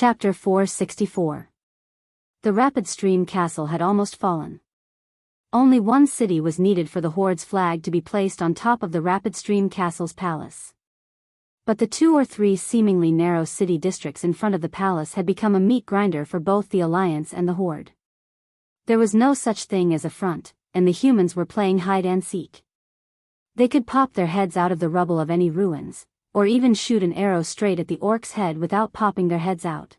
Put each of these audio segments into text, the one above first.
Chapter 464. The Rapid Stream Castle had almost fallen. Only one city was needed for the Horde's flag to be placed on top of the Rapid Stream Castle's palace. But the 2 or 3 seemingly narrow city districts in front of the palace had become a meat grinder for both the Alliance and the Horde. There was no such thing as a front, and the humans were playing hide-and-seek. They could pop their heads out of the rubble of any ruins, or even shoot an arrow straight at the orc's head without popping their heads out.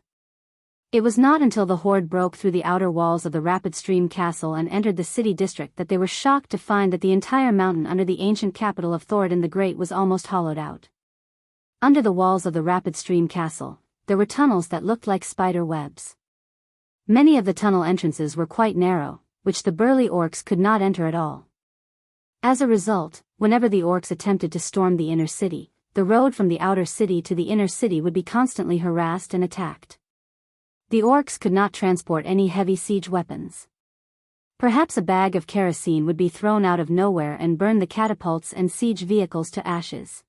It was not until the Horde broke through the outer walls of the Rapid Stream Castle and entered the city district that they were shocked to find that the entire mountain under the ancient capital of Thoradin the Great was almost hollowed out. Under the walls of the Rapid Stream Castle, there were tunnels that looked like spider webs. Many of the tunnel entrances were quite narrow, which the burly orcs could not enter at all. As a result, whenever the orcs attempted to storm the inner city, the road from the outer city to the inner city would be constantly harassed and attacked. The orcs could not transport any heavy siege weapons. Perhaps a bag of kerosene would be thrown out of nowhere and burn the catapults and siege vehicles to ashes.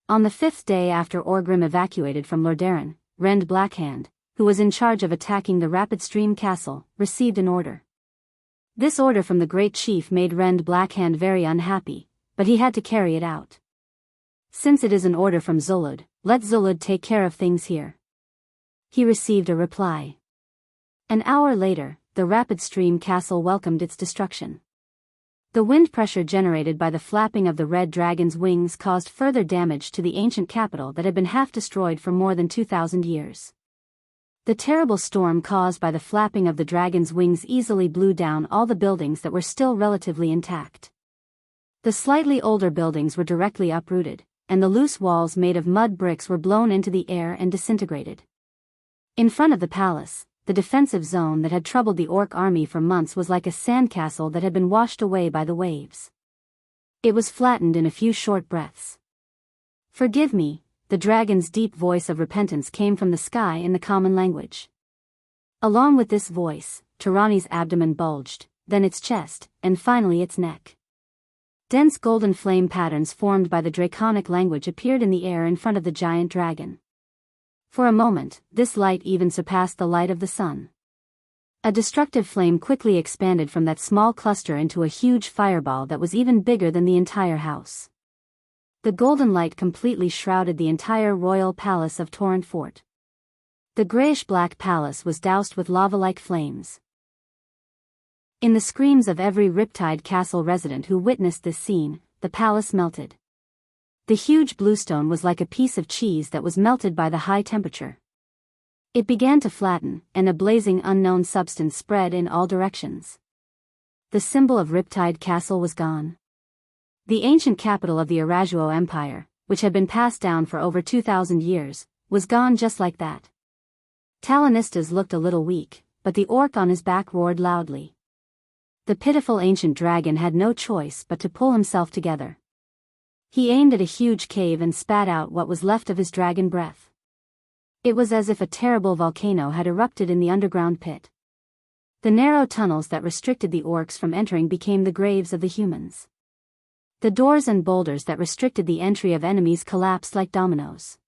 On the 5th day after Orgrim evacuated from Lordaeron, Rend Blackhand, who was in charge of attacking the Rapid Stream Castle, received an order. This order from the Great Chief made Rend Blackhand very unhappy, but he had to carry it out. Since it is an order from Zulud, let Zulud take care of things here. He received a reply. An hour later, the Rapid Stream Castle welcomed its destruction. The wind pressure generated by the flapping of the red dragon's wings caused further damage to the ancient capital that had been half destroyed for more than 2,000 years. The terrible storm caused by the flapping of the dragon's wings easily blew down all the buildings that were still relatively intact. The slightly older buildings were directly uprooted, and the loose walls made of mud bricks were blown into the air and disintegrated. In front of the palace, the defensive zone that had troubled the orc army for months was like a sandcastle that had been washed away by the waves. It was flattened in a few short breaths. "Forgive me," the dragon's deep voice of repentance came from the sky in the common language. Along with this voice, Tirani's abdomen bulged, then its chest, and finally its neck. Dense golden flame patterns formed by the draconic language appeared in the air in front of the giant dragon. For a moment, this light even surpassed the light of the sun. A destructive flame quickly expanded from that small cluster into a huge fireball that was even bigger than the entire house. The golden light completely shrouded the entire royal palace of Torrent Fort. The grayish-black palace was doused with lava-like flames. In the screams of every Riptide Castle resident who witnessed this scene, the palace melted. The huge bluestone was like a piece of cheese that was melted by the high temperature. It began to flatten, and a blazing unknown substance spread in all directions. The symbol of Riptide Castle was gone. The ancient capital of the Arajuo Empire, which had been passed down for over 2,000 years, was gone just like that. Talanistas looked a little weak, but the orc on his back roared loudly. The pitiful ancient dragon had no choice but to pull himself together. He aimed at a huge cave and spat out what was left of his dragon breath. It was as if a terrible volcano had erupted in the underground pit. The narrow tunnels that restricted the orcs from entering became the graves of the humans. The doors and boulders that restricted the entry of enemies collapsed like dominoes.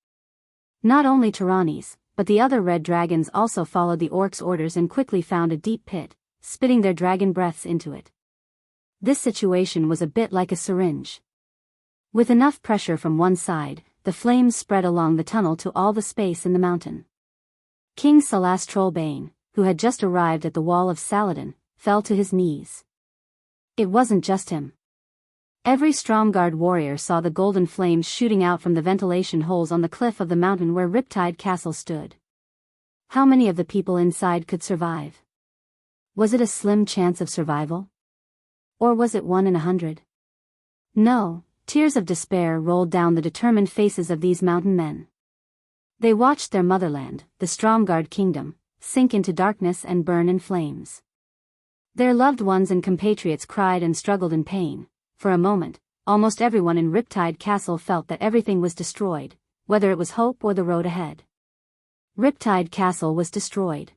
Not only Tirani's, but the other red dragons also followed the orcs' orders and quickly found a deep pit, spitting their dragon breaths into it. This situation was a bit like a syringe. With enough pressure from one side, the flames spread along the tunnel to all the space in the mountain. King Salastrol Bane, who had just arrived at the wall of Saladin, fell to his knees. It wasn't just him. Every Stromgarde warrior saw the golden flames shooting out from the ventilation holes on the cliff of the mountain where Riptide Castle stood. How many of the people inside could survive? Was it a slim chance of survival? Or was it 1 in 100? No, tears of despair rolled down the determined faces of these mountain men. They watched their motherland, the Stromgarde kingdom, sink into darkness and burn in flames. Their loved ones and compatriots cried and struggled in pain. For a moment, almost everyone in Riptide Castle felt that everything was destroyed, whether it was hope or the road ahead. Riptide Castle was destroyed.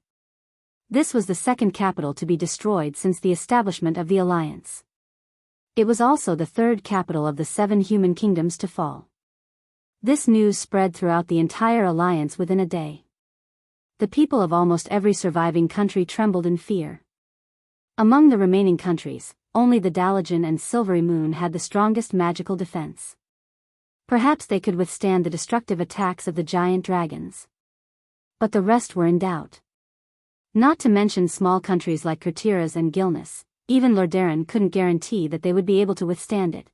This was the second capital to be destroyed since the establishment of the Alliance. It was also the third capital of the 7 human kingdoms to fall. This news spread throughout the entire Alliance within a day. The people of almost every surviving country trembled in fear. Among the remaining countries, only the Dalajan and Silvery Moon had the strongest magical defense. Perhaps they could withstand the destructive attacks of the giant dragons. But the rest were in doubt. Not to mention small countries like Kurtiras and Gilnis, even Lordaeron couldn't guarantee that they would be able to withstand it.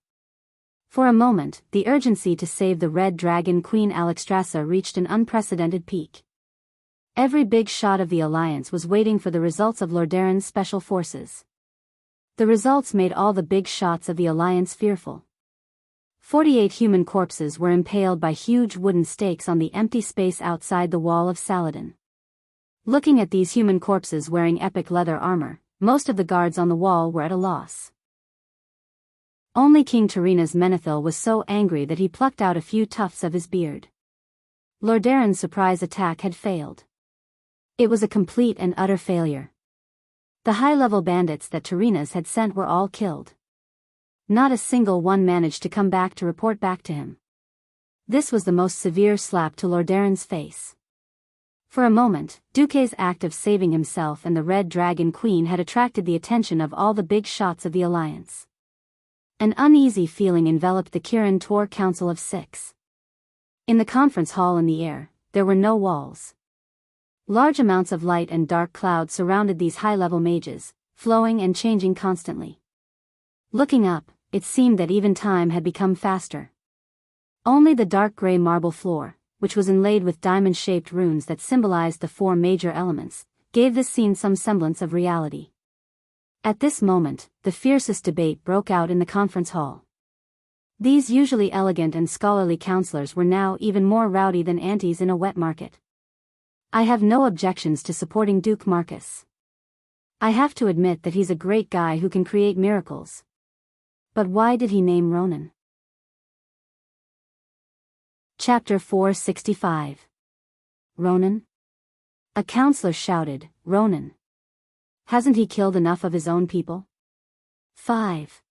For a moment, the urgency to save the Red Dragon Queen Alexstrasza reached an unprecedented peak. Every big shot of the Alliance was waiting for the results of Lordaeron's special forces. The results made all the big shots of the Alliance fearful. 48 human corpses were impaled by huge wooden stakes on the empty space outside the wall of Saladin. Looking at these human corpses wearing epic leather armor, most of the guards on the wall were at a loss. Only King Tarina's Menethil was so angry that he plucked out a few tufts of his beard. Lordaeron's surprise attack had failed. It was a complete and utter failure. The high-level bandits that Tarina's had sent were all killed. Not a single one managed to come back to report back to him. This was the most severe slap to Lordaeron's face. For a moment, Duque's act of saving himself and the Red Dragon Queen had attracted the attention of all the big shots of the Alliance. An uneasy feeling enveloped the Kirin Tor Council of Six. In the conference hall in the air, there were no walls. Large amounts of light and dark clouds surrounded these high-level mages, flowing and changing constantly. Looking up, it seemed that even time had become faster. Only the dark gray marble floor, which was inlaid with diamond-shaped runes that symbolized the four major elements, gave this scene some semblance of reality. At this moment, the fiercest debate broke out in the conference hall. These usually elegant and scholarly counselors were now even more rowdy than antis in a wet market. I have no objections to supporting Duke Marcus. I have to admit that he's a great guy who can create miracles. But why did he name Ronan? Chapter 465. Ronan? A counselor shouted, Ronan. Hasn't he killed enough of his own people? 5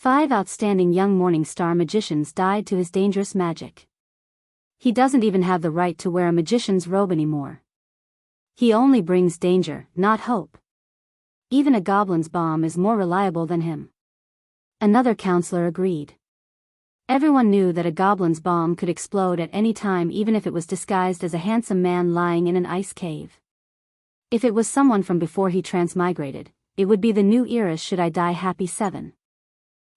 outstanding young Morning Star magicians died to his dangerous magic. He doesn't even have the right to wear a magician's robe anymore. He only brings danger, not hope. Even a goblin's bomb is more reliable than him. Another counselor agreed. Everyone knew that a goblin's bomb could explode at any time, even if it was disguised as a handsome man lying in an ice cave. If it was someone from before he transmigrated, it would be the new era's Should I Die Happy 7.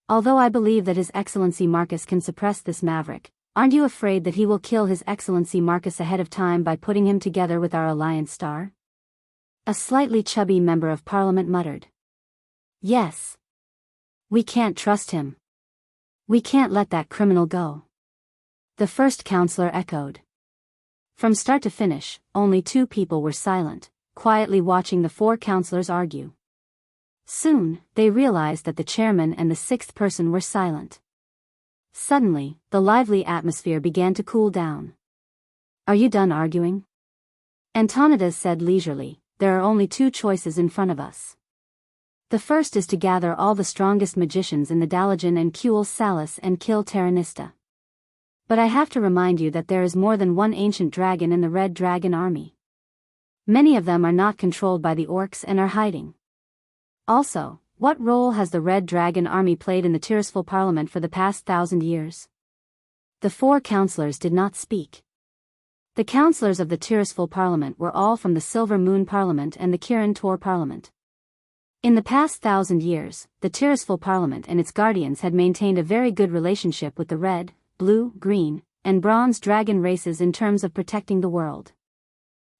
Although I believe that His Excellency Marcus can suppress this maverick, aren't you afraid that he will kill His Excellency Marcus ahead of time by putting him together with our Alliance star? A slightly chubby member of Parliament muttered. Yes. We can't trust him. We can't let that criminal go. The first counselor echoed. From start to finish, only 2 people were silent, quietly watching the 4 counselors argue. Soon, they realized that the chairman and the 6th person were silent. Suddenly, the lively atmosphere began to cool down. Are you done arguing? Antonidas said leisurely, there are only 2 choices in front of us. The first is to gather all the strongest magicians in the Dalajan and Kuel Salis and kill Terranista. But I have to remind you that there is more than one ancient dragon in the Red Dragon army. Many of them are not controlled by the orcs and are hiding. Also, what role has the Red Dragon army played in the Tirisfal Parliament for the past 1,000 years? The 4 counselors did not speak. The counselors of the Tirisfal Parliament were all from the Silver Moon Parliament and the Kirin Tor Parliament. In the past 1,000 years, the Tirisfal Parliament and its guardians had maintained a very good relationship with the red, blue, green, and bronze dragon races in terms of protecting the world.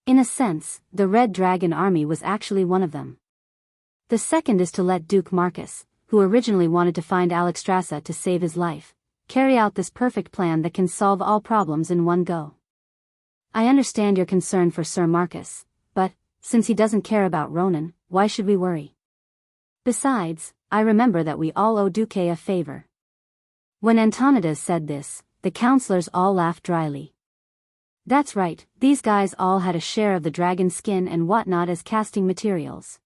In a sense, the Red Dragon army was actually one of them. The second is to let Duke Marcus, who originally wanted to find Alexstrasza to save his life, carry out this perfect plan that can solve all problems in one go. I understand your concern for Sir Marcus, but, since he doesn't care about Ronan, why should we worry? Besides, I remember that we all owe Duque a favor. When Antonidas said this, the counselors all laughed dryly. That's right, these guys all had a share of the dragon skin and whatnot as casting materials.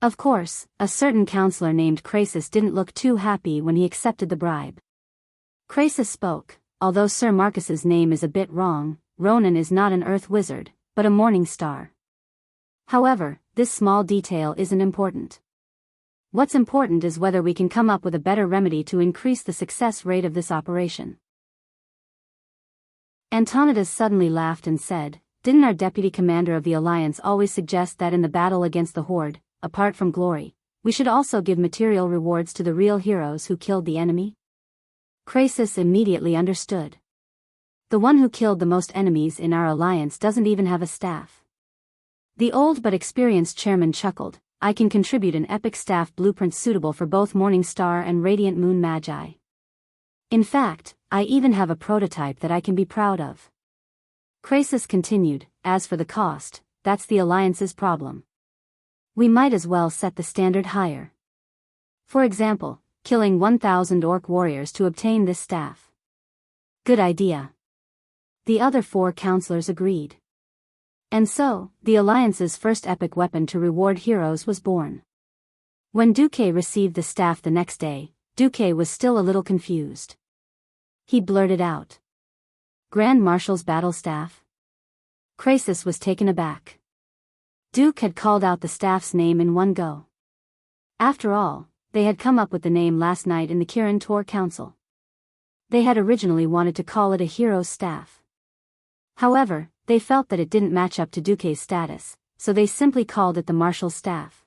Of course, a certain counselor named Crasus didn't look too happy when he accepted the bribe. Crasus spoke, although Sir Marcus's name is a bit wrong, Ronan is not an earth wizard, but a morning star. However, this small detail isn't important. What's important is whether we can come up with a better remedy to increase the success rate of this operation. Antonidas suddenly laughed and said, "Didn't our deputy commander of the alliance always suggest that in the battle against the Horde, apart from glory, we should also give material rewards to the real heroes who killed the enemy?" Croesus immediately understood. The one who killed the most enemies in our alliance doesn't even have a staff. The old but experienced chairman chuckled, "I can contribute an epic staff blueprint suitable for both Morning Star and Radiant Moon Magi. In fact, I even have a prototype that I can be proud of." Croesus continued, "As for the cost, that's the alliance's problem. We might as well set the standard higher. For example, killing 1,000 orc warriors to obtain this staff." "Good idea." The other 4 counselors agreed. And so, the Alliance's first epic weapon to reward heroes was born. When Duque received the staff the next day, Duque was still a little confused. He blurted out, "Grand Marshal's battle staff?" Croesus was taken aback. Duke had called out the staff's name in one go. After all, they had come up with the name last night in the Kirin Tor Council. They had originally wanted to call it a hero's staff. However, they felt that it didn't match up to Duque's status, so they simply called it the Marshal's staff.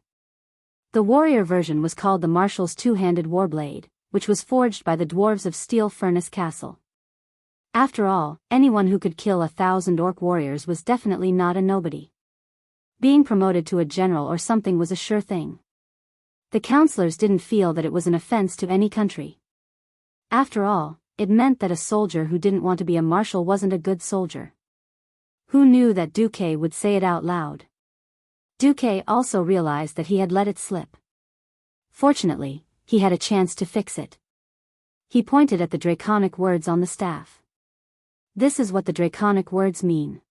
The warrior version was called the Marshal's two-handed warblade, which was forged by the dwarves of Steel Furnace Castle. After all, anyone who could kill 1,000 orc warriors was definitely not a nobody. Being promoted to a general or something was a sure thing. The counselors didn't feel that it was an offense to any country. After all, it meant that a soldier who didn't want to be a marshal wasn't a good soldier. Who knew that Duque would say it out loud? Duque also realized that he had let it slip. Fortunately, he had a chance to fix it. He pointed at the draconic words on the staff. "This is what the draconic words mean.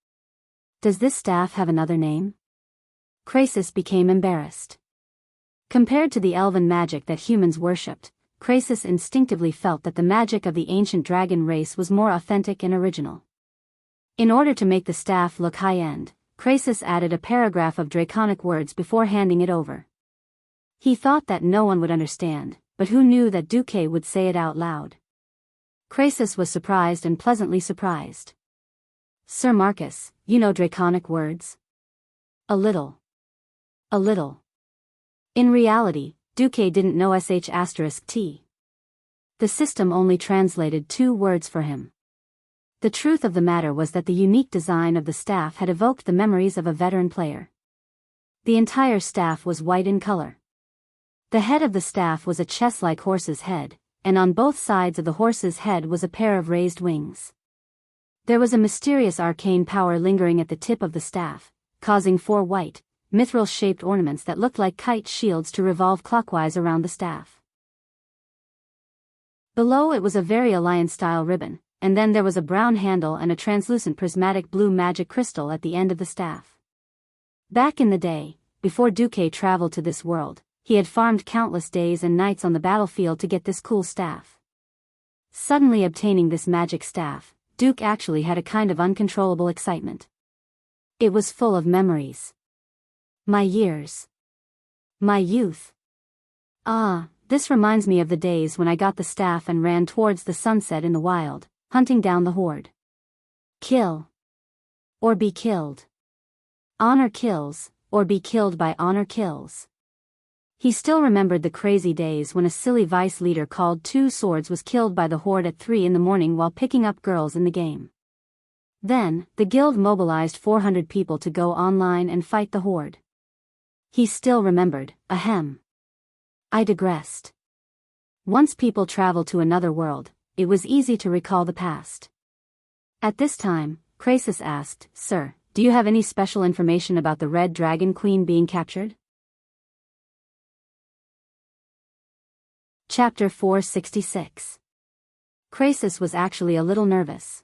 Does this staff have another name?" Croesus became embarrassed. Compared to the elven magic that humans worshipped, Croesus instinctively felt that the magic of the ancient dragon race was more authentic and original. In order to make the staff look high-end, Croesus added a paragraph of draconic words before handing it over. He thought that no one would understand, but who knew that Duque would say it out loud? Croesus was surprised and pleasantly surprised. "Sir Marcus, you know draconic words?" "A little. A little." In reality, Duque didn't know **T. The system only translated 2 words for him. The truth of the matter was that the unique design of the staff had evoked the memories of a veteran player. The entire staff was white in color. The head of the staff was a chess-like horse's head, and on both sides of the horse's head was a pair of raised wings. There was a mysterious arcane power lingering at the tip of the staff, causing 4 white, mithril-shaped ornaments that looked like kite shields to revolve clockwise around the staff. Below it was a very Alliance-style ribbon, and then there was a brown handle and a translucent prismatic blue magic crystal at the end of the staff. Back in the day, before Duque traveled to this world, he had farmed countless days and nights on the battlefield to get this cool staff. Suddenly obtaining this magic staff, Duke actually had a kind of uncontrollable excitement. It was full of memories. My years. My youth. This reminds me of the days when I got the staff and ran towards the sunset in the wild, hunting down the horde. Kill. Or be killed. Honor kills, or be killed by honor kills. He still remembered the crazy days when a silly vice leader called 2 Swords was killed by the horde at 3 in the morning while picking up girls in the game. Then, the guild mobilized 400 people to go online and fight the horde. He still remembered, ahem. I digressed. Once people traveled to another world, it was easy to recall the past. At this time, Croesus asked, "Sir, do you have any special information about the Red Dragon Queen being captured?" Chapter 466. Croesus was actually a little nervous.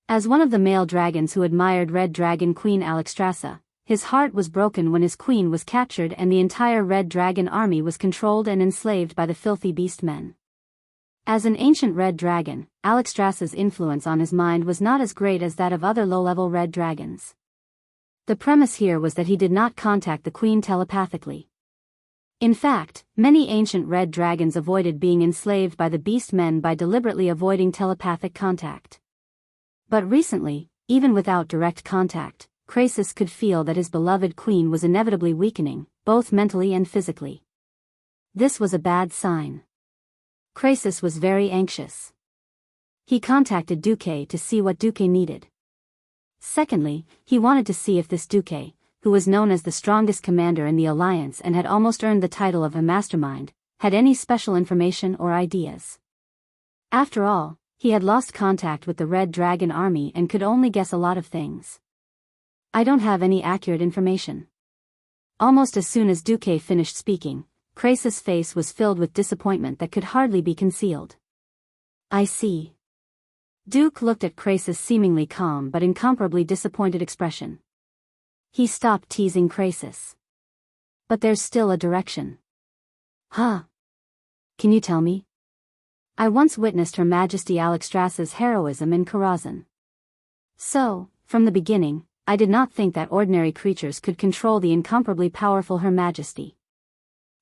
As one of the male dragons who admired Red Dragon Queen Alexstrasza, his heart was broken when his queen was captured and the entire Red Dragon army was controlled and enslaved by the filthy beast men. As an ancient red dragon, Alexstrasza's influence on his mind was not as great as that of other low-level red dragons. The premise here was that he did not contact the queen telepathically. In fact, many ancient red dragons avoided being enslaved by the beast men by deliberately avoiding telepathic contact. But recently, even without direct contact, Krasus could feel that his beloved queen was inevitably weakening, both mentally and physically. This was a bad sign. Krasus was very anxious. He contacted Duque to see what Duque needed. Secondly, he wanted to see if this Duque, who was known as the strongest commander in the alliance and had almost earned the title of a mastermind, had any special information or ideas. After all, he had lost contact with the Red Dragon army and could only guess a lot of things. I don't have any accurate information. Almost as soon as Duque finished speaking, Krasus' face was filled with disappointment that could hardly be concealed. I see. Duke looked at Krasus' seemingly calm but incomparably disappointed expression. He stopped teasing Krasus. But there's still a direction. Huh? Can you tell me? I once witnessed Her Majesty Alexstrasza's heroism in Karazhan. So, from the beginning, I did not think that ordinary creatures could control the incomparably powerful Her Majesty.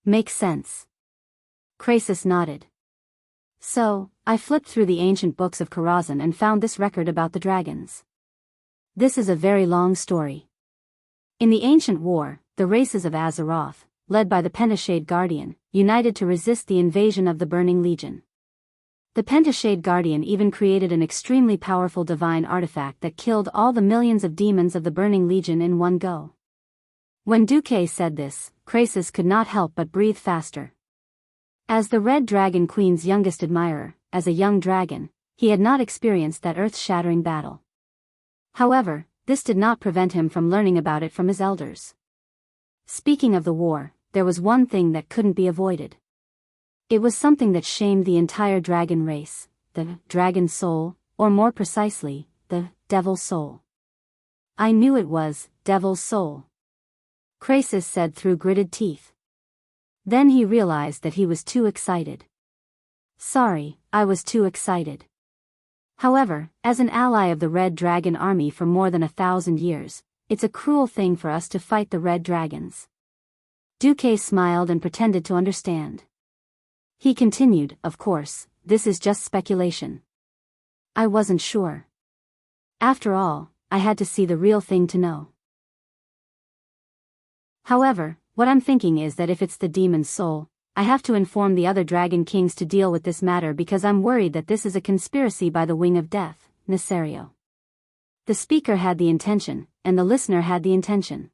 Makes sense. Krasus nodded. So, I flipped through the ancient books of Karazhan and found this record about the dragons. This is a very long story. In the ancient war, the races of Azeroth, led by the Pentashade Guardian, united to resist the invasion of the Burning Legion. The Pentashade Guardian even created an extremely powerful divine artifact that killed all the millions of demons of the Burning Legion in one go. When Duque said this, Krasus could not help but breathe faster. As the Red Dragon Queen's youngest admirer, as a young dragon, he had not experienced that earth-shattering battle. However, this did not prevent him from learning about it from his elders. Speaking of the war, there was one thing that couldn't be avoided. It was something that shamed the entire dragon race, the dragon soul, or more precisely, the devil soul. I knew it was devil's soul. Krasus said through gritted teeth. Then he realized that he was too excited. Sorry, I was too excited. However, as an ally of the Red Dragon army for more than 1,000 years, it's a cruel thing for us to fight the Red Dragons. Duque smiled and pretended to understand. He continued, of course, this is just speculation. I wasn't sure. After all, I had to see the real thing to know. However, what I'm thinking is that if it's the demon's soul, I have to inform the other dragon kings to deal with this matter because I'm worried that this is a conspiracy by the Wing of Death, Nesario. The speaker had the intention, and the listener had the intention.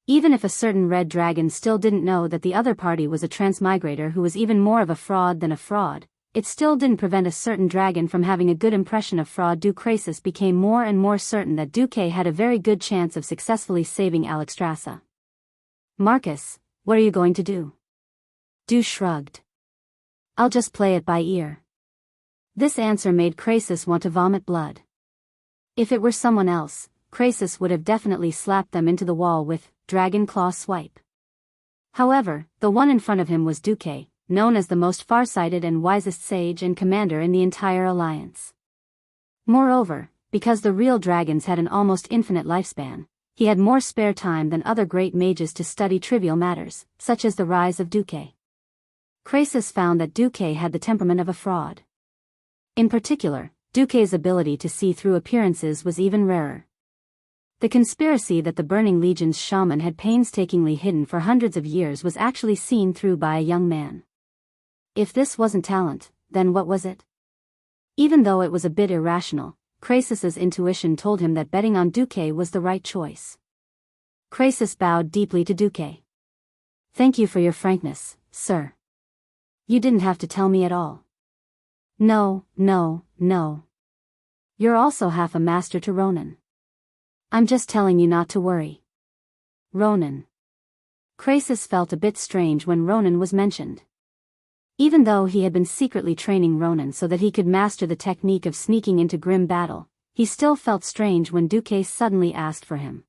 Even if a certain red dragon still didn't know that the other party was a transmigrator who was even more of a fraud than a fraud, it still didn't prevent a certain dragon from having a good impression of fraud. Krasus became more and more certain that Duque had a very good chance of successfully saving Alexstrasza. Marcus, what are you going to do? Du shrugged. I'll just play it by ear. This answer made Krasus want to vomit blood. If it were someone else, Krasus would have definitely slapped them into the wall with Dragon Claw Swipe. However, the one in front of him was Duque, known as the most farsighted and wisest sage and commander in the entire alliance. Moreover, because the real dragons had an almost infinite lifespan, he had more spare time than other great mages to study trivial matters, such as the rise of Duque. Krasus found that Duque had the temperament of a fraud. In particular, Duque's ability to see through appearances was even rarer. The conspiracy that the Burning Legion's shaman had painstakingly hidden for hundreds of years was actually seen through by a young man. If this wasn't talent, then what was it? Even though it was a bit irrational, Krasus's intuition told him that betting on Duque was the right choice. Krasus bowed deeply to Duque. Thank you for your frankness, sir. You didn't have to tell me at all. No. You're also half a master to Ronin. I'm just telling you not to worry. Ronin. Krasus felt a bit strange when Ronin was mentioned. Even though he had been secretly training Ronin so that he could master the technique of sneaking into grim battle, he still felt strange when Duque suddenly asked for him.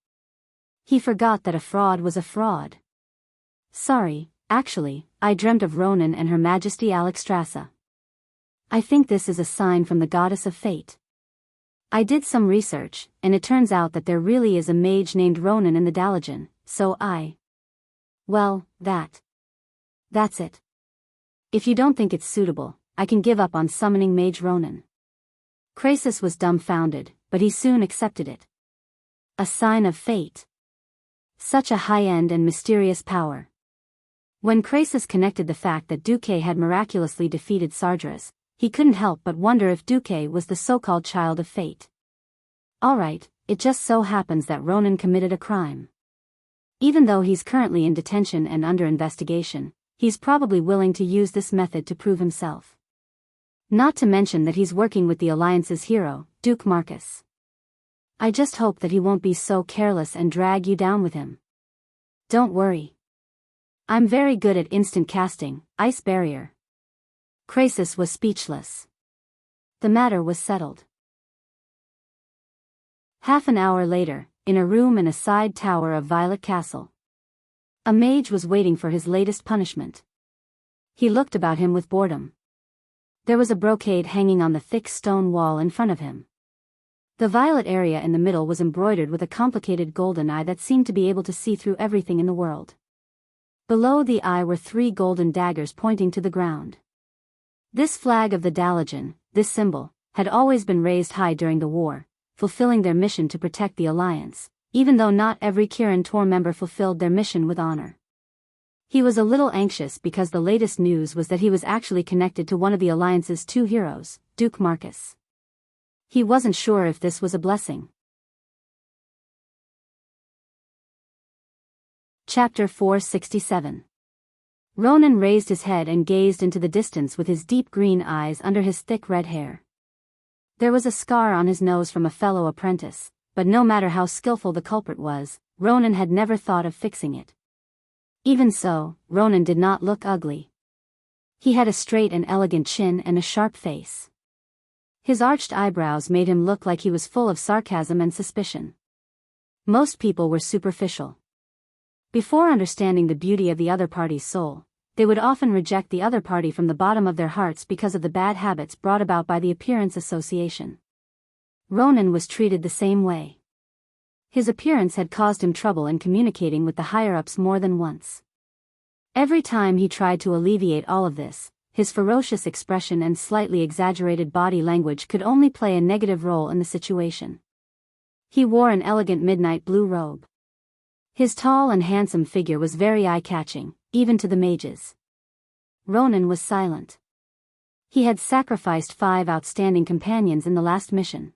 He forgot that a fraud was a fraud. Sorry, actually, I dreamt of Ronin and Her Majesty Alexstrasza. I think this is a sign from the goddess of fate. I did some research, and it turns out that there really is a mage named Ronan in the Dalajan, so well, that's it. If you don't think it's suitable, I can give up on summoning Mage Ronan. Krasus was dumbfounded, but he soon accepted it. A sign of fate. Such a high-end and mysterious power. When Krasus connected the fact that Duque had miraculously defeated Sardras, he couldn't help but wonder if Duque was the so-called child of fate. Alright, it just so happens that Ronan committed a crime. Even though he's currently in detention and under investigation, he's probably willing to use this method to prove himself. Not to mention that he's working with the Alliance's hero, Duke Marcus. I just hope that he won't be so careless and drag you down with him. Don't worry. I'm very good at instant casting, ice barrier. Krasus was speechless. The matter was settled. Half an hour later, in a room in a side tower of Violet Castle, a mage was waiting for his latest punishment. He looked about him with boredom. There was a brocade hanging on the thick stone wall in front of him. The violet area in the middle was embroidered with a complicated golden eye that seemed to be able to see through everything in the world. Below the eye were 3 golden daggers pointing to the ground. This flag of the Dalajan, this symbol, had always been raised high during the war, fulfilling their mission to protect the Alliance, even though not every Kirin Tor member fulfilled their mission with honor. He was a little anxious because the latest news was that he was actually connected to one of the Alliance's 2 heroes, Duke Marcus. He wasn't sure if this was a blessing. Chapter 467. Ronan raised his head and gazed into the distance with his deep green eyes under his thick red hair. There was a scar on his nose from a fellow apprentice, but no matter how skillful the culprit was, Ronan had never thought of fixing it. Even so, Ronan did not look ugly. He had a straight and elegant chin and a sharp face. His arched eyebrows made him look like he was full of sarcasm and suspicion. Most people were superficial. Before understanding the beauty of the other party's soul, they would often reject the other party from the bottom of their hearts because of the bad habits brought about by the appearance association. Ronan was treated the same way. His appearance had caused him trouble in communicating with the higher-ups more than once. Every time he tried to alleviate all of this, his ferocious expression and slightly exaggerated body language could only play a negative role in the situation. He wore an elegant midnight blue robe. His tall and handsome figure was very eye-catching, even to the mages. Ronan was silent. He had sacrificed 5 outstanding companions in the last mission.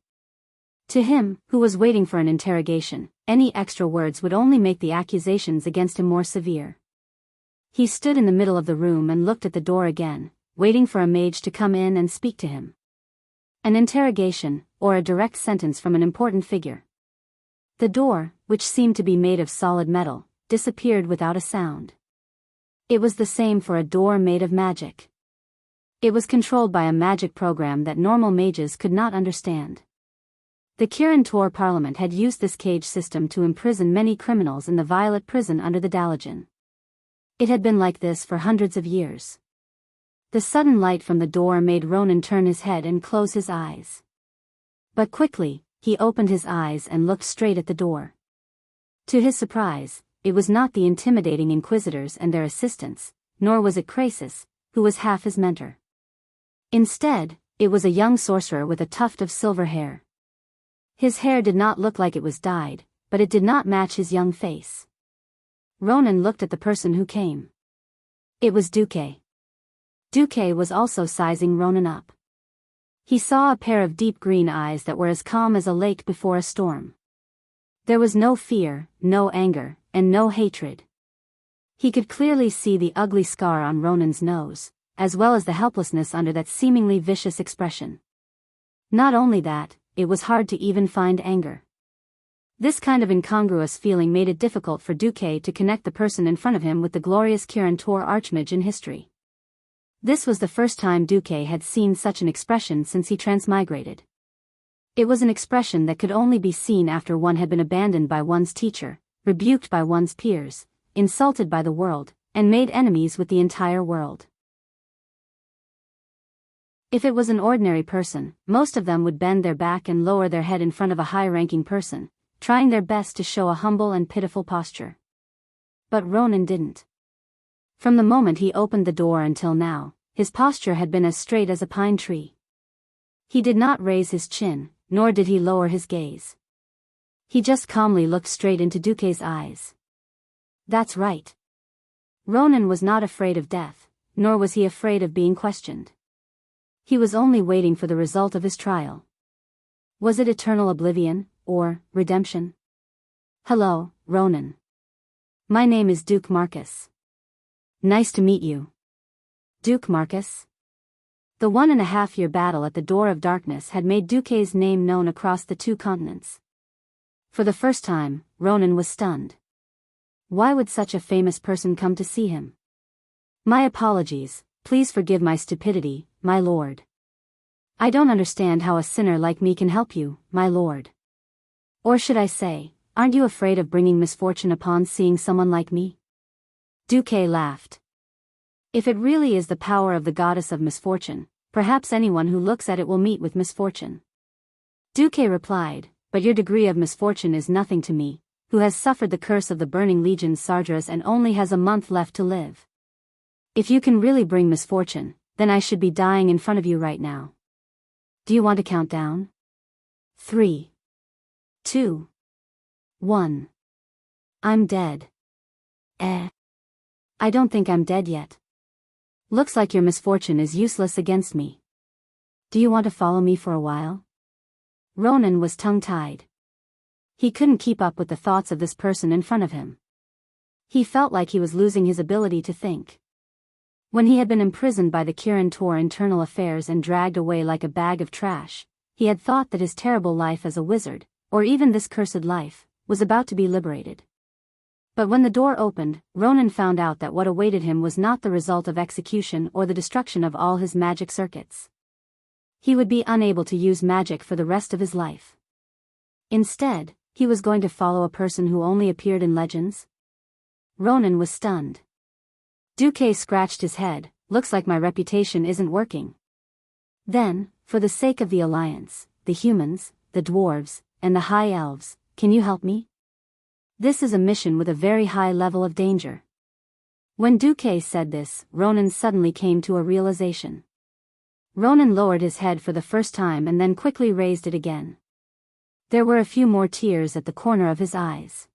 To him, who was waiting for an interrogation, any extra words would only make the accusations against him more severe. He stood in the middle of the room and looked at the door again, waiting for a mage to come in and speak to him. An interrogation, or a direct sentence from an important figure. The door, which seemed to be made of solid metal, disappeared without a sound. It was the same for a door made of magic. It was controlled by a magic program that normal mages could not understand. The Kirin Tor Parliament had used this cage system to imprison many criminals in the Violet Prison under the Dalajan. It had been like this for hundreds of years. The sudden light from the door made Ronan turn his head and close his eyes. But quickly, he opened his eyes and looked straight at the door. To his surprise, it was not the intimidating inquisitors and their assistants, nor was it Krasus, who was half his mentor. Instead, it was a young sorcerer with a tuft of silver hair. His hair did not look like it was dyed, but it did not match his young face. Ronan looked at the person who came. It was Duque. Duque was also sizing Ronan up. He saw a pair of deep green eyes that were as calm as a lake before a storm. There was no fear, no anger, and no hatred. He could clearly see the ugly scar on Ronan's nose, as well as the helplessness under that seemingly vicious expression. Not only that, it was hard to even find anger. This kind of incongruous feeling made it difficult for Duque to connect the person in front of him with the glorious Kirin Tor Archmage in history. This was the first time Duque had seen such an expression since he transmigrated. It was an expression that could only be seen after one had been abandoned by one's teacher, rebuked by one's peers, insulted by the world, and made enemies with the entire world. If it was an ordinary person, most of them would bend their back and lower their head in front of a high-ranking person, trying their best to show a humble and pitiful posture. But Ronan didn't. From the moment he opened the door until now, his posture had been as straight as a pine tree. He did not raise his chin, nor did he lower his gaze. He just calmly looked straight into Duque's eyes. That's right. Ronan was not afraid of death, nor was he afraid of being questioned. He was only waiting for the result of his trial. Was it eternal oblivion, or redemption? Hello, Ronan. My name is Duke Marcus. Nice to meet you. Duke Marcus? The 1.5-year battle at the Door of Darkness had made Duque's name known across the 2 continents. For the first time, Ronan was stunned. Why would such a famous person come to see him? My apologies, please forgive my stupidity, my lord. I don't understand how a sinner like me can help you, my lord. Or should I say, aren't you afraid of bringing misfortune upon seeing someone like me? Duque laughed. If it really is the power of the goddess of misfortune, perhaps anyone who looks at it will meet with misfortune. Duque replied, but your degree of misfortune is nothing to me, who has suffered the curse of the burning legions Sardras and only has a month left to live. If you can really bring misfortune, then I should be dying in front of you right now. Do you want to count down? 3, 2, 1. I'm dead. I don't think I'm dead yet. Looks like your misfortune is useless against me. Do you want to follow me for a while? Ronan was tongue-tied. He couldn't keep up with the thoughts of this person in front of him. He felt like he was losing his ability to think. When he had been imprisoned by the Kirin Tor Internal Affairs and dragged away like a bag of trash, he had thought that his terrible life as a wizard, or even this cursed life, was about to be liberated. But when the door opened, Ronan found out that what awaited him was not the result of execution or the destruction of all his magic circuits. He would be unable to use magic for the rest of his life. Instead, he was going to follow a person who only appeared in legends? Ronan was stunned. Duque scratched his head, looks like my reputation isn't working. Then, for the sake of the Alliance, the humans, the dwarves, and the high elves, can you help me? This is a mission with a very high level of danger. When Duque said this, Ronan suddenly came to a realization. Ronan lowered his head for the first time and then quickly raised it again. There were a few more tears at the corner of his eyes.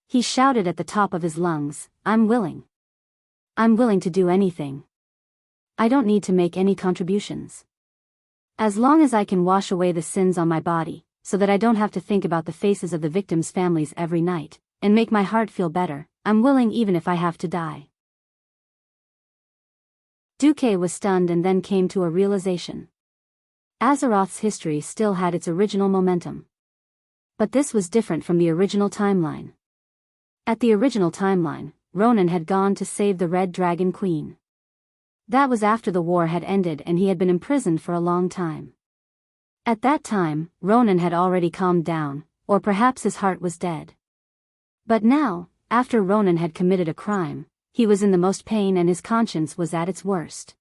He shouted at the top of his lungs, I'm willing. I'm willing to do anything. I don't need to make any contributions. As long as I can wash away the sins on my body, so that I don't have to think about the faces of the victims' families every night, and make my heart feel better, I'm willing even if I have to die. Duque was stunned and then came to a realization. Azeroth's history still had its original momentum. But this was different from the original timeline. At the original timeline, Ronan had gone to save the Red Dragon Queen. That was after the war had ended and he had been imprisoned for a long time. At that time, Ronan had already calmed down, or perhaps his heart was dead. But now, after Ronan had committed a crime, he was in the most pain and his conscience was at its worst.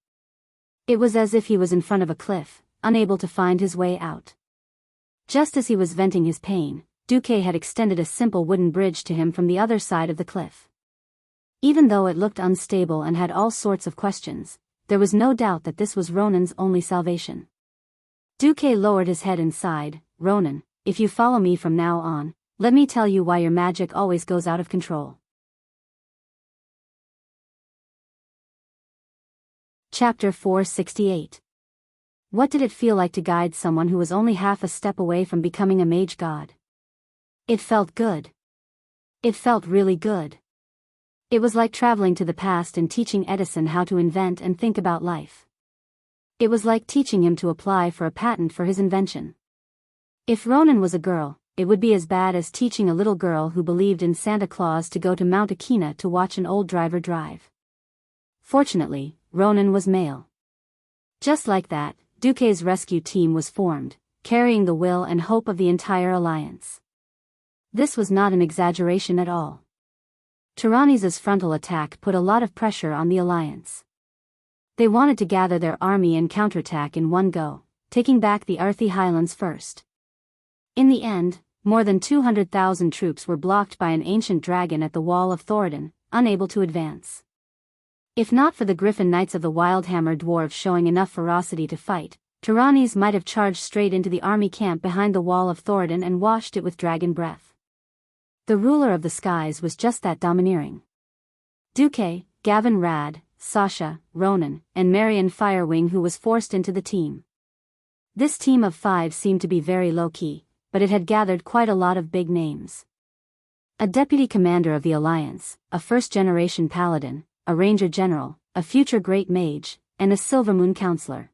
It was as if he was in front of a cliff, unable to find his way out. Just as he was venting his pain, Duque had extended a simple wooden bridge to him from the other side of the cliff. Even though it looked unstable and had all sorts of questions, there was no doubt that this was Ronan's only salvation. Duque lowered his head and sighed, Ronan, if you follow me from now on, let me tell you why your magic always goes out of control. Chapter 468. What did it feel like to guide someone who was only half a step away from becoming a mage god? It felt good. It felt really good. It was like traveling to the past and teaching Edison how to invent and think about life. It was like teaching him to apply for a patent for his invention. If Ronan was a girl, it would be as bad as teaching a little girl who believed in Santa Claus to go to Mount Akina to watch an old driver drive. Fortunately, Ronan was male. Just like that, Duque's rescue team was formed, carrying the will and hope of the entire alliance. This was not an exaggeration at all. Tyrannisa's frontal attack put a lot of pressure on the alliance. They wanted to gather their army and counterattack in one go, taking back the Arthi Highlands first. In the end, more than 200,000 troops were blocked by an ancient dragon at the wall of Thoradin, unable to advance. If not for the Griffin Knights of the Wildhammer dwarves showing enough ferocity to fight, Tyrannes might have charged straight into the army camp behind the wall of Thoradin and washed it with dragon breath. The ruler of the skies was just that domineering. Duque, Gavin Rad, Sasha, Ronan, and Marion Firewing, who was forced into the team. This team of 5 seemed to be very low-key, but it had gathered quite a lot of big names. A deputy commander of the Alliance, a first-generation paladin, a ranger general, a future great mage, and a Silvermoon counselor.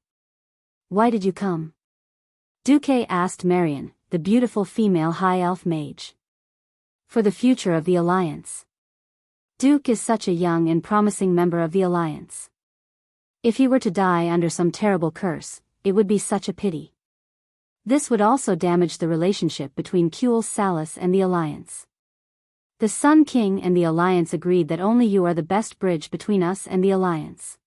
"Why did you come?" Duque asked Marion, the beautiful female high elf mage. "For the future of the Alliance. Duke is such a young and promising member of the Alliance. If he were to die under some terrible curse, it would be such a pity. This would also damage the relationship between Kuel Salas and the Alliance. The Sun King and the Alliance agreed that only you are the best bridge between us and the Alliance."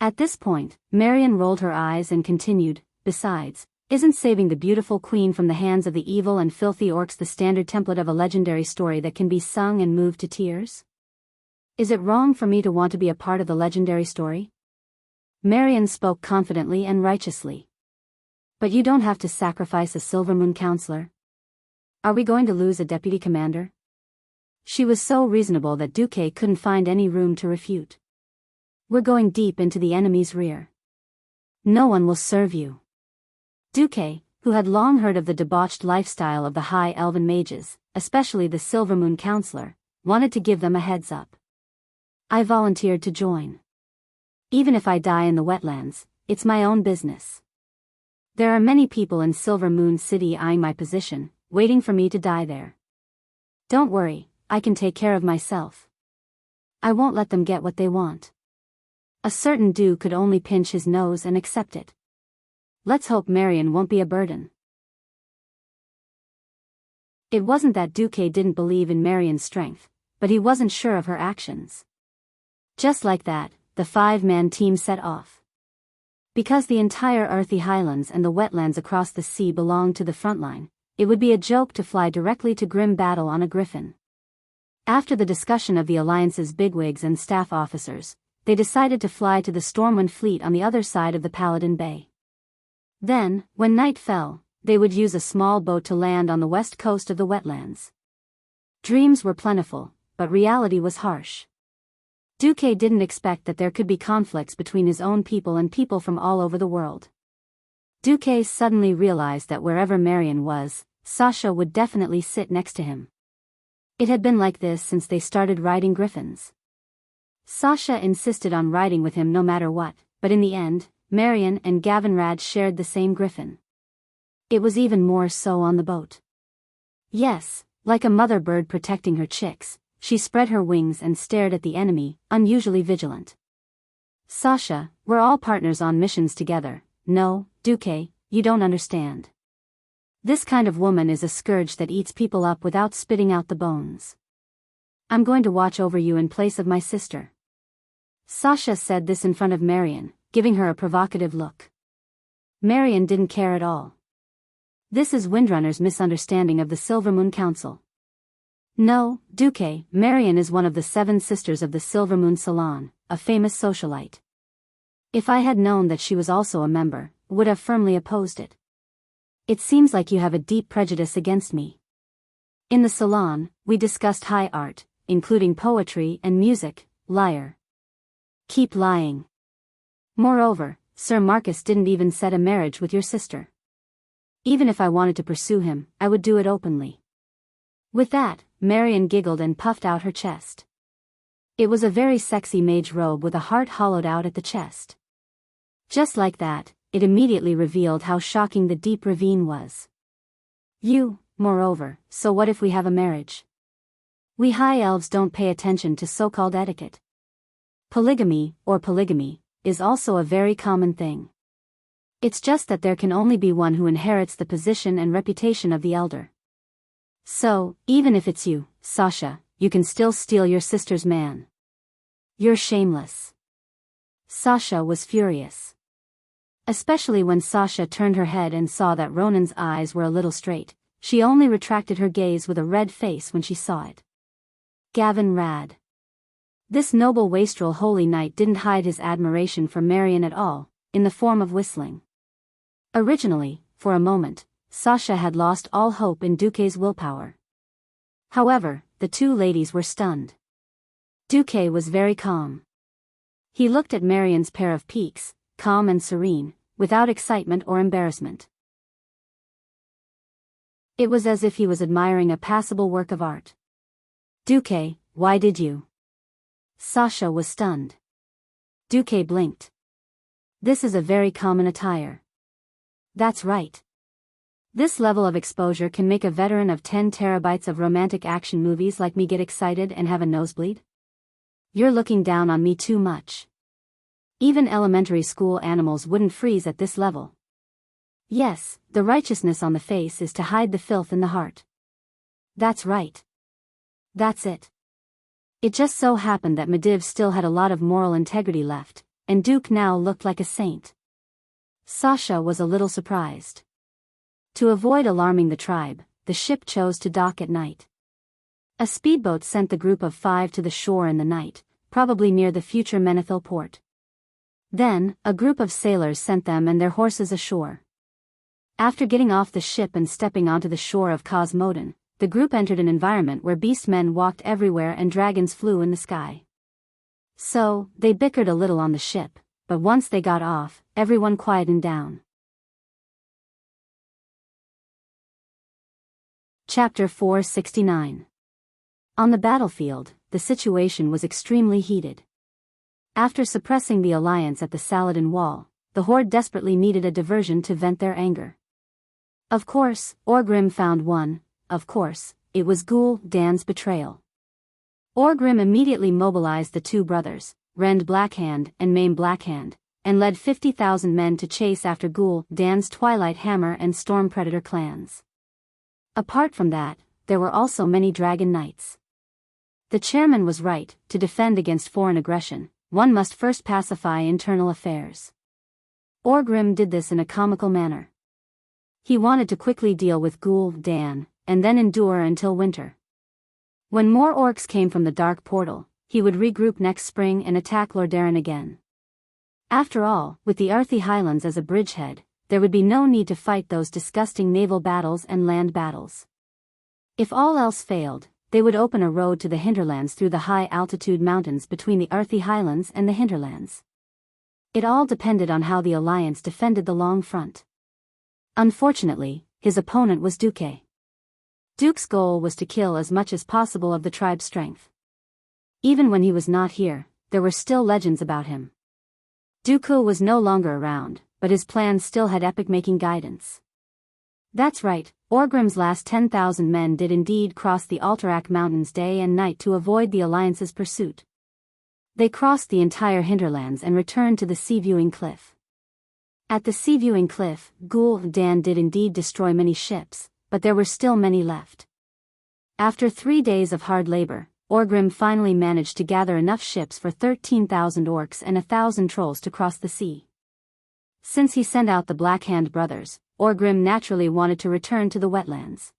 At this point, Marion rolled her eyes and continued, "Besides, isn't saving the beautiful queen from the hands of the evil and filthy orcs the standard template of a legendary story that can be sung and moved to tears? Is it wrong for me to want to be a part of the legendary story?" Marion spoke confidently and righteously. "But you don't have to sacrifice a Silvermoon counselor. Are we going to lose a deputy commander?" She was so reasonable that Duque couldn't find any room to refute. "We're going deep into the enemy's rear. No one will serve you." Duque, who had long heard of the debauched lifestyle of the high elven mages, especially the Silvermoon counselor, wanted to give them a heads up. "I volunteered to join. Even if I die in the wetlands, it's my own business. There are many people in Silvermoon City eyeing my position, waiting for me to die there. Don't worry, I can take care of myself. I won't let them get what they want." A certain Dew could only pinch his nose and accept it. Let's hope Marion won't be a burden. It wasn't that Duque didn't believe in Marion's strength, but he wasn't sure of her actions. Just like that, the 5-man team set off. Because the entire Arthi Highlands and the wetlands across the sea belonged to the front line, it would be a joke to fly directly to grim battle on a griffin. After the discussion of the Alliance's bigwigs and staff officers, they decided to fly to the Stormwind fleet on the other side of the Paladin Bay. Then, when night fell, they would use a small boat to land on the west coast of the wetlands. Dreams were plentiful, but reality was harsh. Duque didn't expect that there could be conflicts between his own people and people from all over the world. Duque suddenly realized that wherever Marion was, Sasha would definitely sit next to him. It had been like this since they started riding griffins. Sasha insisted on riding with him no matter what, but in the end, Marion and Gavin Rad shared the same griffin. It was even more so on the boat. Yes, like a mother bird protecting her chicks, she spread her wings and stared at the enemy, unusually vigilant. "Sasha, we're all partners on missions together. No, Duque, you don't understand. This kind of woman is a scourge that eats people up without spitting out the bones. I'm going to watch over you in place of my sister." Sasha said this in front of Marion, giving her a provocative look. Marion didn't care at all. This is Windrunner's misunderstanding of the Silvermoon Council. "No, Duque, Marion is one of the 7 sisters of the Silvermoon Salon, a famous socialite. If I had known that she was also a member, would have firmly opposed it. It seems like you have a deep prejudice against me. In the salon, we discussed high art, including poetry and music, liar. Keep lying. Moreover, Sir Marcus didn't even set a marriage with your sister. Even if I wanted to pursue him, I would do it openly." With that, Marion giggled and puffed out her chest. It was a very sexy mage robe with a heart hollowed out at the chest. Just like that, it immediately revealed how shocking the deep ravine was. "You, moreover, so what if we have a marriage? We high elves don't pay attention to so-called etiquette. Polygamy, or polygamy, is also a very common thing. It's just that there can only be one who inherits the position and reputation of the elder. So, even if it's you, Sasha, you can still steal your sister's man. You're shameless." Sasha was furious. Especially when Sasha turned her head and saw that Ronan's eyes were a little straight. She only retracted her gaze with a red face when she saw it. Gavin Rad. This noble wastrel holy knight didn't hide his admiration for Marion at all, in the form of whistling. Originally, for a moment, Sasha had lost all hope in Duque's willpower. However, the two ladies were stunned. Duque was very calm. He looked at Marion's pair of peaks, calm and serene, without excitement or embarrassment. It was as if he was admiring a passable work of art. Duque, why did you? Sasha was stunned. Duque blinked. This is a very common attire. That's right. This level of exposure can make a veteran of 10 terabytes of romantic action movies like me get excited and have a nosebleed. You're looking down on me too much. Even elementary school animals wouldn't freeze at this level. Yes, the righteousness on the face is to hide the filth in the heart. That's right. That's it. It just so happened that Mediv still had a lot of moral integrity left, and Duke now looked like a saint. Sasha was a little surprised. To avoid alarming the tribe, the ship chose to dock at night. A speedboat sent the group of 5 to the shore in the night, probably near the future Menethil port. Then, a group of sailors sent them and their horses ashore. After getting off the ship and stepping onto the shore of Cosmodon, the group entered an environment where beastmen walked everywhere and dragons flew in the sky. So, they bickered a little on the ship, but once they got off, everyone quietened down. Chapter 469. On the battlefield, the situation was extremely heated. After suppressing the alliance at the Saladin Wall, the Horde desperately needed a diversion to vent their anger. Of course, Orgrim found one. Of course, it was Ghoul Dan's betrayal. Orgrim immediately mobilized the two brothers, Rend Blackhand and Maim Blackhand, and led 50,000 men to chase after Ghoul Dan's Twilight Hammer and Storm Predator clans. Apart from that, there were also many Dragon Knights. The chairman was right, to defend against foreign aggression, one must first pacify internal affairs. Orgrim did this in a comical manner. He wanted to quickly deal with Ghoul Dan, and then endure until winter. When more orcs came from the Dark Portal, he would regroup next spring and attack Lordaeron again. After all, with the Arthi Highlands as a bridgehead, there would be no need to fight those disgusting naval battles and land battles. If all else failed, they would open a road to the hinterlands through the high-altitude mountains between the Arthi Highlands and the hinterlands. It all depended on how the alliance defended the long front. Unfortunately, his opponent was Duque. Duke's goal was to kill as much as possible of the tribe's strength. Even when he was not here, there were still legends about him. Dooku was no longer around, but his plan still had epic-making guidance. That's right, Orgrim's last 10,000 men did indeed cross the Alterac Mountains day and night to avoid the Alliance's pursuit. They crossed the entire hinterlands and returned to the Sea-Viewing Cliff. At the Sea-Viewing Cliff, Ghoul Dan did indeed destroy many ships, but there were still many left. After 3 days of hard labor, Orgrim finally managed to gather enough ships for 13,000 orcs and 1,000 trolls to cross the sea. Since he sent out the Blackhand brothers, Orgrim naturally wanted to return to the wetlands.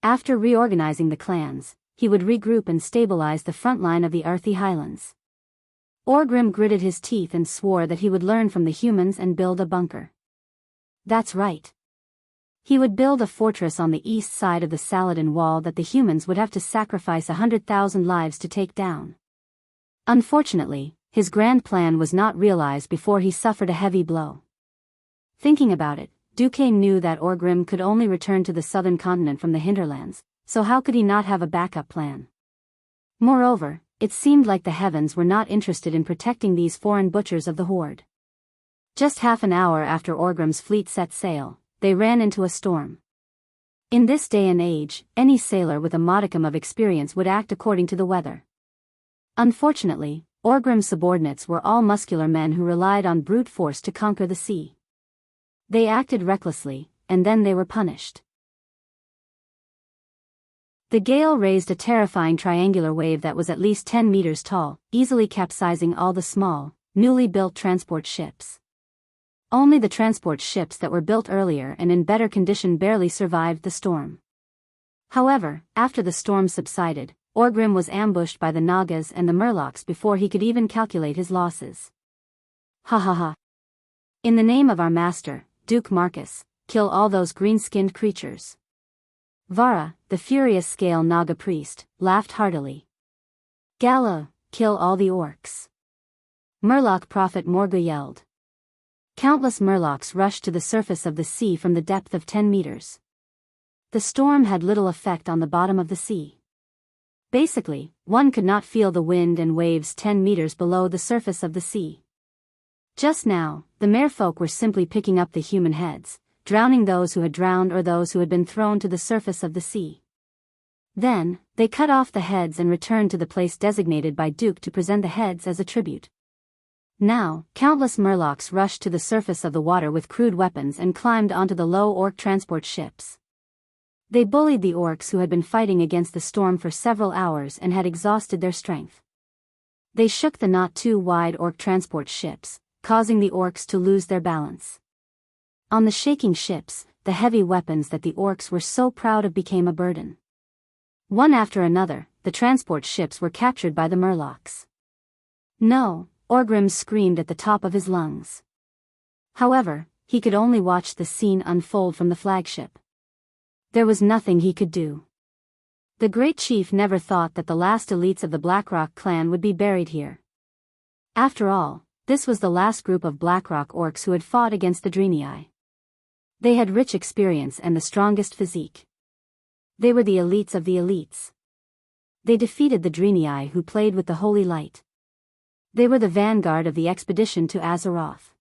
After reorganizing the clans, he would regroup and stabilize the front line of the Arthi Highlands. Orgrim gritted his teeth and swore that he would learn from the humans and build a bunker. That's right. He would build a fortress on the east side of the Saladin Wall that the humans would have to sacrifice 100,000 lives to take down. Unfortunately, his grand plan was not realized before he suffered a heavy blow. Thinking about it, Duque knew that Orgrim could only return to the southern continent from the hinterlands, so how could he not have a backup plan? Moreover, it seemed like the heavens were not interested in protecting these foreign butchers of the Horde. Just half an hour after Orgrim's fleet set sail, they ran into a storm. In this day and age, any sailor with a modicum of experience would act according to the weather. Unfortunately, Orgrim's subordinates were all muscular men who relied on brute force to conquer the sea. They acted recklessly, and then they were punished. The gale raised a terrifying triangular wave that was at least 10 meters tall, easily capsizing all the small, newly built transport ships. Only the transport ships that were built earlier and in better condition barely survived the storm. However, after the storm subsided, Orgrim was ambushed by the Nagas and the Murlocs before he could even calculate his losses. Ha ha ha. In the name of our master, Duke Marcus, kill all those green-skinned creatures. Vara, the furious scale Naga priest, laughed heartily. Gala, kill all the orcs. Murloc prophet Morga yelled. Countless Murlocs rushed to the surface of the sea from the depth of 10 meters. The storm had little effect on the bottom of the sea. Basically, one could not feel the wind and waves 10 meters below the surface of the sea. Just now, the merfolk were simply picking up the human heads, drowning those who had drowned or those who had been thrown to the surface of the sea. Then, they cut off the heads and returned to the place designated by Duke to present the heads as a tribute. Now, countless Murlocs rushed to the surface of the water with crude weapons and climbed onto the low orc transport ships. They bullied the orcs who had been fighting against the storm for several hours and had exhausted their strength. They shook the not too wide orc transport ships, causing the orcs to lose their balance. On the shaking ships, the heavy weapons that the orcs were so proud of became a burden. One after another, the transport ships were captured by the Murlocs. No, Orgrim screamed at the top of his lungs. However, he could only watch the scene unfold from the flagship. There was nothing he could do. The great chief never thought that the last elites of the Blackrock clan would be buried here. After all, this was the last group of Blackrock orcs who had fought against the Draenei. They had rich experience and the strongest physique. They were the elites of the elites. They defeated the Draenei who played with the holy light. They were the vanguard of the expedition to Azeroth.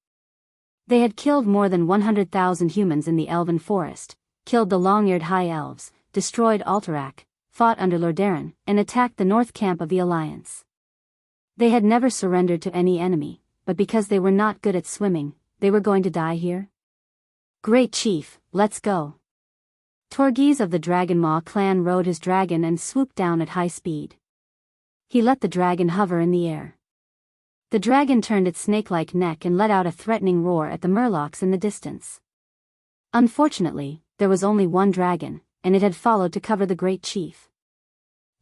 They had killed more than 100,000 humans in the Elven Forest, killed the long-eared High Elves, destroyed Alterac, fought under Lordaeron, and attacked the north camp of the Alliance. They had never surrendered to any enemy, but because they were not good at swimming, they were going to die here? Great Chief, let's go. Torghese of the Dragonmaw clan rode his dragon and swooped down at high speed. He let the dragon hover in the air. The dragon turned its snake-like neck and let out a threatening roar at the Murlocs in the distance. Unfortunately, there was only one dragon, and it had followed to cover the great chief.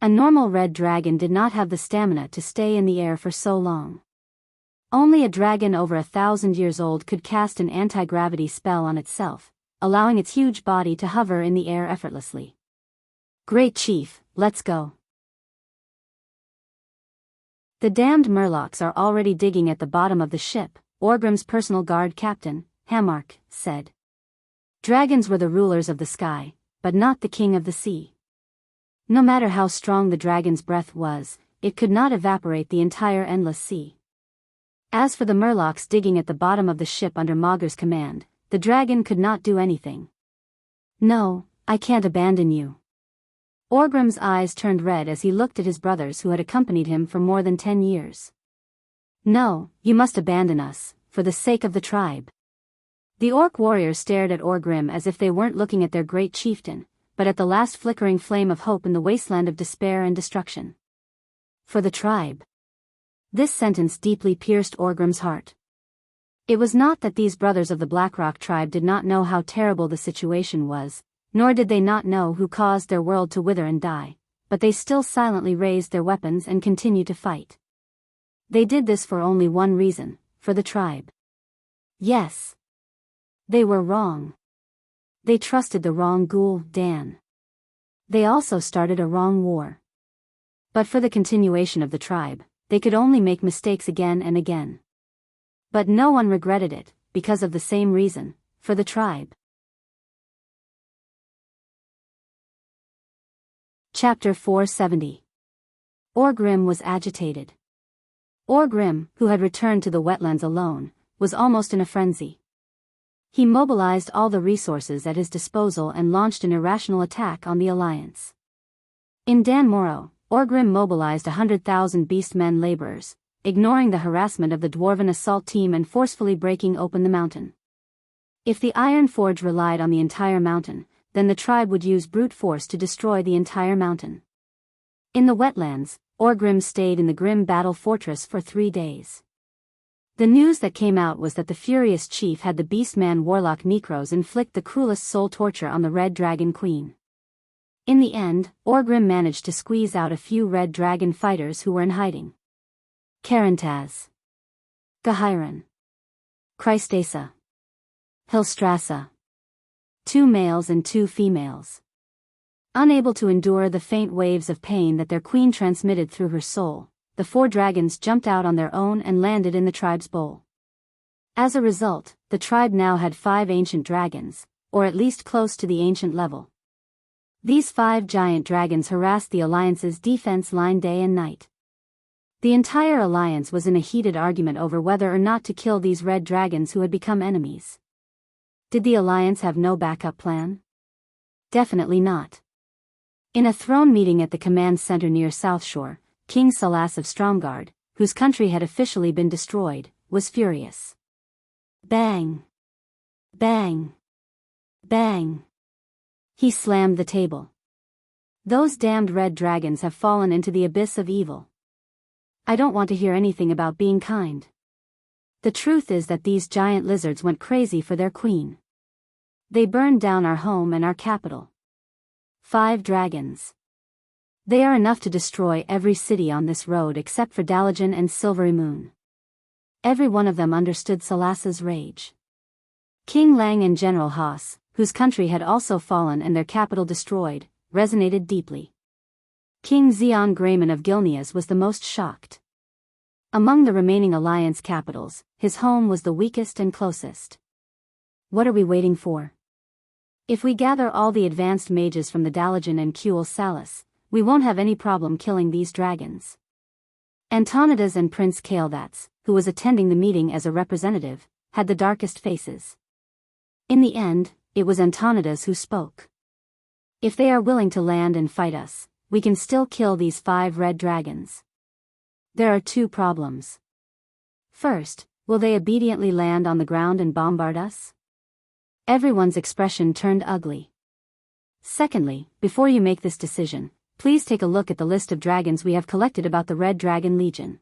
A normal red dragon did not have the stamina to stay in the air for so long. Only a dragon over 1,000 years old could cast an anti-gravity spell on itself, allowing its huge body to hover in the air effortlessly. Great Chief, let's go. The damned Murlocs are already digging at the bottom of the ship, Orgrim's personal guard captain, Hamark, said. Dragons were the rulers of the sky, but not the king of the sea. No matter how strong the dragon's breath was, it could not evaporate the entire endless sea. As for the Murlocs digging at the bottom of the ship under Maugre's command, the dragon could not do anything. No, I can't abandon you. Orgrim's eyes turned red as he looked at his brothers who had accompanied him for more than 10 years. No, you must abandon us, for the sake of the tribe. The orc warriors stared at Orgrim as if they weren't looking at their great chieftain, but at the last flickering flame of hope in the wasteland of despair and destruction. For the tribe. This sentence deeply pierced Orgrim's heart. It was not that these brothers of the Blackrock tribe did not know how terrible the situation was, nor did they not know who caused their world to wither and die, but they still silently raised their weapons and continued to fight. They did this for only one reason, for the tribe. Yes. They were wrong. They trusted the wrong ghoul, Dan. They also started a wrong war. But for the continuation of the tribe, they could only make mistakes again and again. But no one regretted it, because of the same reason, for the tribe. Chapter 470. Orgrim was agitated. Orgrim, who had returned to the wetlands alone, was almost in a frenzy. He mobilized all the resources at his disposal and launched an irrational attack on the Alliance. In Dan Moro, Orgrim mobilized 100,000 beastmen laborers, ignoring the harassment of the dwarven assault team and forcefully breaking open the mountain. If the Iron Forge relied on the entire mountain, then the tribe would use brute force to destroy the entire mountain. In the wetlands, Orgrim stayed in the grim battle fortress for 3 days. The news that came out was that the furious chief had the beastman warlock Necros inflict the cruelest soul torture on the Red Dragon Queen. In the end, Orgrim managed to squeeze out a few Red Dragon fighters who were in hiding. Karantaz, Gahiran, Christasa, Hilstrasa. 2 males and 2 females. Unable to endure the faint waves of pain that their queen transmitted through her soul, the 4 dragons jumped out on their own and landed in the tribe's bowl. As a result, the tribe now had 5 ancient dragons, or at least close to the ancient level. These 5 giant dragons harassed the Alliance's defense line day and night. The entire Alliance was in a heated argument over whether or not to kill these red dragons who had become enemies. Did the Alliance have no backup plan? Definitely not. In a throne meeting at the command center near South Shore, King Salas of Stromgard, whose country had officially been destroyed, was furious. Bang! Bang! Bang! He slammed the table. Those damned red dragons have fallen into the abyss of evil. I don't want to hear anything about being kind. The truth is that these giant lizards went crazy for their queen. They burned down our home and our capital. 5 dragons. They are enough to destroy every city on this road except for Dalajan and Silvery Moon. Every one of them understood Salas's rage. King Lang and General Haas, whose country had also fallen and their capital destroyed, resonated deeply. King Xian Grayman of Gilneas was the most shocked. Among the remaining Alliance capitals, his home was the weakest and closest. What are we waiting for? If we gather all the advanced mages from the Dalajan and Kuel Salas, we won't have any problem killing these dragons. Antonidas and Prince Kael'Thats, who was attending the meeting as a representative, had the darkest faces. In the end, it was Antonidas who spoke. If they are willing to land and fight us, we can still kill these 5 red dragons. There are 2 problems. First, will they obediently land on the ground and bombard us? Everyone's expression turned ugly. Secondly, before you make this decision, please take a look at the list of dragons we have collected about the Red Dragon Legion.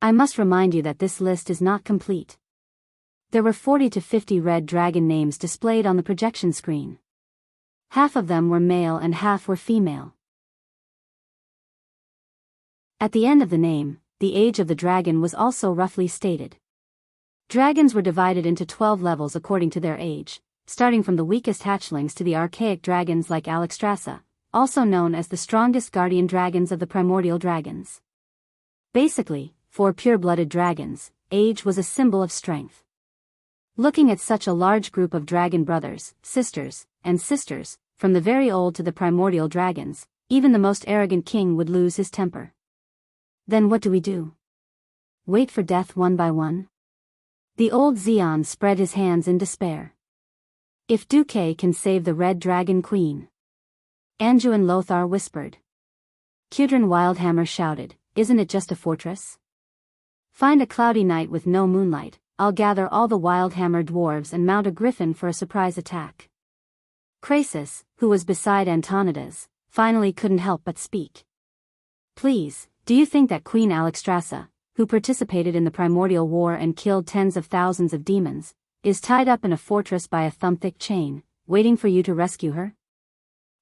I must remind you that this list is not complete. There were 40 to 50 red dragon names displayed on the projection screen. Half of them were male and half were female. At the end of the name, the age of the dragon was also roughly stated. Dragons were divided into 12 levels according to their age, starting from the weakest hatchlings to the archaic dragons like Alexstrasza, also known as the strongest guardian dragons of the primordial dragons. Basically, for pure-blooded dragons, age was a symbol of strength. Looking at such a large group of dragon brothers, sisters, and sisters, from the very old to the primordial dragons, even the most arrogant king would lose his temper. Then what do we do? Wait for death one by one? The old Xian spread his hands in despair. If Duque can save the Red Dragon Queen. Anduin Lothar whispered. Kudrin Wildhammer shouted, isn't it just a fortress? Find a cloudy night with no moonlight, I'll gather all the Wildhammer dwarves and mount a griffin for a surprise attack. Krasis, who was beside Antonidas, finally couldn't help but speak. Please, do you think that Queen Alexstrasza, who participated in the primordial war and killed tens of thousands of demons, is tied up in a fortress by a thumb-thick chain, waiting for you to rescue her?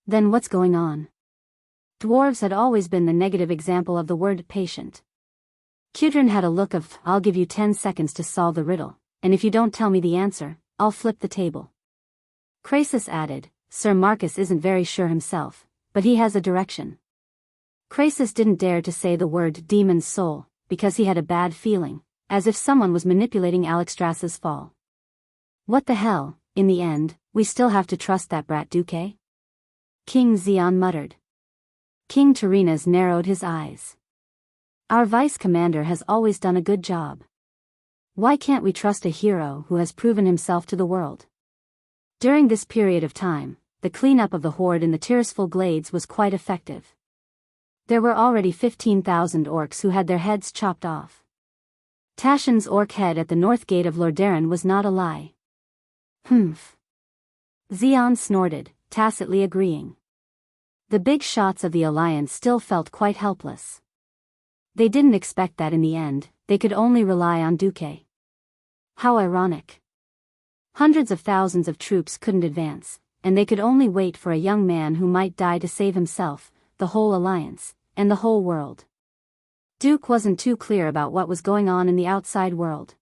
Then what's going on? Dwarves had always been the negative example of the word patient. Kudrin had a look of, I'll give you 10 seconds to solve the riddle, and if you don't tell me the answer, I'll flip the table. Krasis added, Sir Marcus isn't very sure himself, but he has a direction. Krasis didn't dare to say the word demon's soul, because he had a bad feeling, as if someone was manipulating Alexstrasza's fall. What the hell, in the end, we still have to trust that brat Duque? King Xian muttered. King Terinas narrowed his eyes. Our vice commander has always done a good job. Why can't we trust a hero who has proven himself to the world? During this period of time, the cleanup of the horde in the Tirisful Glades was quite effective. There were already 15,000 orcs who had their heads chopped off. Tashin's orc head at the north gate of Lordaeron was not a lie. Humph. Xian snorted, tacitly agreeing. The big shots of the Alliance still felt quite helpless. They didn't expect that in the end, they could only rely on Duque. How ironic. Hundreds of thousands of troops couldn't advance, and they could only wait for a young man who might die to save himself, the whole alliance, and the whole world. Duke wasn't too clear about what was going on in the outside world.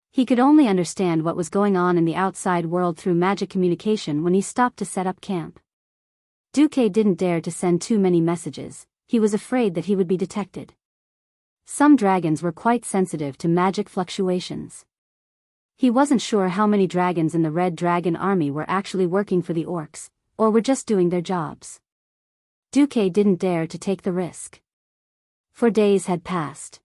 He could only understand what was going on in the outside world through magic communication when he stopped to set up camp. Duque didn't dare to send too many messages, he was afraid that he would be detected. Some dragons were quite sensitive to magic fluctuations. He wasn't sure how many dragons in the Red Dragon army were actually working for the orcs, or were just doing their jobs. Duque didn't dare to take the risk. For days had passed.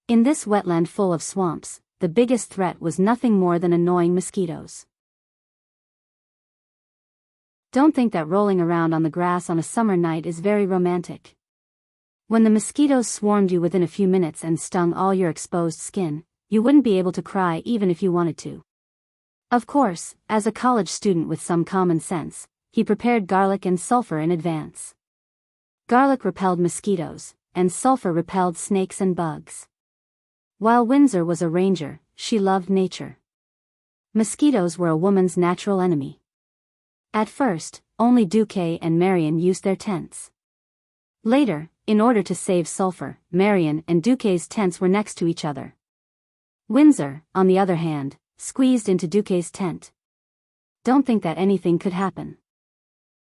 In this wetland full of swamps, the biggest threat was nothing more than annoying mosquitoes. Don't think that rolling around on the grass on a summer night is very romantic. When the mosquitoes swarmed you within a few minutes and stung all your exposed skin, you wouldn't be able to cry even if you wanted to. Of course, as a college student with some common sense, he prepared garlic and sulfur in advance. Garlic repelled mosquitoes, and sulfur repelled snakes and bugs. While Windsor was a ranger, she loved nature. Mosquitoes were a woman's natural enemy. At first, only Duque and Marion used their tents. Later, in order to save sulfur, Marion and Duque's tents were next to each other. Windsor, on the other hand, squeezed into Duque's tent. Don't think that anything could happen.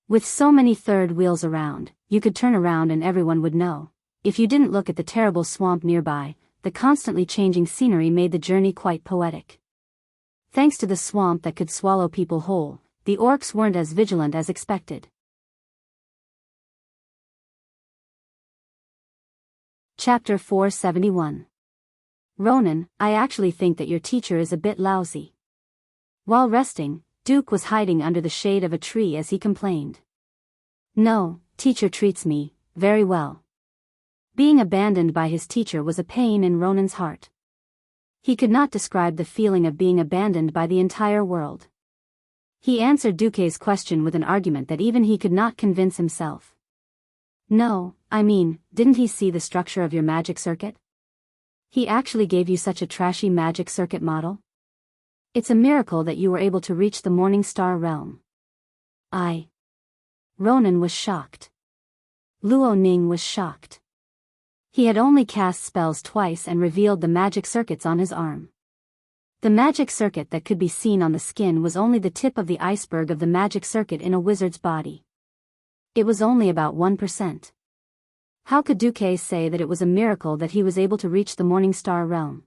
With so many third wheels around, you could turn around and everyone would know. If you didn't look at the terrible swamp nearby, the constantly changing scenery made the journey quite poetic. Thanks to the swamp that could swallow people whole, the orcs weren't as vigilant as expected. Chapter 471. Ronan, I actually think that your teacher is a bit lousy. While resting, Duke was hiding under the shade of a tree as he complained. No, teacher treats me very well. Being abandoned by his teacher was a pain in Ronan's heart. He could not describe the feeling of being abandoned by the entire world. He answered Duque's question with an argument that even he could not convince himself. No, I mean, didn't he see the structure of your magic circuit? He actually gave you such a trashy magic circuit model? It's a miracle that you were able to reach the Morning Star realm. Ronan was shocked. Luo Ning was shocked. He had only cast spells twice and revealed the magic circuits on his arm. The magic circuit that could be seen on the skin was only the tip of the iceberg of the magic circuit in a wizard's body. It was only about 1%. How could Duque say that it was a miracle that he was able to reach the Morning Star realm?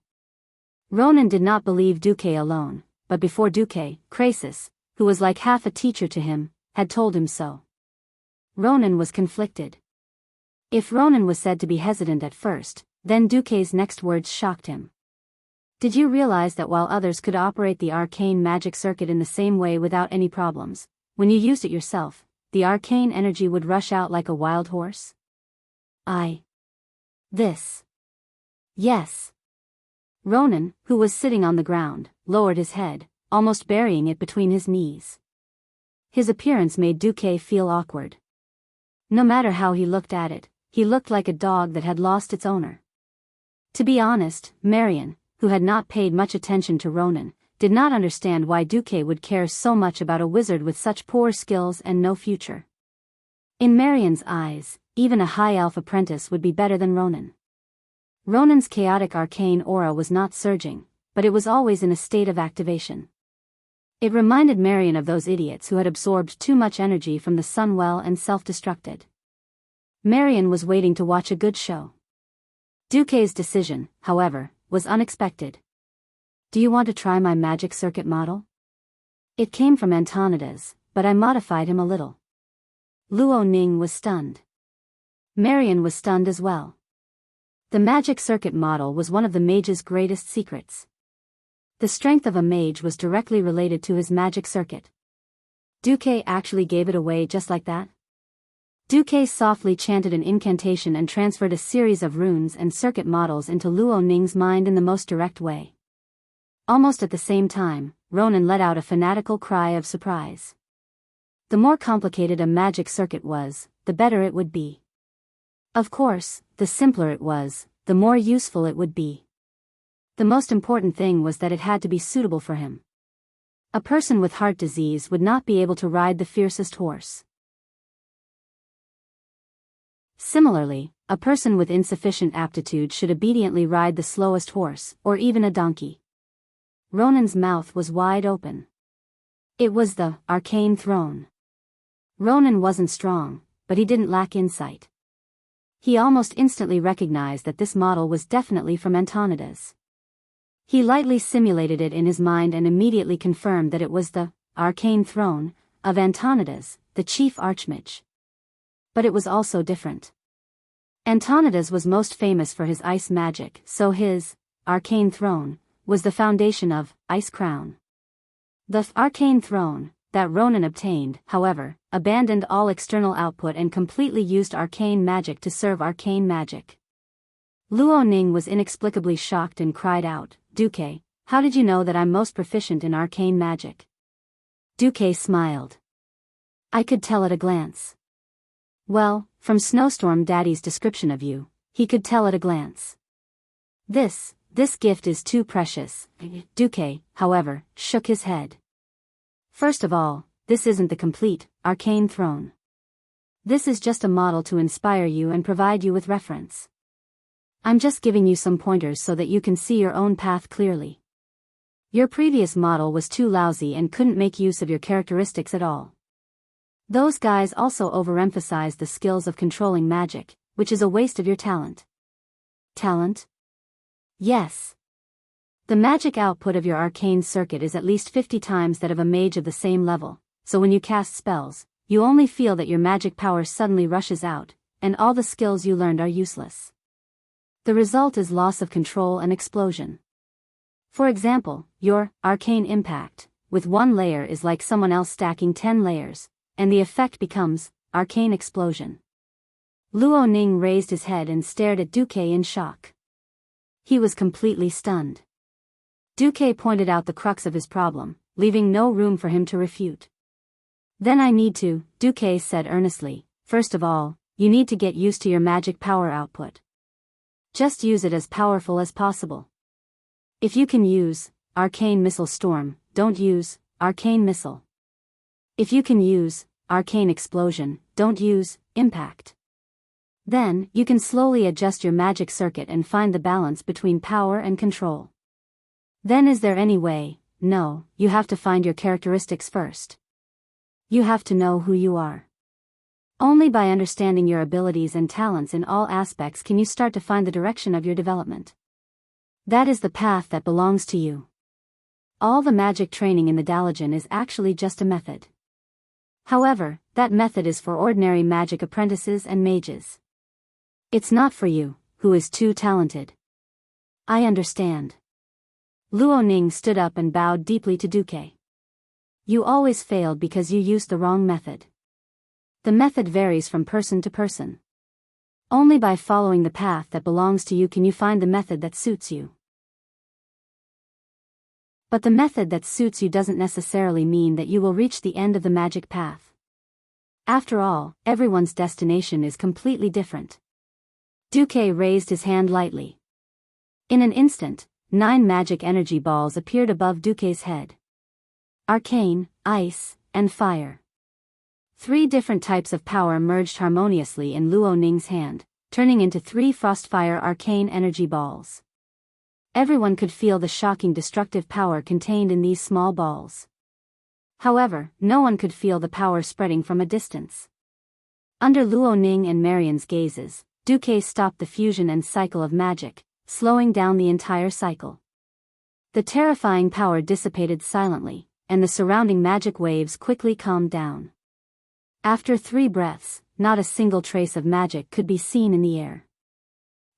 Ronan did not believe Duque alone, but before Duque, Crasus, who was like half a teacher to him, had told him so. Ronan was conflicted. If Ronan was said to be hesitant at first, then Duque's next words shocked him. Did you realize that while others could operate the arcane magic circuit in the same way without any problems, when you used it yourself, the arcane energy would rush out like a wild horse? Yes. Ronan, who was sitting on the ground, lowered his head, almost burying it between his knees. His appearance made Duque feel awkward. No matter how he looked at it, he looked like a dog that had lost its owner. To be honest, Marion, who had not paid much attention to Ronan, did not understand why Duque would care so much about a wizard with such poor skills and no future. In Marion's eyes, even a high elf apprentice would be better than Ronan. Ronan's chaotic arcane aura was not surging, but it was always in a state of activation. It reminded Marion of those idiots who had absorbed too much energy from the Sunwell and self-destructed. Marion was waiting to watch a good show. Duque's decision, however, was unexpected. Do you want to try my magic circuit model? It came from Antonides, but I modified him a little. Luo Ning was stunned. Marion was stunned as well. The magic circuit model was one of the mage's greatest secrets. The strength of a mage was directly related to his magic circuit. Duque actually gave it away just like that? Duque softly chanted an incantation and transferred a series of runes and circuit models into Luo Ning's mind in the most direct way. Almost at the same time, Ronan let out a fanatical cry of surprise. The more complicated a magic circuit was, the better it would be. Of course, the simpler it was, the more useful it would be. The most important thing was that it had to be suitable for him. A person with heart disease would not be able to ride the fiercest horse. Similarly, a person with insufficient aptitude should obediently ride the slowest horse, or even a donkey. Ronan's mouth was wide open. It was the arcane throne. Ronan wasn't strong, but he didn't lack insight. He almost instantly recognized that this model was definitely from Antonidas. He lightly simulated it in his mind and immediately confirmed that it was the arcane throne of Antonidas, the chief archmage. But it was also different. Antonidas was most famous for his ice magic, so his arcane throne was the foundation of ice crown. The arcane throne that Ronan obtained, however, abandoned all external output and completely used arcane magic to serve arcane magic. Luo Ning was inexplicably shocked and cried out, "Duque, how did you know that I'm most proficient in arcane magic?" Duque smiled. "I could tell at a glance." "Well, from Snowstorm Daddy's description of you, he could tell at a glance." This gift is too precious." Duque, however, shook his head. "First of all, this isn't the complete, arcane throne. This is just a model to inspire you and provide you with reference. I'm just giving you some pointers so that you can see your own path clearly. Your previous model was too lousy and couldn't make use of your characteristics at all. Those guys also overemphasized the skills of controlling magic, which is a waste of your talent." "Talent?" "Yes. The magic output of your arcane circuit is at least 50 times that of a mage of the same level, so when you cast spells, you only feel that your magic power suddenly rushes out, and all the skills you learned are useless. The result is loss of control and explosion. For example, your arcane impact with one layer is like someone else stacking 10 layers, and the effect becomes arcane explosion." Luo Ning raised his head and stared at Duque in shock. He was completely stunned. Duque pointed out the crux of his problem, leaving no room for him to refute. "Then I need to," Duque said earnestly. "First of all, you need to get used to your magic power output. Just use it as powerful as possible. If you can use arcane missile storm, don't use arcane missile. If you can use arcane explosion, don't use impact. Then, you can slowly adjust your magic circuit and find the balance between power and control. Then is there any way? No, you have to find your characteristics first. You have to know who you are. Only by understanding your abilities and talents in all aspects can you start to find the direction of your development. That is the path that belongs to you. All the magic training in the Daligen is actually just a method. However, that method is for ordinary magic apprentices and mages. It's not for you, who is too talented." "I understand." Luo Ning stood up and bowed deeply to Duque. "You always failed because you used the wrong method. The method varies from person to person. Only by following the path that belongs to you can you find the method that suits you. But the method that suits you doesn't necessarily mean that you will reach the end of the magic path. After all, everyone's destination is completely different." Duque raised his hand lightly. In an instant, 9 magic energy balls appeared above Duque's head. Arcane, ice, and fire. 3 different types of power merged harmoniously in Luo Ning's hand, turning into 3 frostfire arcane energy balls. Everyone could feel the shocking destructive power contained in these small balls. However, no one could feel the power spreading from a distance. Under Luo Ning and Marian's gazes, Duque stopped the fusion and cycle of magic, slowing down the entire cycle. The terrifying power dissipated silently, and the surrounding magic waves quickly calmed down. After 3 breaths, not a single trace of magic could be seen in the air.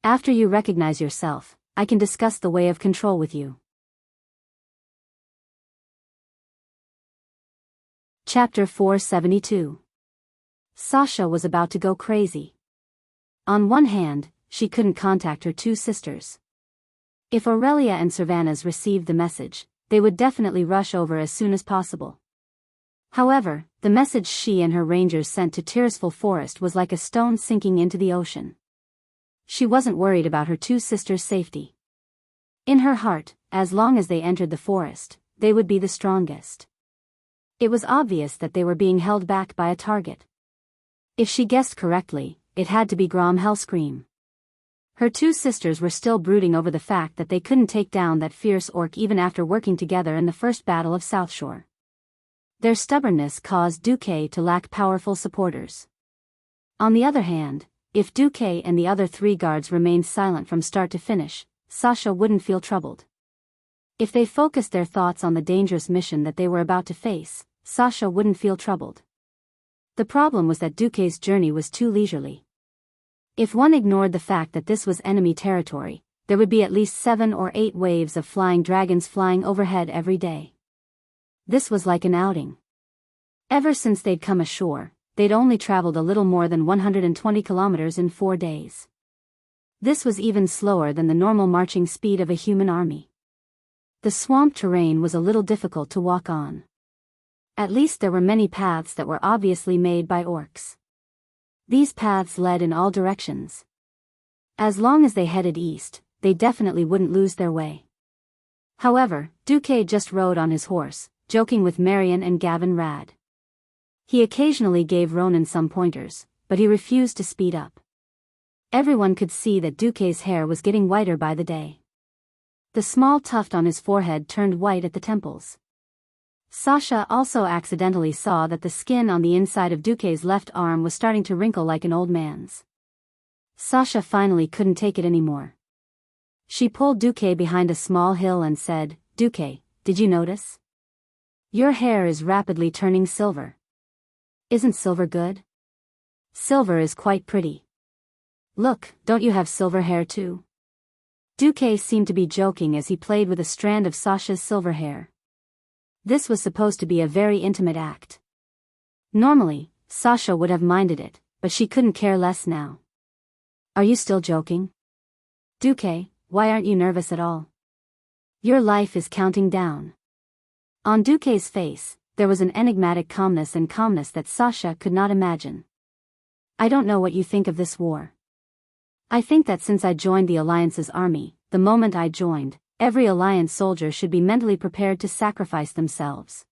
"After you recognize yourself, I can discuss the way of control with you." Chapter 472. Sasha was about to go crazy. On one hand, she couldn't contact her 2 sisters. If Aurelia and Cervantes received the message, they would definitely rush over as soon as possible. However, the message she and her rangers sent to Tirisful Forest was like a stone sinking into the ocean. She wasn't worried about her 2 sisters' safety. In her heart, as long as they entered the forest, they would be the strongest. It was obvious that they were being held back by a target. If she guessed correctly, it had to be Grom Hellscream. Her two sisters were still brooding over the fact that they couldn't take down that fierce orc even after working together in the first battle of Southshore. Their stubbornness caused Duque to lack powerful supporters. On the other hand, if Duque and the other three guards remained silent from start to finish, Sasha wouldn't feel troubled. If they focused their thoughts on the dangerous mission that they were about to face, Sasha wouldn't feel troubled. The problem was that Duque's journey was too leisurely. If one ignored the fact that this was enemy territory, there would be at least 7 or 8 waves of flying dragons flying overhead every day. This was like an outing. Ever since they'd come ashore, they'd only traveled a little more than 120 kilometers in 4 days. This was even slower than the normal marching speed of a human army. The swamp terrain was a little difficult to walk on. At least there were many paths that were obviously made by orcs. These paths led in all directions. As long as they headed east, they definitely wouldn't lose their way. However, Duque just rode on his horse, joking with Marion and Gavin Rad. He occasionally gave Ronan some pointers, but he refused to speed up. Everyone could see that Duque's hair was getting whiter by the day. The small tuft on his forehead turned white at the temples. Sasha also accidentally saw that the skin on the inside of Duque's left arm was starting to wrinkle like an old man's. Sasha finally couldn't take it anymore. She pulled Duque behind a small hill and said, "Duque, did you notice? Your hair is rapidly turning silver. Isn't silver good? Silver is quite pretty. Look, don't you have silver hair too?" Duque seemed to be joking as he played with a strand of Sasha's silver hair. This was supposed to be a very intimate act. Normally, Sasha would have minded it, but she couldn't care less now. "Are you still joking? Duque, why aren't you nervous at all? Your life is counting down." On Duque's face, there was an enigmatic calmness that Sasha could not imagine. "I don't know what you think of this war. I think that since I joined the Alliance's army, the moment I joined, every Alliance soldier should be mentally prepared to sacrifice themselves.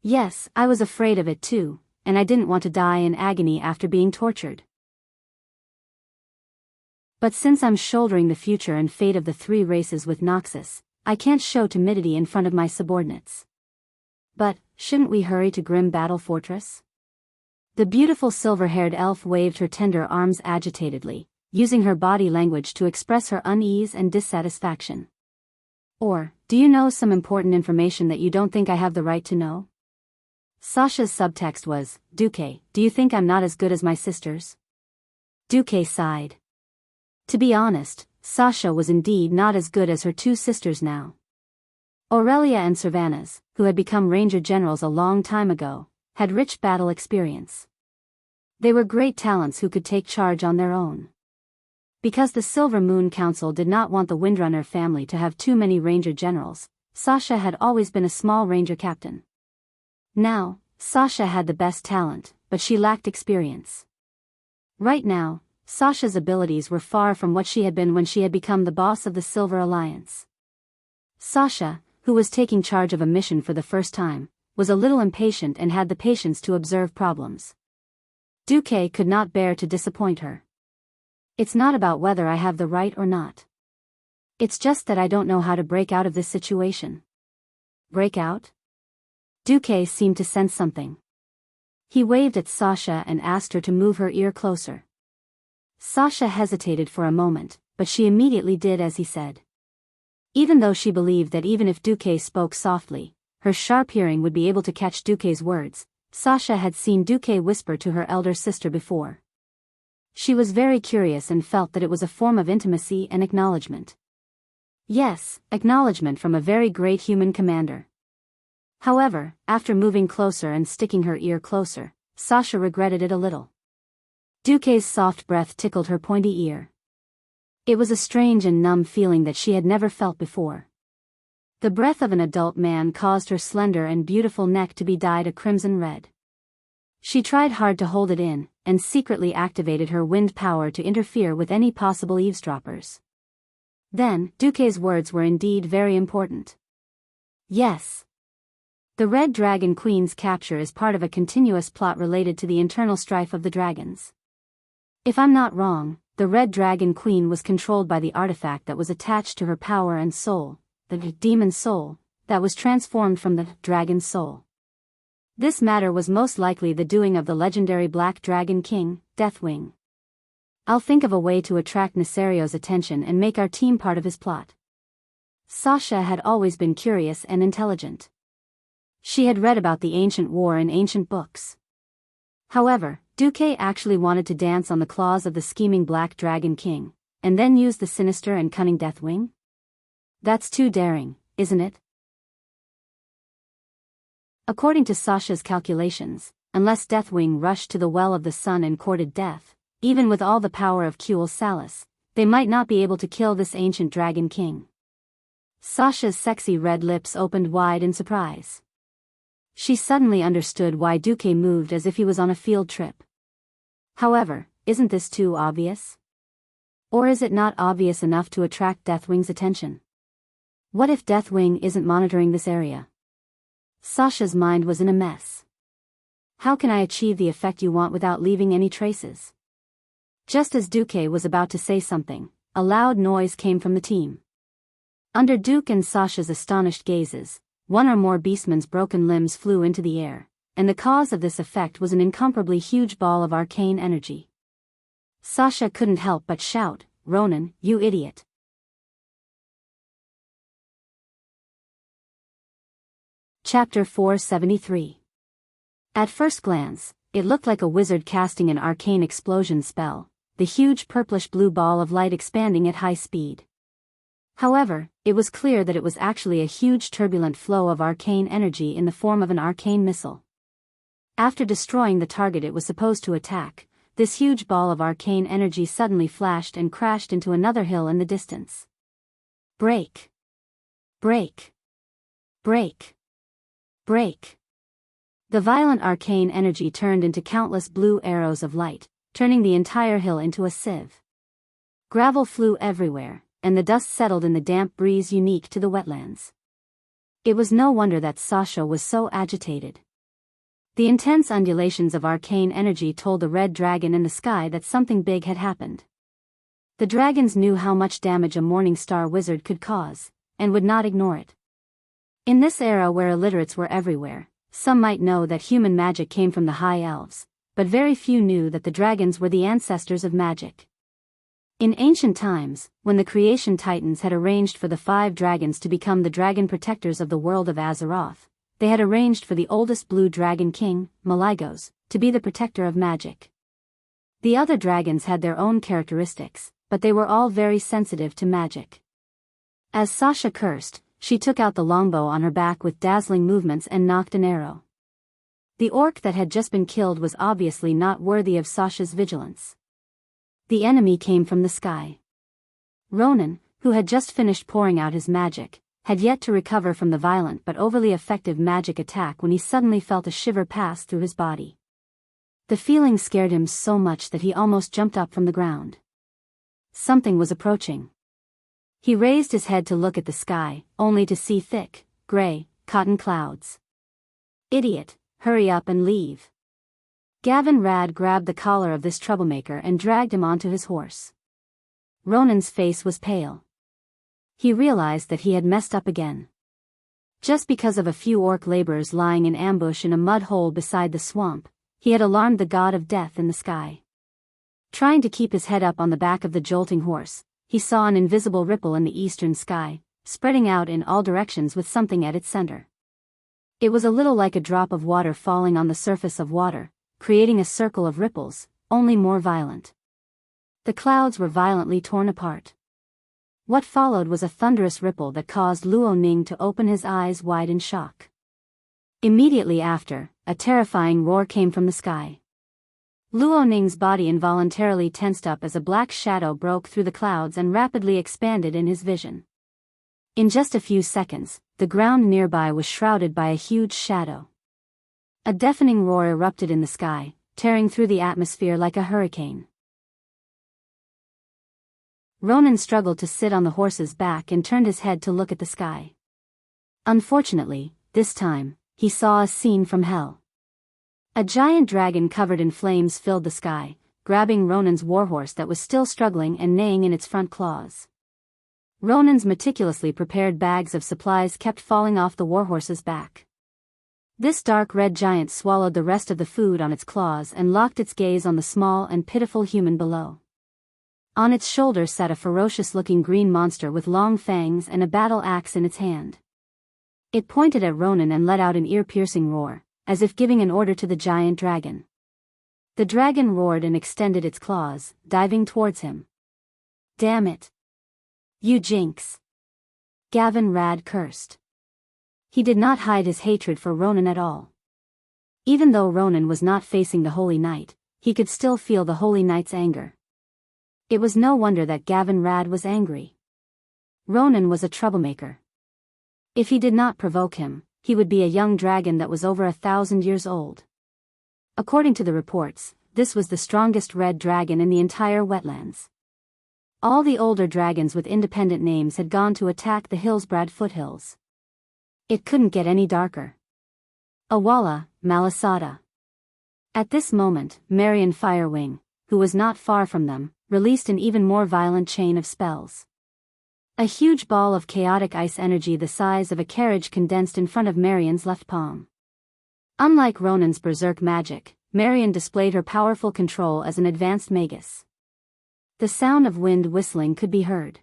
Yes, I was afraid of it too, and I didn't want to die in agony after being tortured. But since I'm shouldering the future and fate of the 3 races with Noxus, I can't show timidity in front of my subordinates. But, shouldn't we hurry to Grim Battle Fortress?" The beautiful silver-haired elf waved her tender arms agitatedly, using her body language to express her unease and dissatisfaction. "Or, do you know some important information that you don't think I have the right to know?" Sasha's subtext was, "Duque, do you think I'm not as good as my sisters?" Duque sighed. To be honest, Sasha was indeed not as good as her 2 sisters now. Aurelia and Cervantes, who had become Ranger Generals a long time ago, had rich battle experience. They were great talents who could take charge on their own. Because the Silver Moon Council did not want the Windrunner family to have too many Ranger Generals, Sasha had always been a small Ranger captain. Now, Sasha had the best talent, but she lacked experience. Right now, Sasha's abilities were far from what she had been when she had become the boss of the Silver Alliance. Sasha, who was taking charge of a mission for the first time, was a little impatient and had the patience to observe problems. Duque could not bear to disappoint her. "It's not about whether I have the right or not. It's just that I don't know how to break out of this situation." "Break out?" Duque seemed to sense something. He waved at Sasha and asked her to move her ear closer. Sasha hesitated for a moment, but she immediately did as he said. Even though she believed that even if Duque spoke softly, her sharp hearing would be able to catch Duque's words, Sasha had seen Duque whisper to her elder sister before. She was very curious and felt that it was a form of intimacy and acknowledgement. Yes, acknowledgement from a very great human commander. However, after moving closer and sticking her ear closer, Sasha regretted it a little. Duque's soft breath tickled her pointy ear. It was a strange and numb feeling that she had never felt before. The breath of an adult man caused her slender and beautiful neck to be dyed a crimson red. She tried hard to hold it in, and secretly activated her wind power to interfere with any possible eavesdroppers. Then, Duque's words were indeed very important. Yes. The Red Dragon Queen's capture is part of a continuous plot related to the internal strife of the dragons. If I'm not wrong, the Red Dragon Queen was controlled by the artifact that was attached to her power and soul, the demon soul, that was transformed from the dragon soul. This matter was most likely the doing of the legendary Black Dragon King, Deathwing. I'll think of a way to attract Nesario's attention and make our team part of his plot. Sasha had always been curious and intelligent. She had read about the ancient war in ancient books. However, Duque actually wanted to dance on the claws of the scheming Black Dragon King, and then use the sinister and cunning Deathwing? That's too daring, isn't it? According to Sasha's calculations, unless Deathwing rushed to the Well of the Sun and courted death, even with all the power of Kuel Salus, they might not be able to kill this ancient Dragon King. Sasha's sexy red lips opened wide in surprise. She suddenly understood why Duque moved as if he was on a field trip. However, isn't this too obvious? Or is it not obvious enough to attract Deathwing's attention? What if Deathwing isn't monitoring this area? Sasha's mind was in a mess. How can I achieve the effect you want without leaving any traces? Just as Duque was about to say something, a loud noise came from the team. Under Duke and Sasha's astonished gazes, one or more beastmen's broken limbs flew into the air, and the cause of this effect was an incomparably huge ball of arcane energy. Sasha couldn't help but shout, "Ronan, you idiot!" Chapter 473. At first glance, it looked like a wizard casting an arcane explosion spell, the huge purplish-blue ball of light expanding at high speed. However, it was clear that it was actually a huge turbulent flow of arcane energy in the form of an arcane missile. After destroying the target it was supposed to attack, this huge ball of arcane energy suddenly flashed and crashed into another hill in the distance. Break! Break! Break! Break! The violent arcane energy turned into countless blue arrows of light, turning the entire hill into a sieve. Gravel flew everywhere, and the dust settled in the damp breeze unique to the wetlands. It was no wonder that Sasha was so agitated. The intense undulations of arcane energy told the red dragon in the sky that something big had happened. The dragons knew how much damage a Morning Star wizard could cause, and would not ignore it. In this era where illiterates were everywhere, some might know that human magic came from the High Elves, but very few knew that the dragons were the ancestors of magic. In ancient times, when the creation titans had arranged for the 5 dragons to become the dragon protectors of the world of Azeroth, they had arranged for the oldest blue dragon king, Maligos, to be the protector of magic. The other dragons had their own characteristics, but they were all very sensitive to magic. As Sasha cursed, she took out the longbow on her back with dazzling movements and nocked an arrow. The orc that had just been killed was obviously not worthy of Sasha's vigilance. The enemy came from the sky. Ronan, who had just finished pouring out his magic, had yet to recover from the violent but overly effective magic attack when he suddenly felt a shiver pass through his body. The feeling scared him so much that he almost jumped up from the ground. Something was approaching. He raised his head to look at the sky, only to see thick, gray, cotton clouds. "Idiot, hurry up and leave." Gavin Rad grabbed the collar of this troublemaker and dragged him onto his horse. Ronan's face was pale. He realized that he had messed up again. Just because of a few orc laborers lying in ambush in a mud hole beside the swamp, he had alarmed the god of death in the sky. Trying to keep his head up on the back of the jolting horse, he saw an invisible ripple in the eastern sky, spreading out in all directions with something at its center. It was a little like a drop of water falling on the surface of water, creating a circle of ripples, only more violent. The clouds were violently torn apart. What followed was a thunderous ripple that caused Luo Ning to open his eyes wide in shock. Immediately after, a terrifying roar came from the sky. Luo Ning's body involuntarily tensed up as a black shadow broke through the clouds and rapidly expanded in his vision. In just a few seconds, the ground nearby was shrouded by a huge shadow. A deafening roar erupted in the sky, tearing through the atmosphere like a hurricane. Ronan struggled to sit on the horse's back and turned his head to look at the sky. Unfortunately, this time, he saw a scene from hell. A giant dragon covered in flames filled the sky, grabbing Ronan's warhorse that was still struggling and neighing in its front claws. Ronan's meticulously prepared bags of supplies kept falling off the warhorse's back. This dark red giant swallowed the rest of the food on its claws and locked its gaze on the small and pitiful human below. On its shoulder sat a ferocious-looking green monster with long fangs and a battle axe in its hand. It pointed at Ronan and let out an ear-piercing roar, as if giving an order to the giant dragon. The dragon roared and extended its claws, diving towards him. "Damn it! You jinx!" Gavin Rad cursed. He did not hide his hatred for Ronan at all. Even though Ronan was not facing the Holy Knight, he could still feel the Holy Knight's anger. It was no wonder that Gavin Rad was angry. Ronan was a troublemaker. If he did not provoke him, he would be a young dragon that was over 1,000 years old. According to the reports, this was the strongest red dragon in the entire wetlands. All the older dragons with independent names had gone to attack the Hillsbrad foothills. It couldn't get any darker. Awala, Malasada. At this moment, Marion Firewing, who was not far from them, released an even more violent chain of spells. A huge ball of chaotic ice energy the size of a carriage condensed in front of Marion's left palm. Unlike Ronan's berserk magic, Marion displayed her powerful control as an advanced magus. The sound of wind whistling could be heard.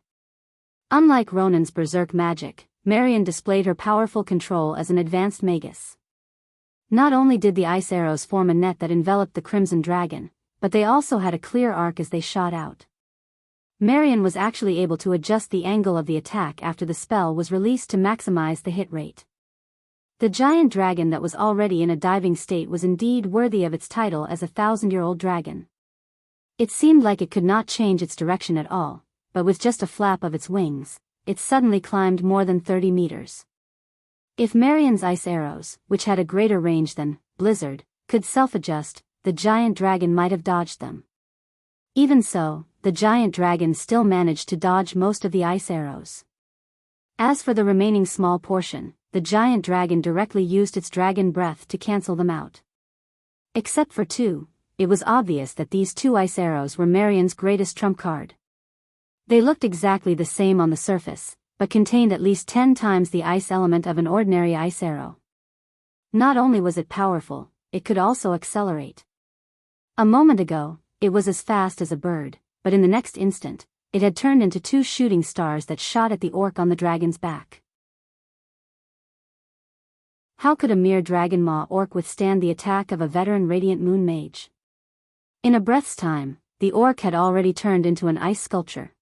Unlike Ronan's berserk magic, Marion displayed her powerful control as an advanced magus. Not only did the ice arrows form a net that enveloped the Crimson Dragon, but they also had a clear arc as they shot out. Marion was actually able to adjust the angle of the attack after the spell was released to maximize the hit rate. The giant dragon that was already in a diving state was indeed worthy of its title as a 1,000-year-old dragon. It seemed like it could not change its direction at all, but with just a flap of its wings, it suddenly climbed more than 30 meters. If Marion's ice arrows, which had a greater range than Blizzard, could self-adjust, the giant dragon might have dodged them. Even so, the giant dragon still managed to dodge most of the ice arrows. As for the remaining small portion, the giant dragon directly used its dragon breath to cancel them out. Except for two, it was obvious that these two ice arrows were Marion's greatest trump card. They looked exactly the same on the surface, but contained at least 10 times the ice element of an ordinary ice arrow. Not only was it powerful, it could also accelerate. A moment ago, it was as fast as a bird, but in the next instant, it had turned into 2 shooting stars that shot at the orc on the dragon's back. How could a mere dragon maw orc withstand the attack of a veteran Radiant Moon mage? In a breath's time, the orc had already turned into an ice sculpture.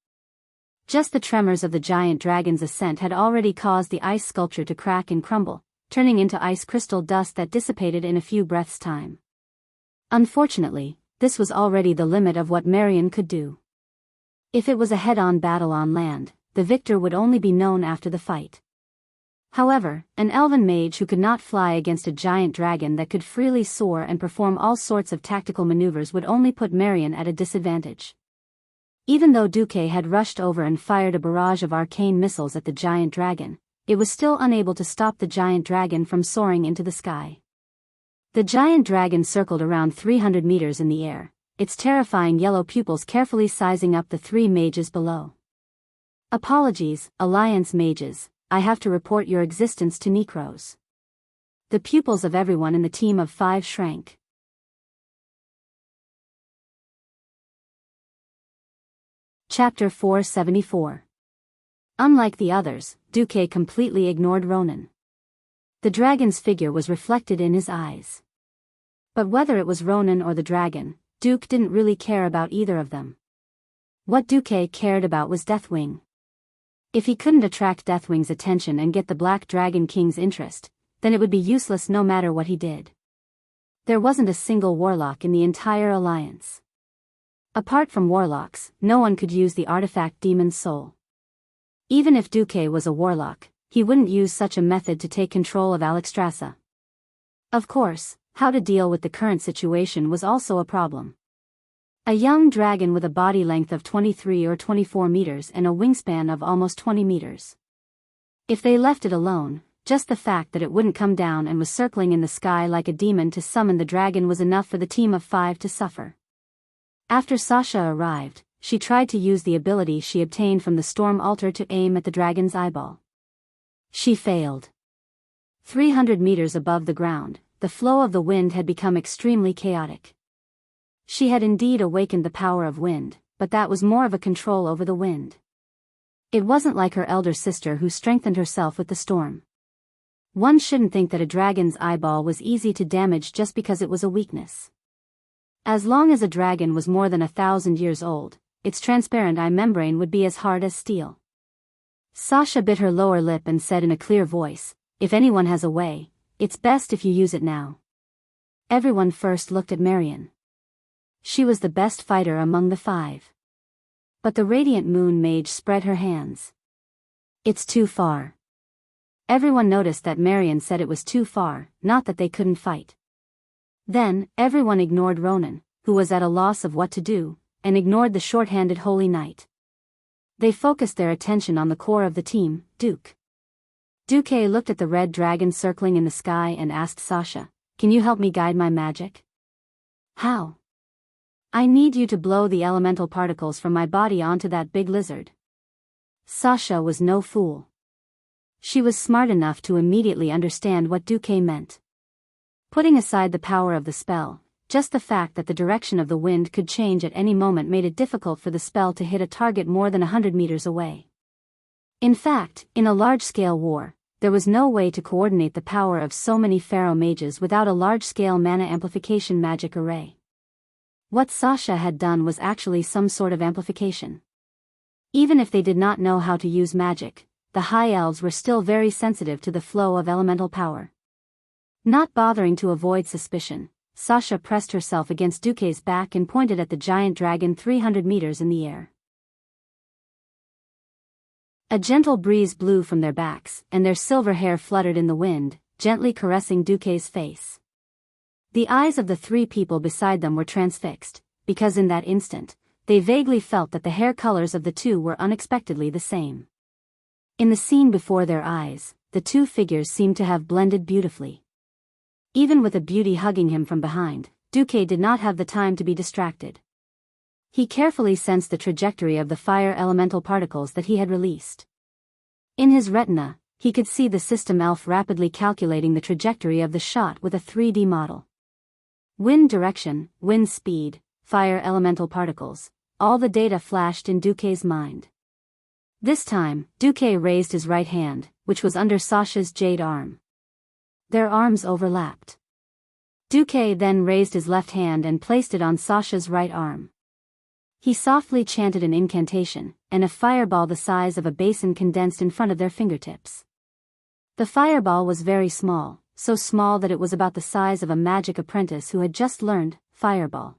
Just the tremors of the giant dragon's ascent had already caused the ice sculpture to crack and crumble, turning into ice crystal dust that dissipated in a few breaths' time. Unfortunately, this was already the limit of what Marion could do. If it was a head-on battle on land, the victor would only be known after the fight. However, an elven mage who could not fly against a giant dragon that could freely soar and perform all sorts of tactical maneuvers would only put Marion at a disadvantage. Even though Duque had rushed over and fired a barrage of arcane missiles at the giant dragon, it was still unable to stop the giant dragon from soaring into the sky. The giant dragon circled around 300 meters in the air, its terrifying yellow pupils carefully sizing up the 3 mages below. "Apologies, Alliance mages, I have to report your existence to Necros." The pupils of everyone in the team of 5 shrank. Chapter 474. Unlike the others, Duque completely ignored Ronan. The dragon's figure was reflected in his eyes. But whether it was Ronan or the dragon, Duke didn't really care about either of them. What Duque cared about was Deathwing. If he couldn't attract Deathwing's attention and get the Black Dragon King's interest, then it would be useless no matter what he did. There wasn't a single warlock in the entire alliance. Apart from warlocks, no one could use the artifact Demon's Soul. Even if Duque was a warlock, he wouldn't use such a method to take control of Alexstrasza. Of course, how to deal with the current situation was also a problem. A young dragon with a body length of 23 or 24 meters and a wingspan of almost 20 meters. If they left it alone, just the fact that it wouldn't come down and was circling in the sky like a demon to summon the dragon was enough for the team of 5 to suffer. After Sasha arrived, she tried to use the ability she obtained from the storm altar to aim at the dragon's eyeball. She failed. 300 meters above the ground, the flow of the wind had become extremely chaotic. She had indeed awakened the power of wind, but that was more of a control over the wind. It wasn't like her elder sister who strengthened herself with the storm. One shouldn't think that a dragon's eyeball was easy to damage just because it was a weakness. As long as a dragon was more than 1,000 years old, its transparent eye membrane would be as hard as steel. Sasha bit her lower lip and said in a clear voice, "If anyone has a way, it's best if you use it now." Everyone first looked at Marion. She was the best fighter among the 5. But the radiant moon mage spread her hands. "It's too far." Everyone noticed that Marion said it was too far, not that they couldn't fight. Then, everyone ignored Ronan, who was at a loss of what to do, and ignored the short-handed Holy Knight. They focused their attention on the core of the team, Duke. Duke looked at the red dragon circling in the sky and asked Sasha, "Can you help me guide my magic?" "How?" "I need you to blow the elemental particles from my body onto that big lizard." Sasha was no fool. She was smart enough to immediately understand what Duque meant. Putting aside the power of the spell, just the fact that the direction of the wind could change at any moment made it difficult for the spell to hit a target more than 100 meters away. In fact, in a large-scale war, there was no way to coordinate the power of so many pharaoh mages without a large-scale mana amplification magic array. What Sasha had done was actually some sort of amplification. Even if they did not know how to use magic, the High Elves were still very sensitive to the flow of elemental power. Not bothering to avoid suspicion, Sasha pressed herself against Duque's back and pointed at the giant dragon 300 meters in the air. A gentle breeze blew from their backs, and their silver hair fluttered in the wind, gently caressing Duque's face. The eyes of the 3 people beside them were transfixed, because in that instant, they vaguely felt that the hair colors of the 2 were unexpectedly the same. In the scene before their eyes, the 2 figures seemed to have blended beautifully. Even with a beauty hugging him from behind, Duque did not have the time to be distracted. He carefully sensed the trajectory of the fire elemental particles that he had released. In his retina, he could see the system elf rapidly calculating the trajectory of the shot with a 3D model. Wind direction, wind speed, fire elemental particles, all the data flashed in Duque's mind. This time, Duque raised his right hand, which was under Sasha's jade arm. Their arms overlapped. Duque then raised his left hand and placed it on Sasha's right arm. He softly chanted an incantation, and a fireball the size of a basin condensed in front of their fingertips. The fireball was very small, so small that it was about the size of a magic apprentice who had just learned fireball.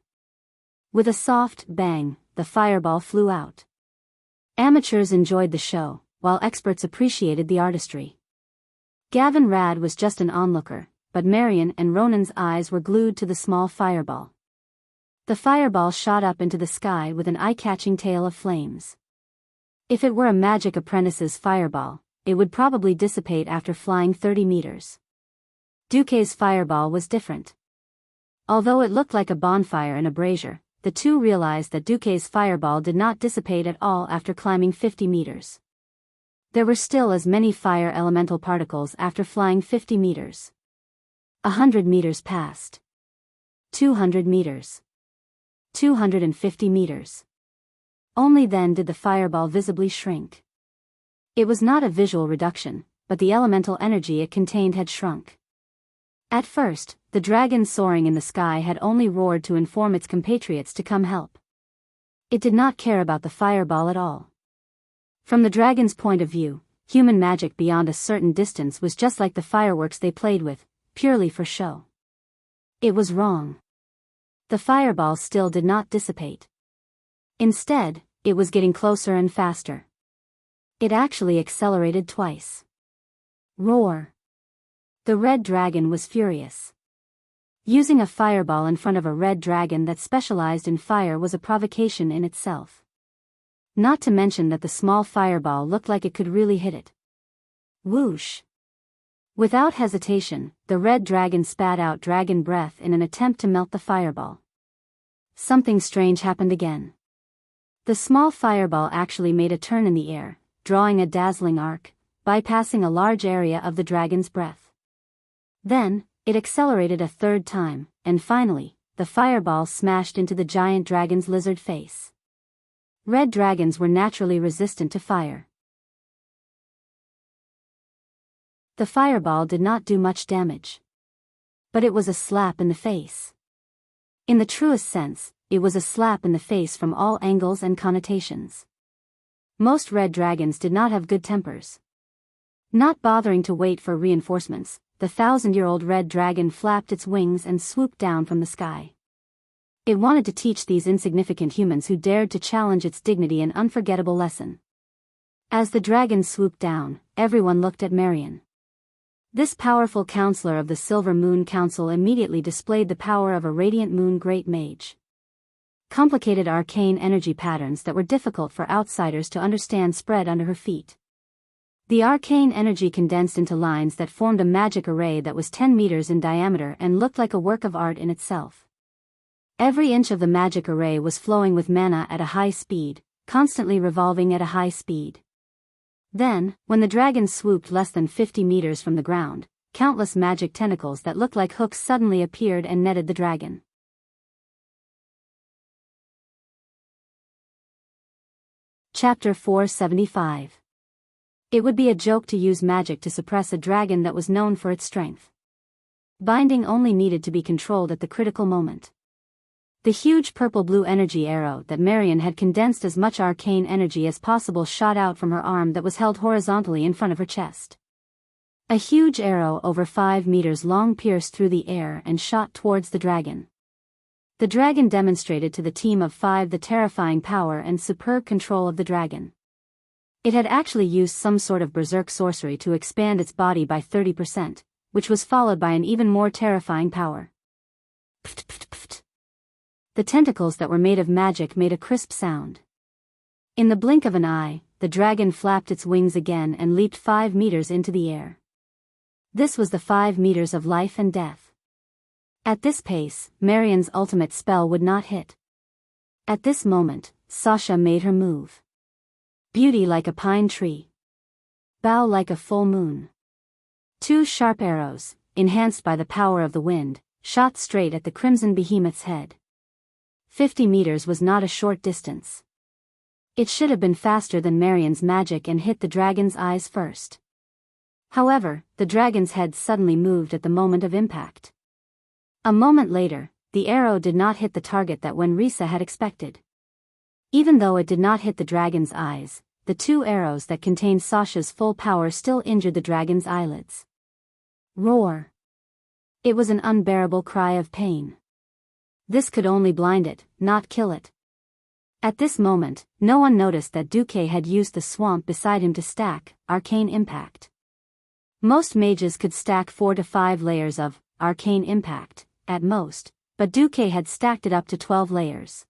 With a soft bang, the fireball flew out. Amateurs enjoyed the show, while experts appreciated the artistry. Gavin Rad was just an onlooker, but Marion and Ronan's eyes were glued to the small fireball. The fireball shot up into the sky with an eye-catching tail of flames. If it were a magic apprentice's fireball, it would probably dissipate after flying 30 meters. Duque's fireball was different. Although it looked like a bonfire in a brazier, the 2 realized that Duque's fireball did not dissipate at all after climbing 50 meters. There were still as many fire elemental particles after flying 50 meters. 100 meters passed. 200 meters. 250 meters. Only then did the fireball visibly shrink. It was not a visual reduction, but the elemental energy it contained had shrunk. At first, the dragon soaring in the sky had only roared to inform its compatriots to come help. It did not care about the fireball at all. From the dragon's point of view, human magic beyond a certain distance was just like the fireworks they played with, purely for show. It was wrong. The fireball still did not dissipate. Instead, it was getting closer and faster. It actually accelerated twice. Roar. The red dragon was furious. Using a fireball in front of a red dragon that specialized in fire was a provocation in itself. Not to mention that the small fireball looked like it could really hit it. Whoosh! Without hesitation, the red dragon spat out dragon breath in an attempt to melt the fireball. Something strange happened again. The small fireball actually made a turn in the air, drawing a dazzling arc, bypassing a large area of the dragon's breath. Then, it accelerated a third time, and finally, the fireball smashed into the giant dragon's lizard face. Red dragons were naturally resistant to fire. The fireball did not do much damage. But it was a slap in the face. In the truest sense, it was a slap in the face from all angles and connotations. Most red dragons did not have good tempers. Not bothering to wait for reinforcements, the 1,000-year-old red dragon flapped its wings and swooped down from the sky. It wanted to teach these insignificant humans who dared to challenge its dignity an unforgettable lesson. As the dragon swooped down, everyone looked at Marion. This powerful counselor of the Silver Moon Council immediately displayed the power of a radiant moon great mage. Complicated arcane energy patterns that were difficult for outsiders to understand spread under her feet. The arcane energy condensed into lines that formed a magic array that was 10 meters in diameter and looked like a work of art in itself. Every inch of the magic array was flowing with mana at a high speed, constantly revolving at a high speed. Then, when the dragon swooped less than 50 meters from the ground, countless magic tentacles that looked like hooks suddenly appeared and netted the dragon. Chapter 475. It would be a joke to use magic to suppress a dragon that was known for its strength. Binding only needed to be controlled at the critical moment. The huge purple-blue energy arrow that Marion had condensed as much arcane energy as possible shot out from her arm that was held horizontally in front of her chest. A huge arrow over 5 meters long pierced through the air and shot towards the dragon. The dragon demonstrated to the team of 5 the terrifying power and superb control of the dragon. It had actually used some sort of berserk sorcery to expand its body by 30%, which was followed by an even more terrifying power. Pft, pft, pft. The tentacles that were made of magic made a crisp sound. In the blink of an eye, the dragon flapped its wings again and leaped 5 meters into the air. This was the 5 meters of life and death. At this pace, Marion's ultimate spell would not hit. At this moment, Sasha made her move. Beauty like a pine tree. Bow like a full moon. 2 sharp arrows, enhanced by the power of the wind, shot straight at the crimson behemoth's head. 50 meters was not a short distance. It should have been faster than Marion's magic and hit the dragon's eyes first. However, the dragon's head suddenly moved at the moment of impact. A moment later, the arrow did not hit the target that Risa had expected. Even though it did not hit the dragon's eyes, the 2 arrows that contained Sasha's full power still injured the dragon's eyelids. Roar! It was an unbearable cry of pain. This could only blind it, not kill it. At this moment, no one noticed that Duque had used the swamp beside him to stack arcane impact. Most mages could stack 4 to 5 layers of arcane impact, at most, but Duque had stacked it up to 12 layers.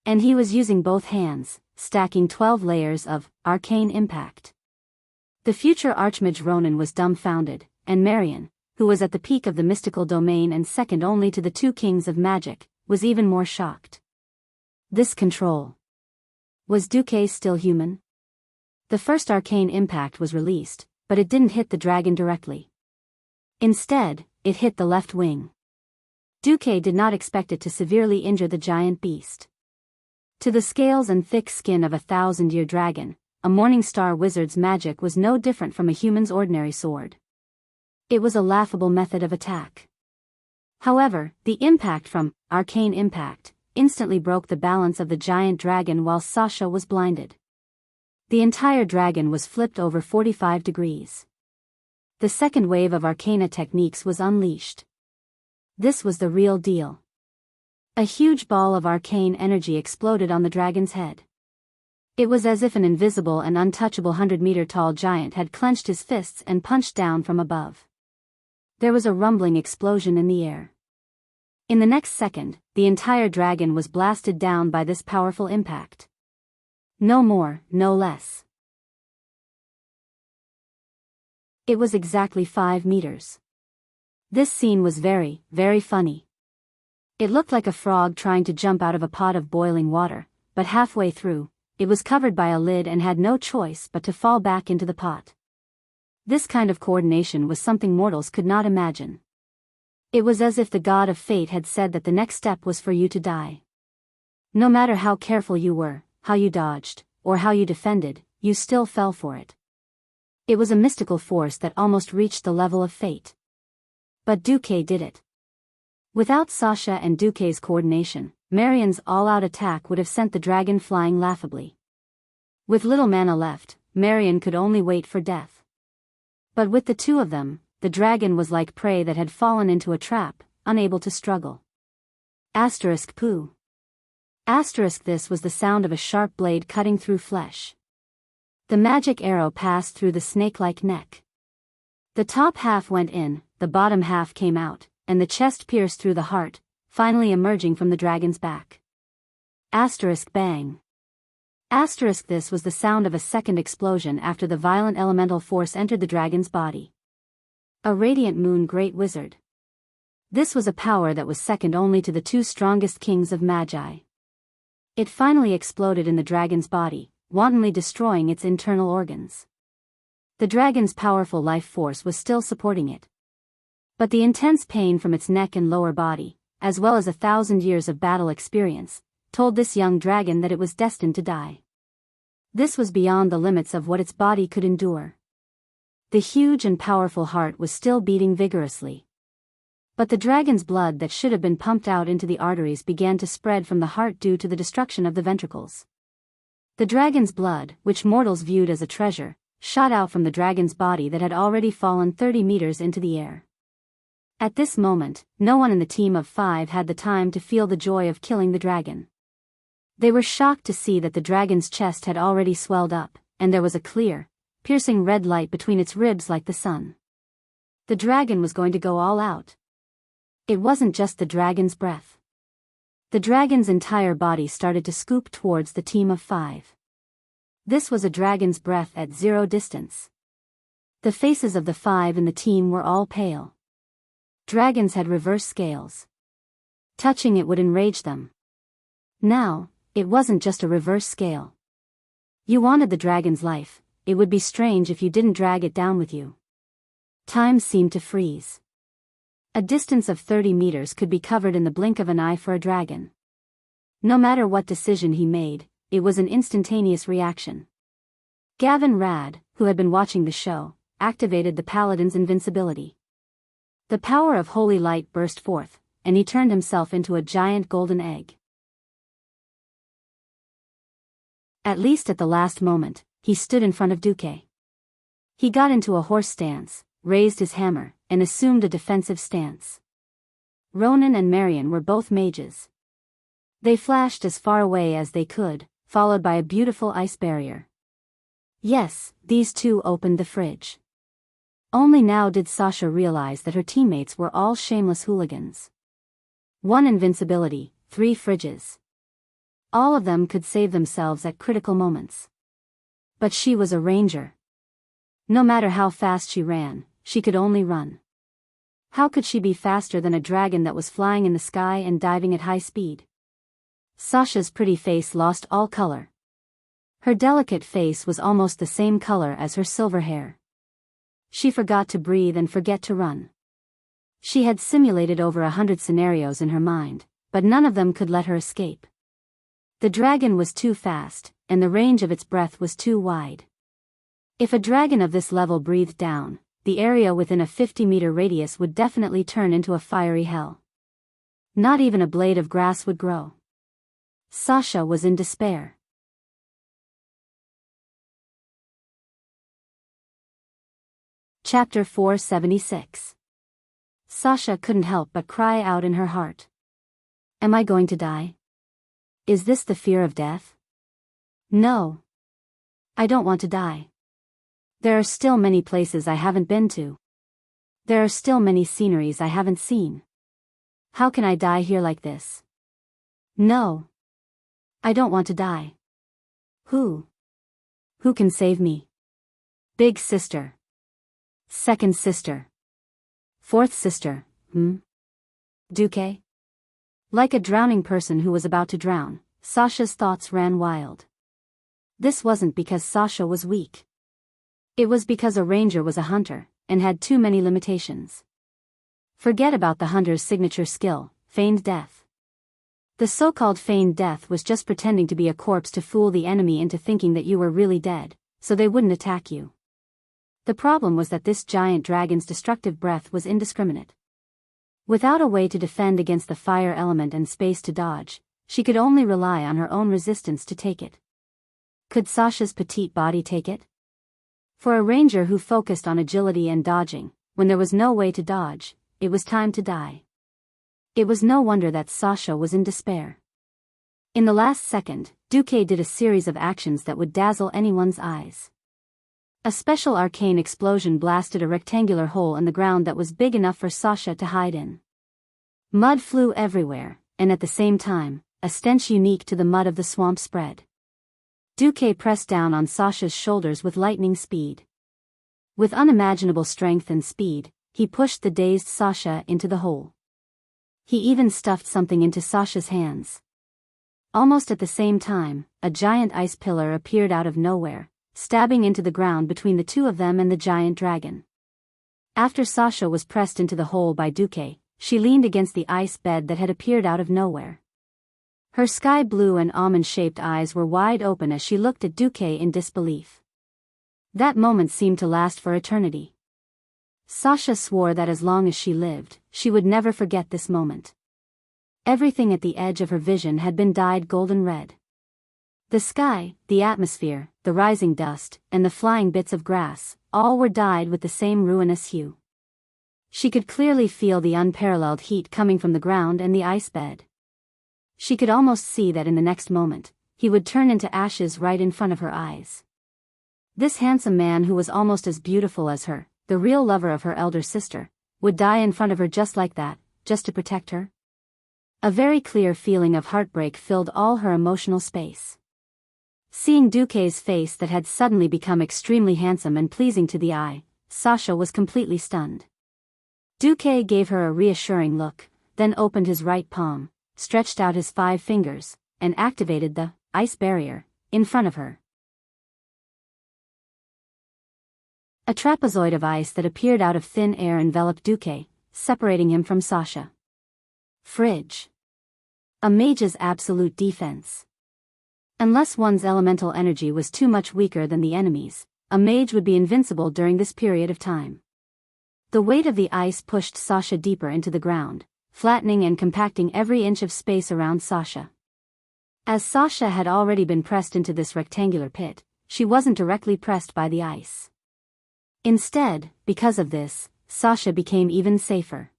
And he was using both hands, stacking 12 layers of arcane impact. The future Archmage Ronan was dumbfounded, and Marion, who was at the peak of the mystical domain and second only to the 2 kings of magic, was even more shocked. This control. Was Duque still human? The first arcane impact was released, but it didn't hit the dragon directly. Instead, it hit the left wing. Duque did not expect it to severely injure the giant beast. To the scales and thick skin of a 1,000-year dragon, a Morningstar wizard's magic was no different from a human's ordinary sword. It was a laughable method of attack. However, the impact from arcane impact instantly broke the balance of the giant dragon while Sasha was blinded. The entire dragon was flipped over 45 degrees. The second wave of arcana techniques was unleashed. This was the real deal. A huge ball of arcane energy exploded on the dragon's head. It was as if an invisible and untouchable 100-meter-tall giant had clenched his fists and punched down from above. There was a rumbling explosion in the air. In the next second, the entire dragon was blasted down by this powerful impact. No more, no less. It was exactly 5 meters. This scene was very, very funny. It looked like a frog trying to jump out of a pot of boiling water, but halfway through, it was covered by a lid and had no choice but to fall back into the pot. This kind of coordination was something mortals could not imagine. It was as if the god of fate had said that the next step was for you to die. No matter how careful you were, how you dodged, or how you defended, you still fell for it. It was a mystical force that almost reached the level of fate. But Duque did it. Without Sasha and Duque's coordination, Marian's all-out attack would have sent the dragon flying laughably. With little mana left, Marian could only wait for death. But with the two of them, the dragon was like prey that had fallen into a trap, unable to struggle. Poo. This was the sound of a sharp blade cutting through flesh. The magic arrow passed through the snake-like neck. The top half went in, the bottom half came out, and the chest pierced through the heart, finally emerging from the dragon's back. Bang. This was the sound of a second explosion after the violent elemental force entered the dragon's body. A radiant moon great wizard. This was a power that was second only to the two strongest kings of magi. It finally exploded in the dragon's body, wantonly destroying its internal organs. The dragon's powerful life force was still supporting it. But the intense pain from its neck and lower body, as well as 1,000 years of battle experience, told this young dragon that it was destined to die. This was beyond the limits of what its body could endure. The huge and powerful heart was still beating vigorously. But the dragon's blood that should have been pumped out into the arteries began to spread from the heart due to the destruction of the ventricles. The dragon's blood, which mortals viewed as a treasure, shot out from the dragon's body that had already fallen 30 meters into the air. At this moment, no one in the team of 5 had the time to feel the joy of killing the dragon. They were shocked to see that the dragon's chest had already swelled up, and there was a clear, piercing red light between its ribs like the sun. The dragon was going to go all out. It wasn't just the dragon's breath. The dragon's entire body started to scoop towards the team of 5. This was a dragon's breath at 0 distance. The faces of the 5 in the team were all pale. Dragons had reverse scales. Touching it would enrage them. Now, it wasn't just a reverse scale. You wanted the dragon's life, it would be strange if you didn't drag it down with you. Time seemed to freeze. A distance of 30 meters could be covered in the blink of an eye for a dragon. No matter what decision he made, it was an instantaneous reaction. Gavin Rad, who had been watching the show, activated the paladin's invincibility. The power of holy light burst forth, and he turned himself into a giant golden egg. At least at the last moment, he stood in front of Duque. He got into a horse stance, raised his hammer, and assumed a defensive stance. Ronan and Marian were both mages. They flashed as far away as they could, followed by a beautiful ice barrier. Yes, these two opened the fridge. Only now did Sasha realize that her teammates were all shameless hooligans. 1 invincibility, 3 fridges. All of them could save themselves at critical moments. But she was a ranger. No matter how fast she ran, she could only run. How could she be faster than a dragon that was flying in the sky and diving at high speed? Sasha's pretty face lost all color. Her delicate face was almost the same color as her silver hair. She forgot to breathe and forget to run. She had simulated over 100 scenarios in her mind, but none of them could let her escape. The dragon was too fast, and the range of its breath was too wide. If a dragon of this level breathed down, the area within a 50-meter radius would definitely turn into a fiery hell. Not even a blade of grass would grow. Sasha was in despair. Chapter 476. Sasha couldn't help but cry out in her heart. Am I going to die? Is this the fear of death? No. I don't want to die. There are still many places I haven't been to. There are still many sceneries I haven't seen. How can I die here like this? No. I don't want to die. Who? Who can save me? Big sister. Second sister. Fourth sister, Duque? Like a drowning person who was about to drown, Sasha's thoughts ran wild. This wasn't because Sasha was weak. It was because a ranger was a hunter, and had too many limitations. Forget about the hunter's signature skill, feigned death. The so-called feigned death was just pretending to be a corpse to fool the enemy into thinking that you were really dead, so they wouldn't attack you. The problem was that this giant dragon's destructive breath was indiscriminate. Without a way to defend against the fire element and space to dodge, she could only rely on her own resistance to take it. Could Sasha's petite body take it? For a ranger who focused on agility and dodging, when there was no way to dodge, it was time to die. It was no wonder that Sasha was in despair. In the last second, Duque did a series of actions that would dazzle anyone's eyes. A special arcane explosion blasted a rectangular hole in the ground that was big enough for Sasha to hide in. Mud flew everywhere, and at the same time, a stench unique to the mud of the swamp spread. Duque pressed down on Sasha's shoulders with lightning speed. With unimaginable strength and speed, he pushed the dazed Sasha into the hole. He even stuffed something into Sasha's hands. Almost at the same time, a giant ice pillar appeared out of nowhere, stabbing into the ground between the two of them and the giant dragon. After Sasha was pressed into the hole by Duque, she leaned against the ice bed that had appeared out of nowhere. Her sky blue and almond-shaped eyes were wide open as she looked at Duque in disbelief. That moment seemed to last for eternity. Sasha swore that as long as she lived, she would never forget this moment. Everything at the edge of her vision had been dyed golden red. The sky, the atmosphere, the rising dust, and the flying bits of grass, all were dyed with the same ruinous hue. She could clearly feel the unparalleled heat coming from the ground and the ice bed. She could almost see that in the next moment, he would turn into ashes right in front of her eyes. This handsome man who was almost as beautiful as her, the real lover of her elder sister, would die in front of her just like that, just to protect her? A very clear feeling of heartbreak filled all her emotional space. Seeing Duque's face that had suddenly become extremely handsome and pleasing to the eye, Sasha was completely stunned. Duque gave her a reassuring look, then opened his right palm, stretched out his 5 fingers, and activated the ice barrier in front of her. A trapezoid of ice that appeared out of thin air enveloped Duque, separating him from Sasha. Fridge. A mage's absolute defense. Unless one's elemental energy was too much weaker than the enemy's, a mage would be invincible during this period of time. The weight of the ice pushed Sasha deeper into the ground, flattening and compacting every inch of space around Sasha. As Sasha had already been pressed into this rectangular pit, she wasn't directly pressed by the ice. Instead, because of this, Sasha became even safer.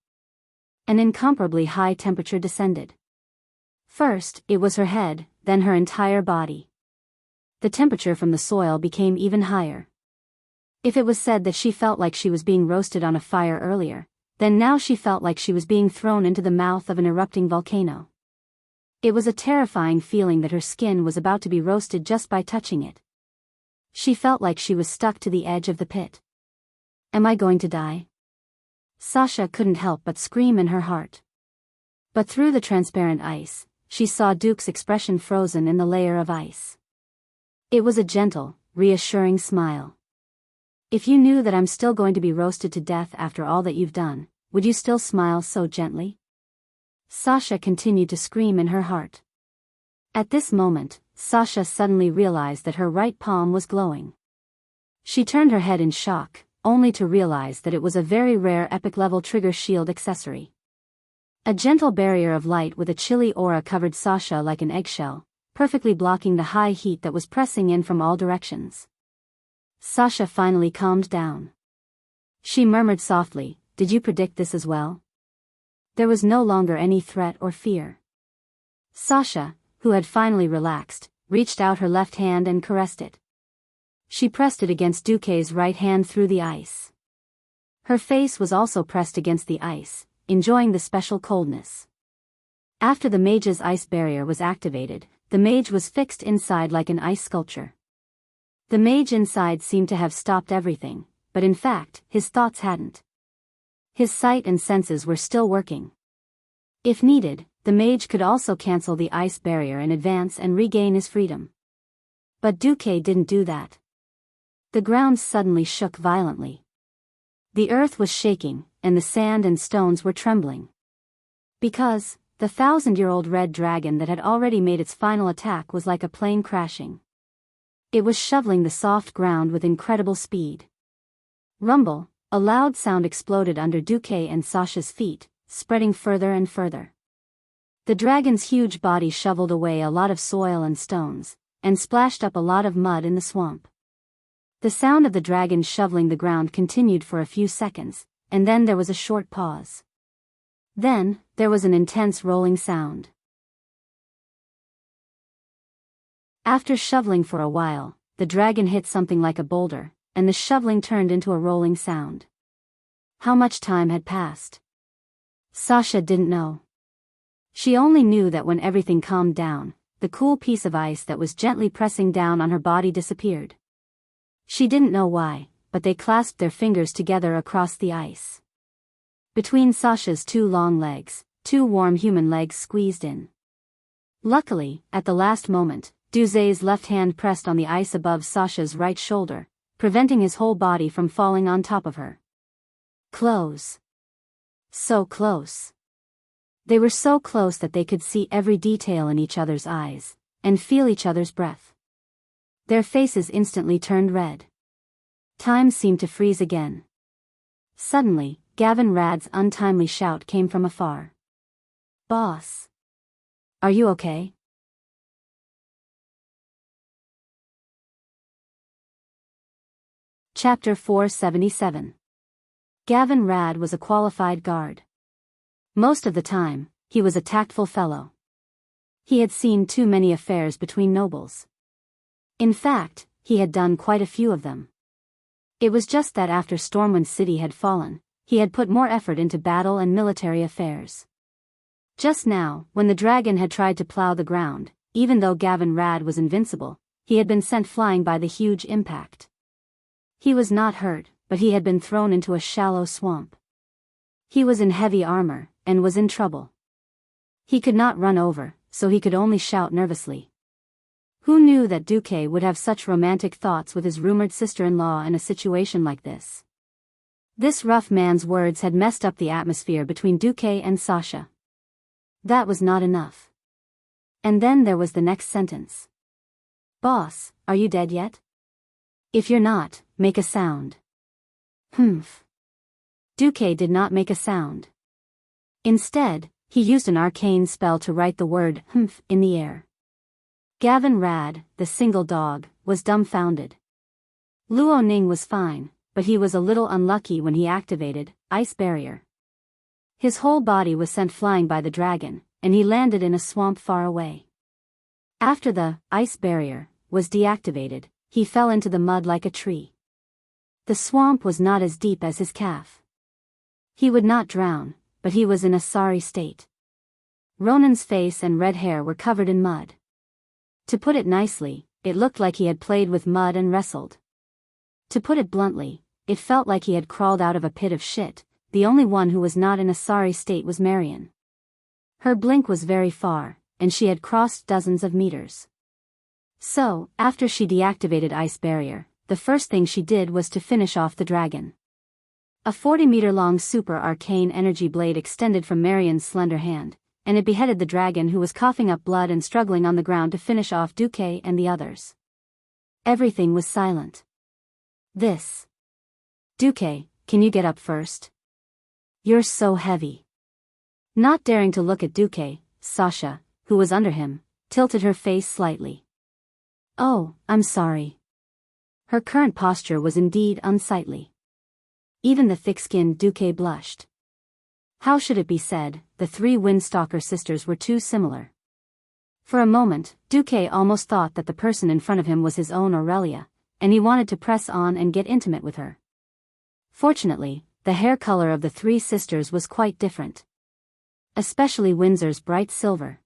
An incomparably high temperature descended. First, it was her head, then her entire body. The temperature from the soil became even higher. If it was said that she felt like she was being roasted on a fire earlier, then now she felt like she was being thrown into the mouth of an erupting volcano. It was a terrifying feeling that her skin was about to be roasted just by touching it. She felt like she was stuck to the edge of the pit. Am I going to die? Sasha couldn't help but scream in her heart. But through the transparent ice, she saw Duque's expression frozen in the layer of ice. It was a gentle, reassuring smile. If you knew that I'm still going to be roasted to death after all that you've done, would you still smile so gently? Sasha continued to scream in her heart. At this moment, Sasha suddenly realized that her right palm was glowing. She turned her head in shock, only to realize that it was a very rare epic-level trigger shield accessory. A gentle barrier of light with a chilly aura covered Sasha like an eggshell, perfectly blocking the high heat that was pressing in from all directions. Sasha finally calmed down. She murmured softly, "Did you predict this as well?" There was no longer any threat or fear. Sasha, who had finally relaxed, reached out her left hand and caressed it. She pressed it against Duque's right hand through the ice. Her face was also pressed against the ice, enjoying the special coldness. After the mage's ice barrier was activated, the mage was fixed inside like an ice sculpture. The mage inside seemed to have stopped everything, but in fact, his thoughts hadn't. His sight and senses were still working. If needed, the mage could also cancel the ice barrier and advance and regain his freedom. But Duque didn't do that. The ground suddenly shook violently. The earth was shaking, and the sand and stones were trembling. Because the 1,000-year-old red dragon that had already made its final attack was like a plane crashing. It was shoveling the soft ground with incredible speed. Rumble, a loud sound exploded under Duque and Sasha's feet, spreading further and further. The dragon's huge body shoveled away a lot of soil and stones, and splashed up a lot of mud in the swamp. The sound of the dragon shoveling the ground continued for a few seconds, and then there was a short pause. Then, there was an intense rolling sound. After shoveling for a while, the dragon hit something like a boulder, and the shoveling turned into a rolling sound. How much time had passed? Sasha didn't know. She only knew that when everything calmed down, the cool piece of ice that was gently pressing down on her body disappeared. She didn't know why, but they clasped their fingers together across the ice. Between Sasha's two long legs, two warm human legs squeezed in. Luckily, at the last moment, Duze's left hand pressed on the ice above Sasha's right shoulder, preventing his whole body from falling on top of her. Close. So close. They were so close that they could see every detail in each other's eyes, and feel each other's breath. Their faces instantly turned red. Time seemed to freeze again. Suddenly, Gavin Rad's untimely shout came from afar. "Boss! Are you okay?" Chapter 477. Gavin Rad was a qualified guard. Most of the time, he was a tactful fellow. He had seen too many affairs between nobles. In fact, he had done quite a few of them. It was just that after Stormwind City had fallen, he had put more effort into battle and military affairs. Just now, when the dragon had tried to plow the ground, even though Gavin Rad was invincible, he had been sent flying by the huge impact. He was not hurt, but he had been thrown into a shallow swamp. He was in heavy armor, and was in trouble. He could not run over, so he could only shout nervously. Who knew that Duque would have such romantic thoughts with his rumored sister-in-law in a situation like this? This rough man's words had messed up the atmosphere between Duque and Sasha. That was not enough. And then there was the next sentence. "Boss, are you dead yet? If you're not, make a sound." Humph. Duque did not make a sound. Instead, he used an arcane spell to write the word humph in the air. Gavin Rad, the single dog, was dumbfounded. Luo Ning was fine, but he was a little unlucky when he activated Ice Barrier. His whole body was sent flying by the dragon, and he landed in a swamp far away. After the Ice Barrier was deactivated, he fell into the mud like a tree. The swamp was not as deep as his calf. He would not drown, but he was in a sorry state. Ronan's face and red hair were covered in mud. To put it nicely, it looked like he had played with mud and wrestled. To put it bluntly, it felt like he had crawled out of a pit of shit. The only one who was not in a sorry state was Marion. Her blink was very far, and she had crossed dozens of meters. So, after she deactivated Ice Barrier, the first thing she did was to finish off the dragon. A 40-meter-long super arcane energy blade extended from Marion's slender hand, and it beheaded the dragon, who was coughing up blood and struggling on the ground to finish off Duque and the others. Everything was silent. Duque, can you get up first? You're so heavy. Not daring to look at Duque, Sasha, who was under him, tilted her face slightly. "Oh, I'm sorry." Her current posture was indeed unsightly. Even the thick-skinned Duque blushed. How should it be said, the three Windstalker sisters were too similar. For a moment, Duque almost thought that the person in front of him was his own Aurelia, and he wanted to press on and get intimate with her. Fortunately, the hair color of the three sisters was quite different. especially Windsor's bright silver.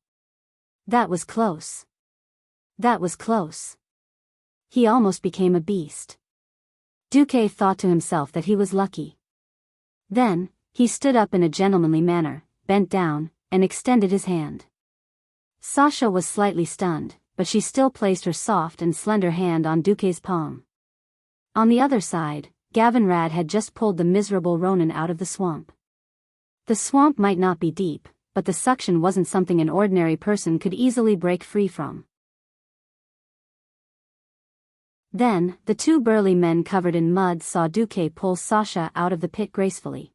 That was close. That was close. He almost became a beast. Duque thought to himself that he was lucky. Then, he stood up in a gentlemanly manner, bent down, and extended his hand. Sasha was slightly stunned, but she still placed her soft and slender hand on Duque's palm. On the other side, Gavinrad had just pulled the miserable Ronan out of the swamp. The swamp might not be deep, but the suction wasn't something an ordinary person could easily break free from. Then, the two burly men covered in mud saw Duque pull Sasha out of the pit gracefully.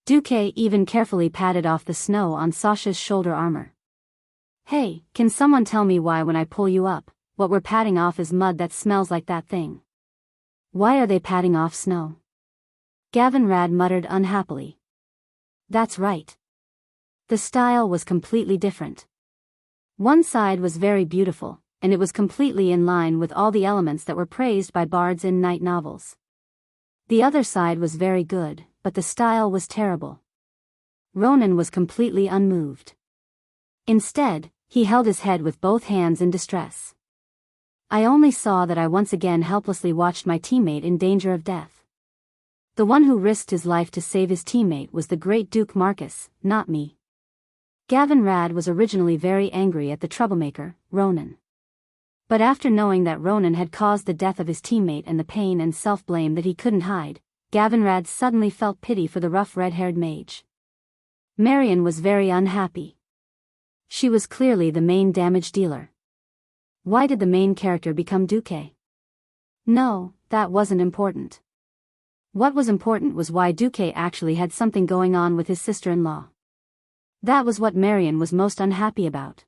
Duque even carefully patted off the snow on Sasha's shoulder armor. "Hey, can someone tell me why when I pull you up, what we're patting off is mud that smells like that thing? Why are they patting off snow?" Gavinrad muttered unhappily. That's right. The style was completely different. One side was very beautiful, and it was completely in line with all the elements that were praised by bards in night novels. The other side was very good, but the style was terrible. Ronan was completely unmoved. Instead, he held his head with both hands in distress. I only saw that I once again helplessly watched my teammate in danger of death. The one who risked his life to save his teammate was the great Duke Marcus, not me. Gavinrad was originally very angry at the troublemaker, Ronan. But after knowing that Ronan had caused the death of his teammate and the pain and self-blame that he couldn't hide, Gavinrad suddenly felt pity for the rough red-haired mage. Marion was very unhappy. She was clearly the main damage dealer. Why did the main character become Duque? No, that wasn't important. What was important was why Duque actually had something going on with his sister-in-law. That was what Marion was most unhappy about.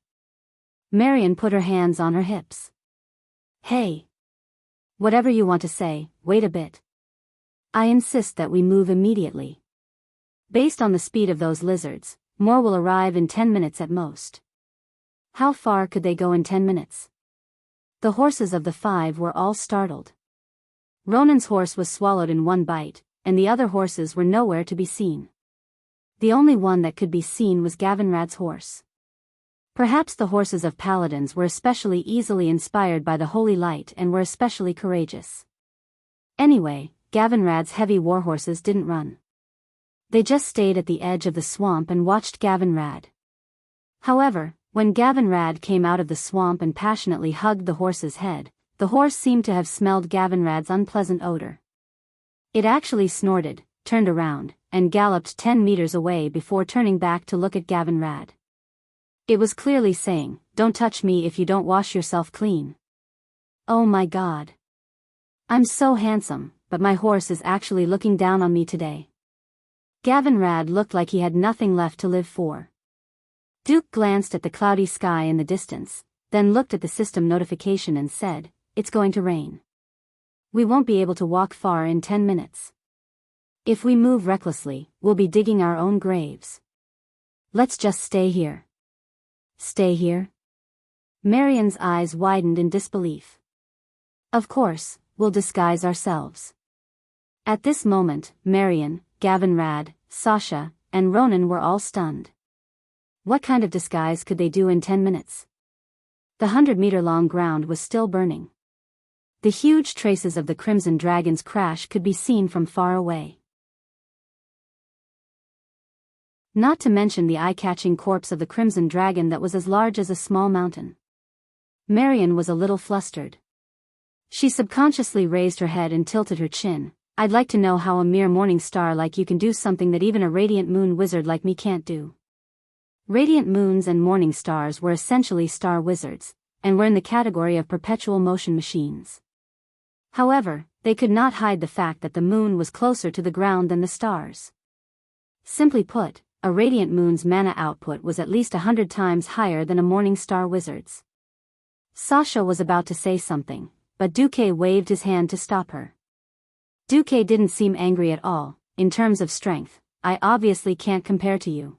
Marion put her hands on her hips. Hey. Whatever you want to say, wait a bit. I insist that we move immediately. Based on the speed of those lizards, more will arrive in 10 minutes at most. How far could they go in 10 minutes? The horses of the five were all startled. Ronan's horse was swallowed in one bite, and the other horses were nowhere to be seen. The only one that could be seen was Gavinrad's horse. Perhaps the horses of paladins were especially easily inspired by the holy light and were especially courageous. Anyway, Gavinrad's heavy warhorses didn't run. They just stayed at the edge of the swamp and watched Gavinrad. However, when Gavinrad came out of the swamp and passionately hugged the horse's head, the horse seemed to have smelled Gavinrad's unpleasant odor. It actually snorted, turned around, and galloped 10 meters away before turning back to look at Gavinrad. It was clearly saying, "Don't touch me if you don't wash yourself clean." Oh my God. I'm so handsome, but my horse is actually looking down on me today. Gavinrad looked like he had nothing left to live for. Duke glanced at the cloudy sky in the distance, then looked at the system notification and said, "It's going to rain. We won't be able to walk far in 10 minutes. If we move recklessly, we'll be digging our own graves. Let's just stay here." Stay here? Marion's eyes widened in disbelief. Of course, we'll disguise ourselves. At this moment, Marion, Gavinrad, Sasha, and Ronan were all stunned. What kind of disguise could they do in 10 minutes? The 100-meter-long ground was still burning. The huge traces of the Crimson Dragon's crash could be seen from far away. Not to mention the eye-catching corpse of the Crimson Dragon that was as large as a small mountain. Marion was a little flustered. She subconsciously raised her head and tilted her chin. "I'd like to know how a mere morning star like you can do something that even a radiant moon wizard like me can't do." Radiant moons and morning stars were essentially star wizards, and were in the category of perpetual motion machines. However, they could not hide the fact that the moon was closer to the ground than the stars. Simply put, a radiant moon's mana output was at least 100 times higher than a morning star wizard's. Sasha was about to say something, but Duque waved his hand to stop her. Duque didn't seem angry at all. "In terms of strength, I obviously can't compare to you.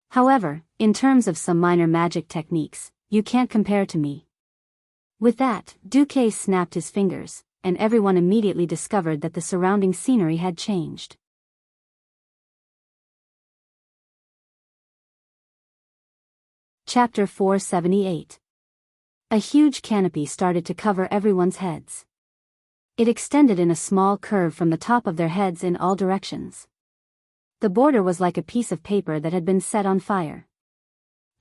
However, in terms of some minor magic techniques, you can't compare to me." With that, Duque snapped his fingers, and everyone immediately discovered that the surrounding scenery had changed. Chapter 478. A huge canopy started to cover everyone's heads. It extended in a small curve from the top of their heads in all directions. The border was like a piece of paper that had been set on fire.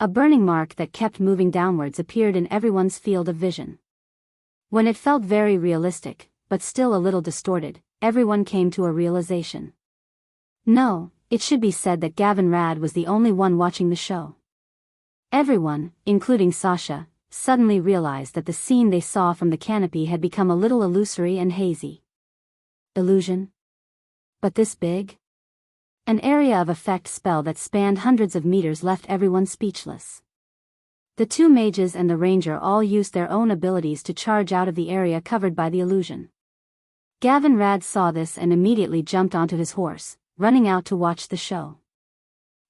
A burning mark that kept moving downwards appeared in everyone's field of vision. When it felt very realistic, but still a little distorted, everyone came to a realization. No, it should be said that Gavin Rad was the only one watching the show. Everyone, including Sasha, suddenly realized that the scene they saw from the canopy had become a little illusory and hazy. Illusion? But this big? An area of effect spell that spanned hundreds of meters left everyone speechless. The two mages and the ranger all used their own abilities to charge out of the area covered by the illusion. Gavin Rad saw this and immediately jumped onto his horse, running out to watch the show.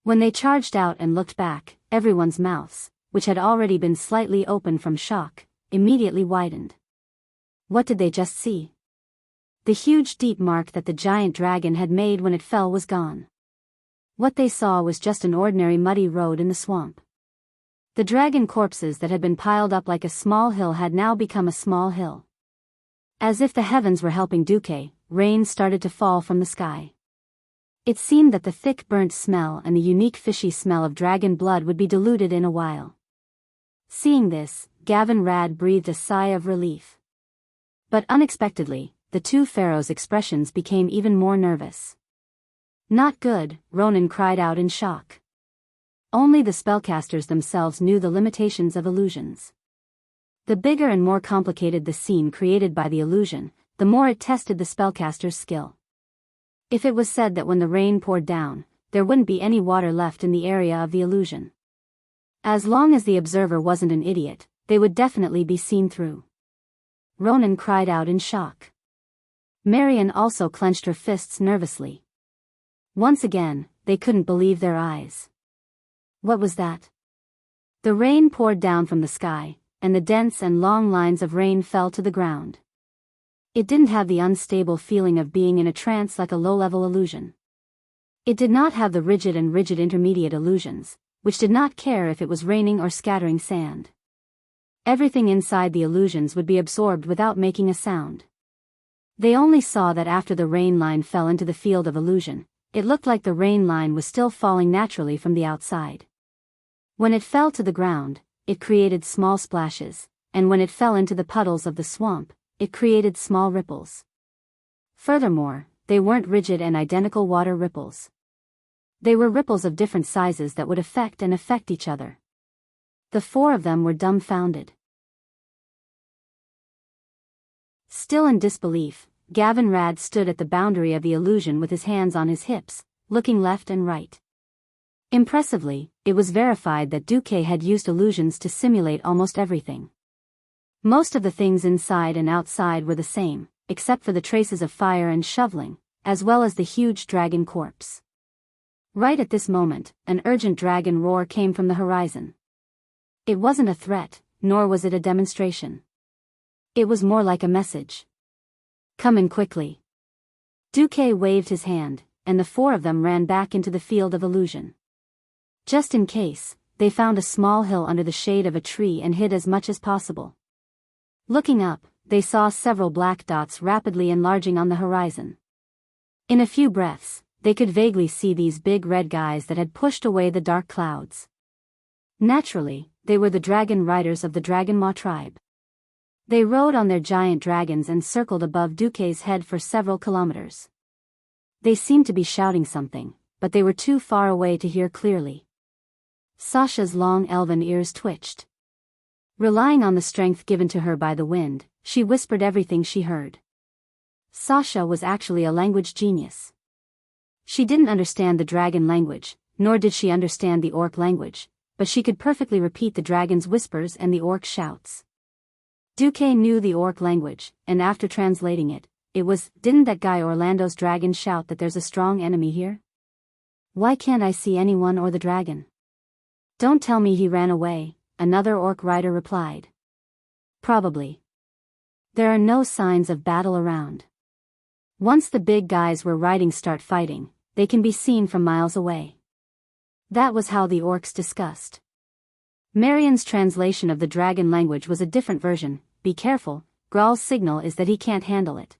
When they charged out and looked back, everyone's mouths, which had already been slightly open from shock, immediately widened. What did they just see? The huge deep mark that the giant dragon had made when it fell was gone. What they saw was just an ordinary muddy road in the swamp. The dragon corpses that had been piled up like a small hill had now become a small hill. As if the heavens were helping Duque, rain started to fall from the sky. It seemed that the thick burnt smell and the unique fishy smell of dragon blood would be diluted in a while. Seeing this, Gavin Rad breathed a sigh of relief. But unexpectedly, the two pharaohs' expressions became even more nervous. Not good, Ronan cried out in shock. Only the spellcasters themselves knew the limitations of illusions. The bigger and more complicated the scene created by the illusion, the more it tested the spellcaster's skill. If it was said that when the rain poured down, there wouldn't be any water left in the area of the illusion. As long as the observer wasn't an idiot, they would definitely be seen through. Ronan cried out in shock. Marian also clenched her fists nervously. Once again, they couldn't believe their eyes. What was that? The rain poured down from the sky, and the dense and long lines of rain fell to the ground. It didn't have the unstable feeling of being in a trance like a low-level illusion. It did not have the rigid intermediate illusions, which did not care if it was raining or scattering sand. Everything inside the illusions would be absorbed without making a sound. They only saw that after the rain line fell into the field of illusion, it looked like the rain line was still falling naturally from the outside. When it fell to the ground, it created small splashes, and when it fell into the puddles of the swamp, it created small ripples. Furthermore, they weren't rigid and identical water ripples. They were ripples of different sizes that would affect each other. The four of them were dumbfounded. Still in disbelief, Gavin Rad stood at the boundary of the illusion with his hands on his hips, looking left and right. Impressively, it was verified that Duque had used illusions to simulate almost everything. Most of the things inside and outside were the same, except for the traces of fire and shoveling, as well as the huge dragon corpse. Right at this moment, an urgent dragon roar came from the horizon. It wasn't a threat, nor was it a demonstration. It was more like a message. Come in quickly. Duque waved his hand, and the four of them ran back into the field of illusion. Just in case, they found a small hill under the shade of a tree and hid as much as possible. Looking up, they saw several black dots rapidly enlarging on the horizon. In a few breaths, they could vaguely see these big red guys that had pushed away the dark clouds. Naturally, they were the dragon riders of the Dragon Maw tribe. They rode on their giant dragons and circled above Duque's head for several kilometers. They seemed to be shouting something, but they were too far away to hear clearly. Sasha's long elven ears twitched. Relying on the strength given to her by the wind, she whispered everything she heard. Sasha was actually a language genius. She didn't understand the dragon language, nor did she understand the orc language, but she could perfectly repeat the dragon's whispers and the orc shouts. Duque knew the orc language, and after translating it, it was, "Didn't that guy Orlando's dragon shout that there's a strong enemy here? Why can't I see anyone or the dragon? Don't tell me he ran away," another orc rider replied. "Probably. There are no signs of battle around. Once the big guys we're riding start fighting, they can be seen from miles away." That was how the orcs discussed. Marion's translation of the dragon language was a different version. Be careful, Graal's signal is that he can't handle it.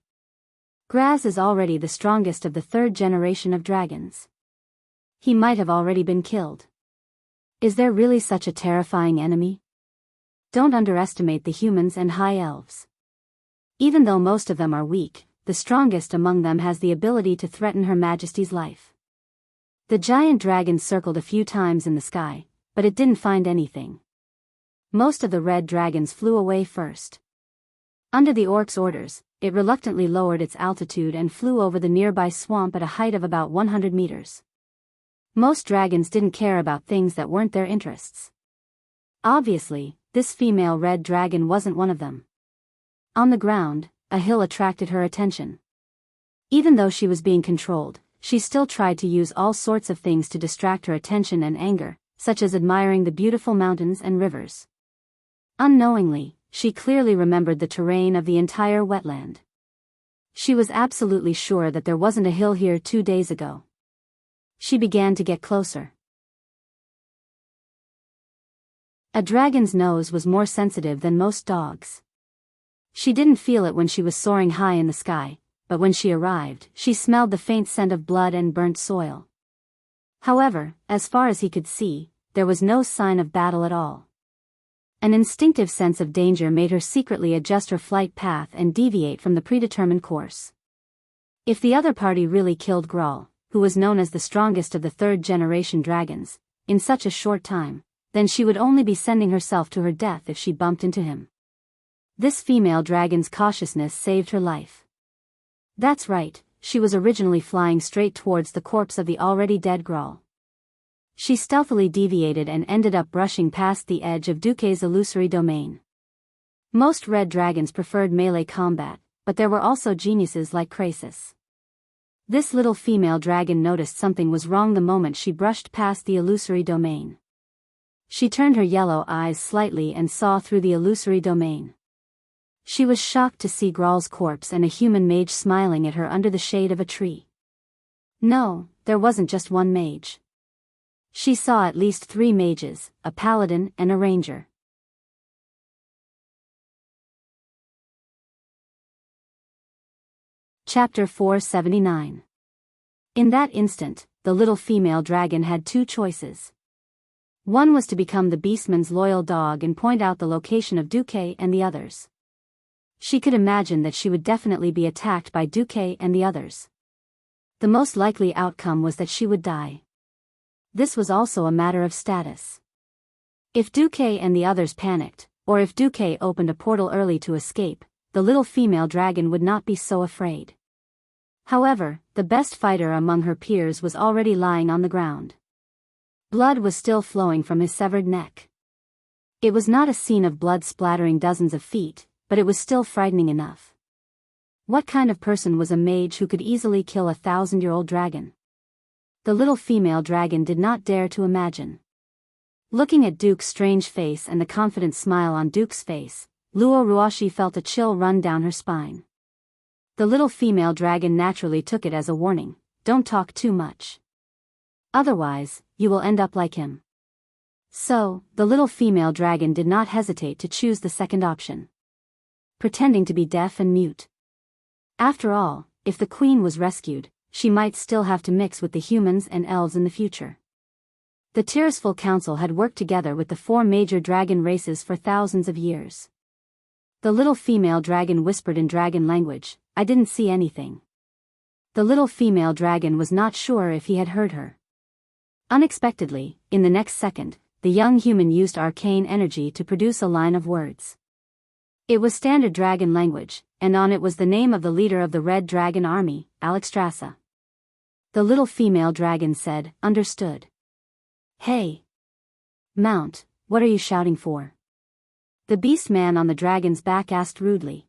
Graz is already the strongest of the third generation of dragons. He might have already been killed. Is there really such a terrifying enemy? Don't underestimate the humans and high elves. Even though most of them are weak, the strongest among them has the ability to threaten Her Majesty's life. The giant dragon circled a few times in the sky, but it didn't find anything. Most of the red dragons flew away first. Under the orc's orders, it reluctantly lowered its altitude and flew over the nearby swamp at a height of about 100 meters. Most dragons didn't care about things that weren't their interests. Obviously, this female red dragon wasn't one of them. On the ground, a hill attracted her attention. Even though she was being controlled, she still tried to use all sorts of things to distract her attention and anger, such as admiring the beautiful mountains and rivers. Unknowingly, she clearly remembered the terrain of the entire wetland. She was absolutely sure that there wasn't a hill here 2 days ago. She began to get closer. A dragon's nose was more sensitive than most dogs. She didn't feel it when she was soaring high in the sky, but when she arrived, she smelled the faint scent of blood and burnt soil. However, as far as he could see, there was no sign of battle at all. An instinctive sense of danger made her secretly adjust her flight path and deviate from the predetermined course. If the other party really killed Graal, who was known as the strongest of the third-generation dragons, in such a short time, then she would only be sending herself to her death if she bumped into him. This female dragon's cautiousness saved her life. That's right, she was originally flying straight towards the corpse of the already dead Graal. She stealthily deviated and ended up brushing past the edge of Duque's illusory domain. Most red dragons preferred melee combat, but there were also geniuses like Krasis. This little female dragon noticed something was wrong the moment she brushed past the illusory domain. She turned her yellow eyes slightly and saw through the illusory domain. She was shocked to see Graal's corpse and a human mage smiling at her under the shade of a tree. No, there wasn't just one mage. She saw at least 3 mages, a paladin and a ranger. Chapter 479. In that instant, the little female dragon had 2 choices. One was to become the beastman's loyal dog and point out the location of Duque and the others. She could imagine that she would definitely be attacked by Duque and the others. The most likely outcome was that she would die. This was also a matter of status. If Duque and the others panicked, or if Duque opened a portal early to escape, the little female dragon would not be so afraid. However, the best fighter among her peers was already lying on the ground. Blood was still flowing from his severed neck. It was not a scene of blood splattering dozens of feet, but it was still frightening enough. What kind of person was a mage who could easily kill a 1,000-year-old dragon? The little female dragon did not dare to imagine. Looking at Duke's strange face and the confident smile on Duke's face, Luo Ruoshi felt a chill run down her spine. The little female dragon naturally took it as a warning, don't talk too much. Otherwise, you will end up like him. So, the little female dragon did not hesitate to choose the second option. Pretending to be deaf and mute. After all, if the queen was rescued, she might still have to mix with the humans and elves in the future. The Tirisful Council had worked together with the 4 major dragon races for thousands of years. The little female dragon whispered in dragon language, I didn't see anything. The little female dragon was not sure if he had heard her. Unexpectedly, in the next second, the young human used arcane energy to produce a line of words. It was standard dragon language, and on it was the name of the leader of the Red Dragon Army, Alexstrasza. The little female dragon said, understood. Hey! Mount, what are you shouting for? The beast man on the dragon's back asked rudely.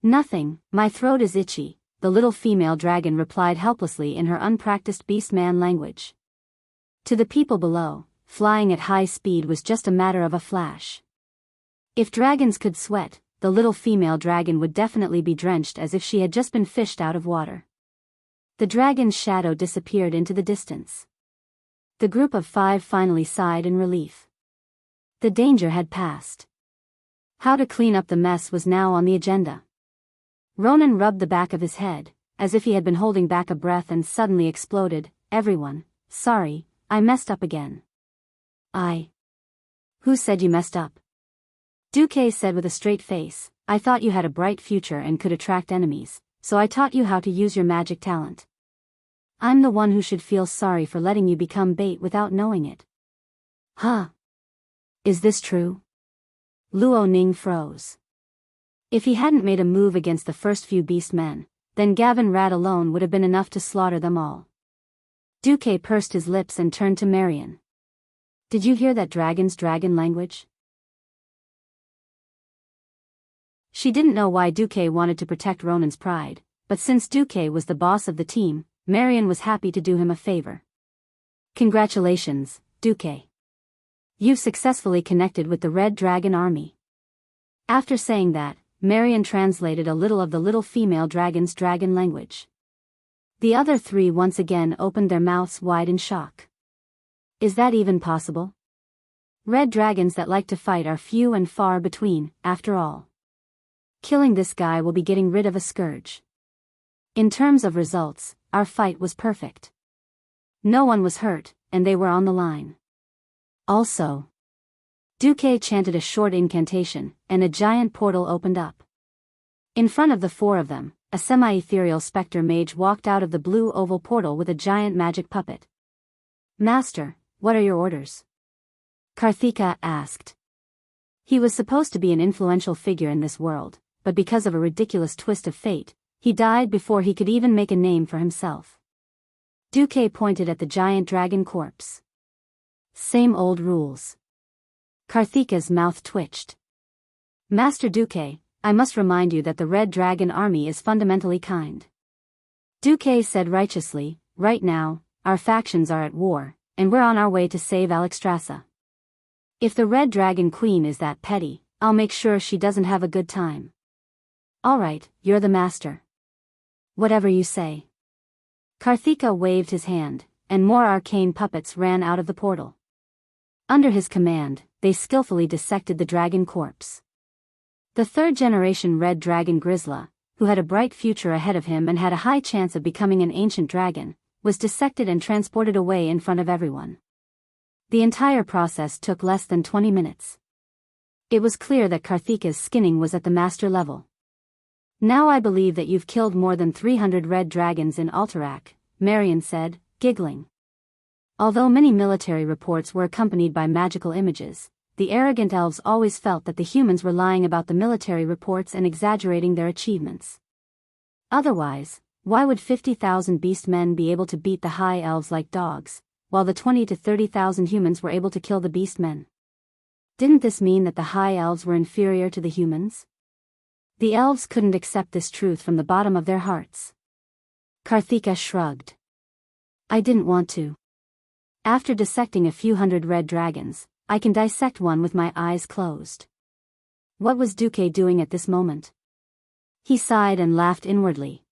Nothing, my throat is itchy, the little female dragon replied helplessly in her unpracticed beast man language. To the people below, flying at high speed was just a matter of a flash. If dragons could sweat, the little female dragon would definitely be drenched as if she had just been fished out of water. The dragon's shadow disappeared into the distance. The group of 5 finally sighed in relief. The danger had passed. How to clean up the mess was now on the agenda. Ronan rubbed the back of his head, as if he had been holding back a breath, and suddenly exploded. Everyone, sorry, I messed up again. Who said you messed up? Duque said with a straight face, I thought you had a bright future and could attract enemies, so I taught you how to use your magic talent. I'm the one who should feel sorry for letting you become bait without knowing it. Huh? Is this true? Luo Ning froze. If he hadn't made a move against the first few beast men, then Gavin Rad alone would have been enough to slaughter them all. Duque pursed his lips and turned to Marion. Did you hear that dragon's dragon language? She didn't know why Duque wanted to protect Ronan's pride, but since Duque was the boss of the team, Marion was happy to do him a favor. Congratulations, Duque. You've successfully connected with the Red Dragon Army. After saying that, Marion translated a little of the little female dragon's dragon language. The other three once again opened their mouths wide in shock. Is that even possible? Red dragons that like to fight are few and far between, after all. Killing this guy will be getting rid of a scourge. In terms of results, our fight was perfect. No one was hurt, and they were on the line. Also, Duque chanted a short incantation, and a giant portal opened up. In front of the four of them, a semi-ethereal specter mage walked out of the blue oval portal with a giant magic puppet. Master, what are your orders? Karthika asked. He was supposed to be an influential figure in this world, but because of a ridiculous twist of fate, he died before he could even make a name for himself. Duque pointed at the giant dragon corpse. Same old rules. Karthika's mouth twitched. Master Duque, I must remind you that the Red Dragon Army is fundamentally kind. Duque said righteously, right now, our factions are at war, and we're on our way to save Alexstrasza. If the Red Dragon Queen is that petty, I'll make sure she doesn't have a good time. Alright, you're the master. Whatever you say. Karthika waved his hand, and more arcane puppets ran out of the portal. Under his command, they skillfully dissected the dragon corpse. The third-generation Red Dragon Grizzla, who had a bright future ahead of him and had a high chance of becoming an ancient dragon, was dissected and transported away in front of everyone. The entire process took less than 20 minutes. It was clear that Karthika's skinning was at the master level. Now I believe that you've killed more than 300 red dragons in Alterac, Marion said, giggling. Although many military reports were accompanied by magical images, the arrogant elves always felt that the humans were lying about the military reports and exaggerating their achievements. Otherwise, why would 50,000 beast men be able to beat the high elves like dogs, while the 20 to 30,000 humans were able to kill the beast men? Didn't this mean that the high elves were inferior to the humans? The elves couldn't accept this truth from the bottom of their hearts. Karthika shrugged. I didn't want to. After dissecting a few hundred red dragons, I can dissect one with my eyes closed. What was Duque doing at this moment? He sighed and laughed inwardly.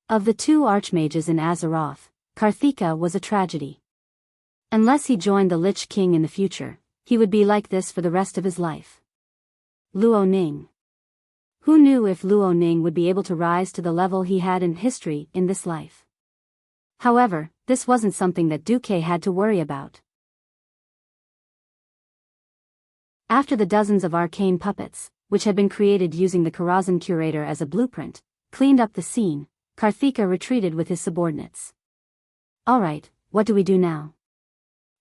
Of the two archmages in Azeroth, Karthika was a tragedy. Unless he joined the Lich King in the future, he would be like this for the rest of his life. Luo Ning. Who knew if Luo Ning would be able to rise to the level he had in history in this life? However, this wasn't something that Duque had to worry about. After the dozens of arcane puppets, which had been created using the Karazhan Curator as a blueprint, cleaned up the scene, Karthika retreated with his subordinates. Alright, what do we do now?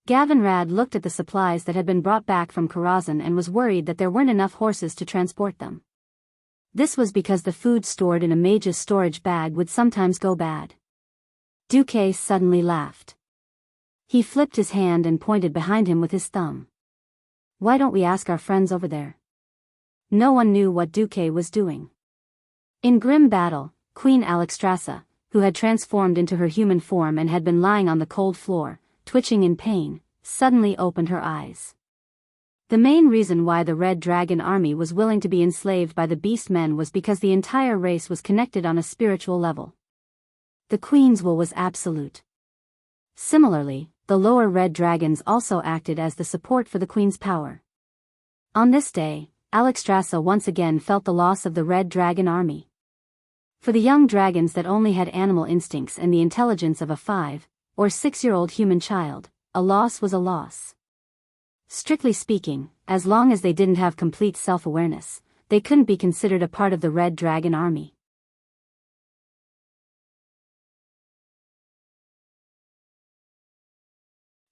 Gavin Rad looked at the supplies that had been brought back from Karazhan and was worried that there weren't enough horses to transport them. This was because the food stored in a mage's storage bag would sometimes go bad. Duque suddenly laughed. He flipped his hand and pointed behind him with his thumb. Why don't we ask our friends over there? No one knew what Duque was doing. In grim battle, Queen Alexstrasza, who had transformed into her human form and had been lying on the cold floor, twitching in pain, suddenly opened her eyes. The main reason why the Red Dragon Army was willing to be enslaved by the Beast Men was because the entire race was connected on a spiritual level. The Queen's will was absolute. Similarly, the lower red dragons also acted as the support for the Queen's power. On this day, Alexstrasza once again felt the loss of the Red Dragon army. For the young dragons that only had animal instincts and the intelligence of a 5 or 6-year-old human child, a loss was a loss. Strictly speaking, as long as they didn't have complete self-awareness, they couldn't be considered a part of the Red Dragon army.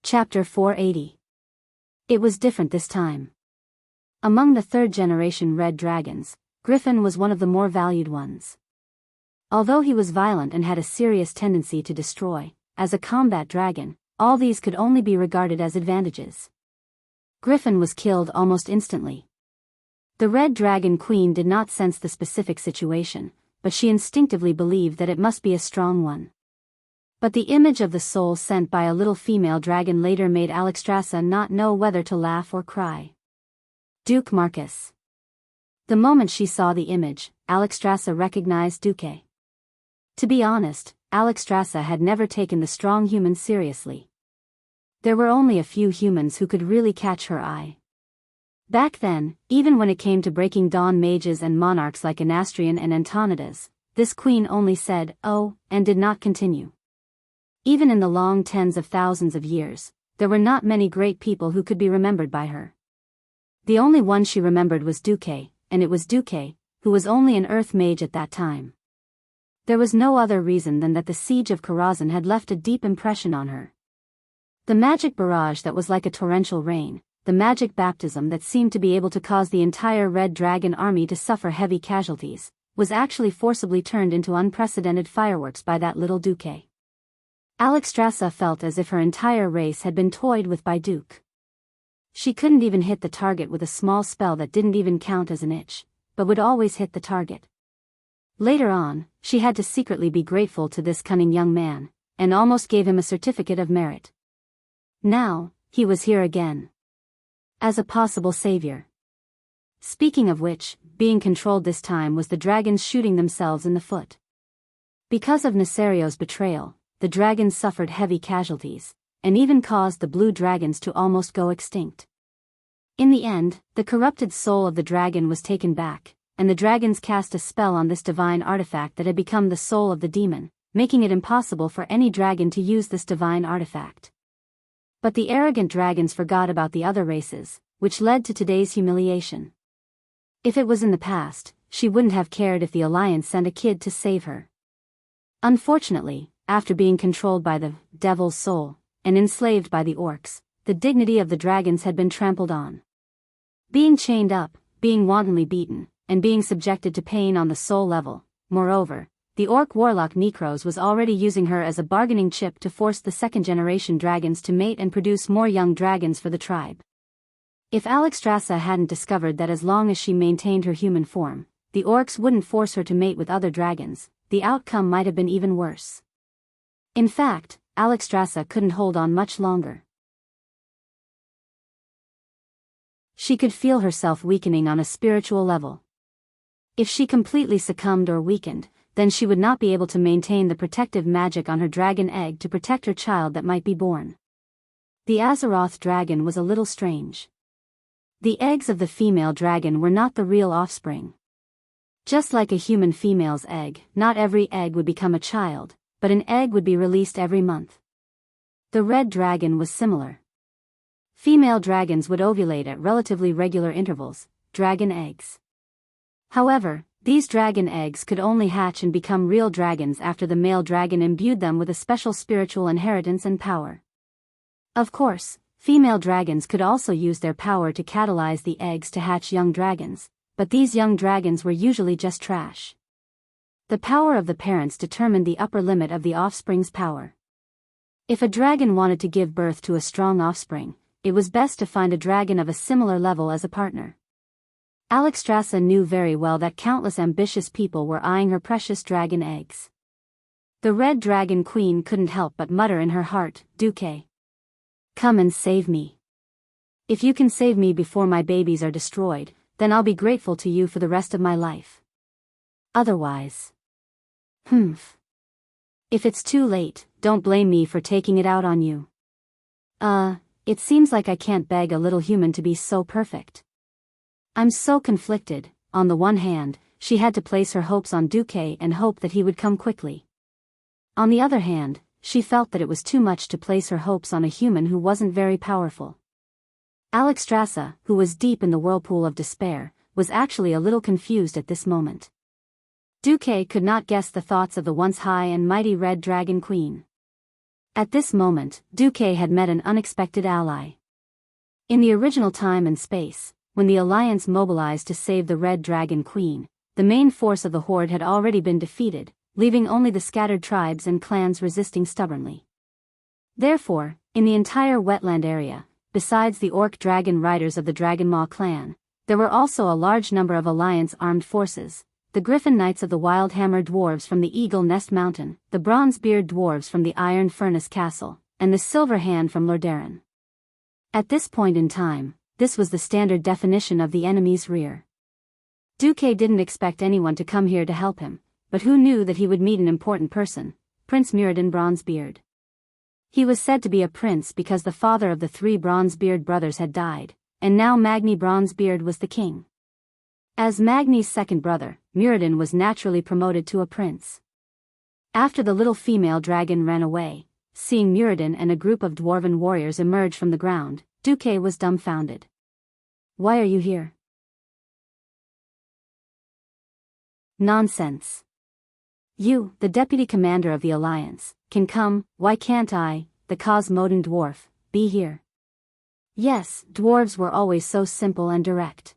Chapter 480. It was different this time. Among the third-generation Red Dragons, Griffin was one of the more valued ones. Although he was violent and had a serious tendency to destroy, as a combat dragon, all these could only be regarded as advantages. Griffin was killed almost instantly. The Red Dragon Queen did not sense the specific situation, but she instinctively believed that it must be a strong one. But the image of the soul sent by a little female dragon later made Alexstrasza not know whether to laugh or cry. Duke Marcus. The moment she saw the image, Alexstrasza recognized Duque. To be honest, Alexstrasza had never taken the strong human seriously. There were only a few humans who could really catch her eye. Back then, even when it came to breaking dawn mages and monarchs like Anastrian and Antonidas, this queen only said, "Oh," and did not continue. Even in the long tens of thousands of years, there were not many great people who could be remembered by her. The only one she remembered was Duque, and it was Duque, who was only an earth mage at that time. There was no other reason than that the siege of Karazhan had left a deep impression on her. The magic barrage that was like a torrential rain, the magic baptism that seemed to be able to cause the entire Red Dragon army to suffer heavy casualties, was actually forcibly turned into unprecedented fireworks by that little Duque. Alexstrasza felt as if her entire race had been toyed with by Duke. She couldn't even hit the target with a small spell that didn't even count as an itch, but would always hit the target. Later on, she had to secretly be grateful to this cunning young man, and almost gave him a certificate of merit. Now, he was here again. As a possible savior. Speaking of which, being controlled this time was the dragons shooting themselves in the foot. Because of Nesario's betrayal, the dragons suffered heavy casualties, and even caused the blue dragons to almost go extinct. In the end, the corrupted soul of the dragon was taken back, and the dragons cast a spell on this divine artifact that had become the soul of the demon, making it impossible for any dragon to use this divine artifact. But the arrogant dragons forgot about the other races, which led to today's humiliation. If it was in the past, she wouldn't have cared if the Alliance sent a kid to save her. Unfortunately, after being controlled by the devil's soul, and enslaved by the orcs, the dignity of the dragons had been trampled on. Being chained up, being wantonly beaten, and being subjected to pain on the soul level. Moreover, the orc warlock Necros was already using her as a bargaining chip to force the second-generation dragons to mate and produce more young dragons for the tribe. If Alexstrasza hadn't discovered that as long as she maintained her human form, the orcs wouldn't force her to mate with other dragons, the outcome might have been even worse. In fact, Alexstrasza couldn't hold on much longer. She could feel herself weakening on a spiritual level. If she completely succumbed or weakened, then she would not be able to maintain the protective magic on her dragon egg to protect her child that might be born. The Azeroth dragon was a little strange. The eggs of the female dragon were not the real offspring. Just like a human female's egg, not every egg would become a child, but an egg would be released every month. The red dragon was similar. Female dragons would ovulate at relatively regular intervals, dragon eggs. However, these dragon eggs could only hatch and become real dragons after the male dragon imbued them with a special spiritual inheritance and power. Of course, female dragons could also use their power to catalyze the eggs to hatch young dragons, but these young dragons were usually just trash. The power of the parents determined the upper limit of the offspring's power. If a dragon wanted to give birth to a strong offspring, it was best to find a dragon of a similar level as a partner. Alexstrasza knew very well that countless ambitious people were eyeing her precious dragon eggs. The Red Dragon Queen couldn't help but mutter in her heart, "Duque, come and save me. If you can save me before my babies are destroyed, then I'll be grateful to you for the rest of my life. Otherwise... If it's too late, don't blame me for taking it out on you. It seems like I can't beg a little human to be so perfect." I'm so conflicted. On the one hand, she had to place her hopes on Duque and hope that he would come quickly. On the other hand, she felt that it was too much to place her hopes on a human who wasn't very powerful. Alexstrasza, who was deep in the whirlpool of despair, was actually a little confused at this moment. Duque could not guess the thoughts of the once high and mighty Red Dragon Queen. At this moment, Duque had met an unexpected ally. In the original time and space, when the Alliance mobilized to save the Red Dragon Queen, the main force of the Horde had already been defeated, leaving only the scattered tribes and clans resisting stubbornly. Therefore, in the entire wetland area, besides the Orc Dragon Riders of the Dragonmaw clan, there were also a large number of Alliance armed forces, the Griffin Knights of the Wildhammer Dwarves from the Eagle Nest Mountain, the Bronzebeard Dwarves from the Iron Furnace Castle, and the Silver Hand from Lordaeron. At this point in time, this was the standard definition of the enemy's rear. Duque didn't expect anyone to come here to help him, but who knew that he would meet an important person, Prince Muradin Bronzebeard. He was said to be a prince because the father of the 3 Bronzebeard brothers had died, and now Magni Bronzebeard was the king. As Magni's second brother, Muradin was naturally promoted to a prince. After the little female dragon ran away, seeing Muradin and a group of dwarven warriors emerge from the ground, Duque was dumbfounded. "Why are you here?" "Nonsense. You, the deputy commander of the Alliance, can come, why can't I, the Cosmodan dwarf, be here?" Yes, dwarves were always so simple and direct.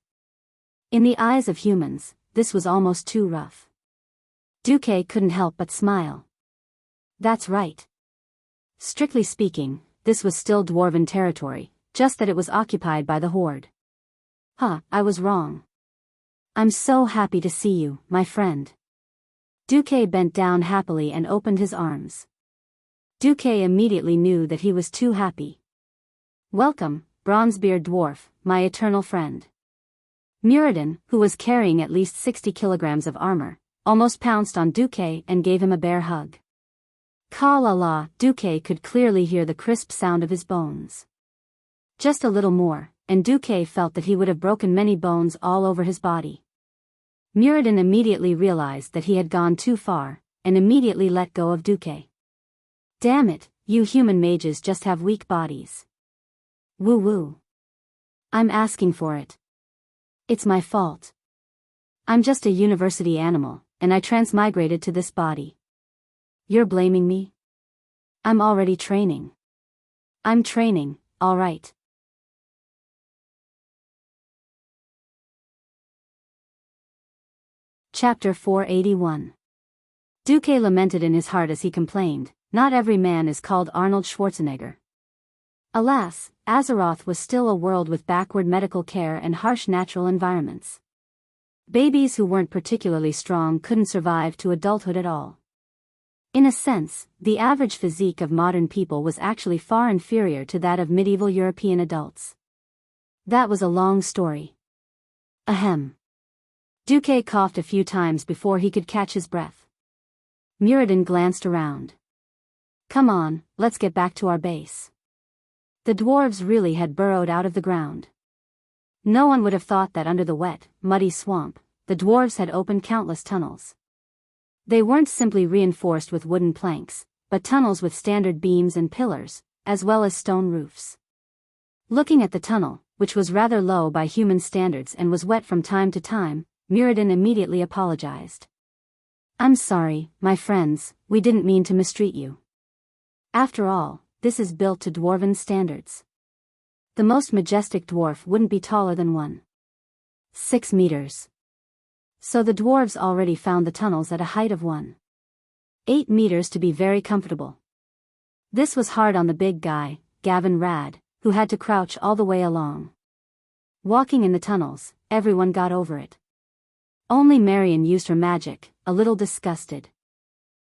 In the eyes of humans, this was almost too rough. Duque couldn't help but smile. That's right. Strictly speaking, this was still dwarven territory, just that it was occupied by the Horde. I was wrong. I'm so happy to see you, my friend. Duque bent down happily and opened his arms. Duque immediately knew that he was too happy. "Welcome, Bronzebeard dwarf, my eternal friend." Muradin, who was carrying at least 60 kilograms of armor, almost pounced on Duque and gave him a bear hug. Ka la la, Duque could clearly hear the crisp sound of his bones. Just a little more, and Duque felt that he would have broken many bones all over his body. Muradin immediately realized that he had gone too far, and immediately let go of Duque. "Damn it, you human mages just have weak bodies. Woo woo. I'm asking for it. It's my fault. I'm just a university animal, and I transmigrated to this body. You're blaming me? I'm already training. I'm training, all right." Chapter 481. Duque lamented in his heart as he complained, "Not every man is called Arnold Schwarzenegger." Alas, Azeroth was still a world with backward medical care and harsh natural environments. Babies who weren't particularly strong couldn't survive to adulthood at all. In a sense, the average physique of modern people was actually far inferior to that of medieval European adults. That was a long story. Ahem. Duque coughed a few times before he could catch his breath. Muradin glanced around. "Come on, let's get back to our base." The dwarves really had burrowed out of the ground. No one would have thought that under the wet, muddy swamp, the dwarves had opened countless tunnels. They weren't simply reinforced with wooden planks, but tunnels with standard beams and pillars, as well as stone roofs. Looking at the tunnel, which was rather low by human standards and was wet from time to time, Muradin immediately apologized. "I'm sorry, my friends, we didn't mean to mistreat you. After all, this is built to dwarven standards. The most majestic dwarf wouldn't be taller than 1.6 meters. So the dwarves already found the tunnels at a height of 1.8 meters to be very comfortable. This was hard on the big guy, Gavin Rad, who had to crouch all the way along. Walking in the tunnels, everyone got over it. Only Marion used her magic, a little disgusted.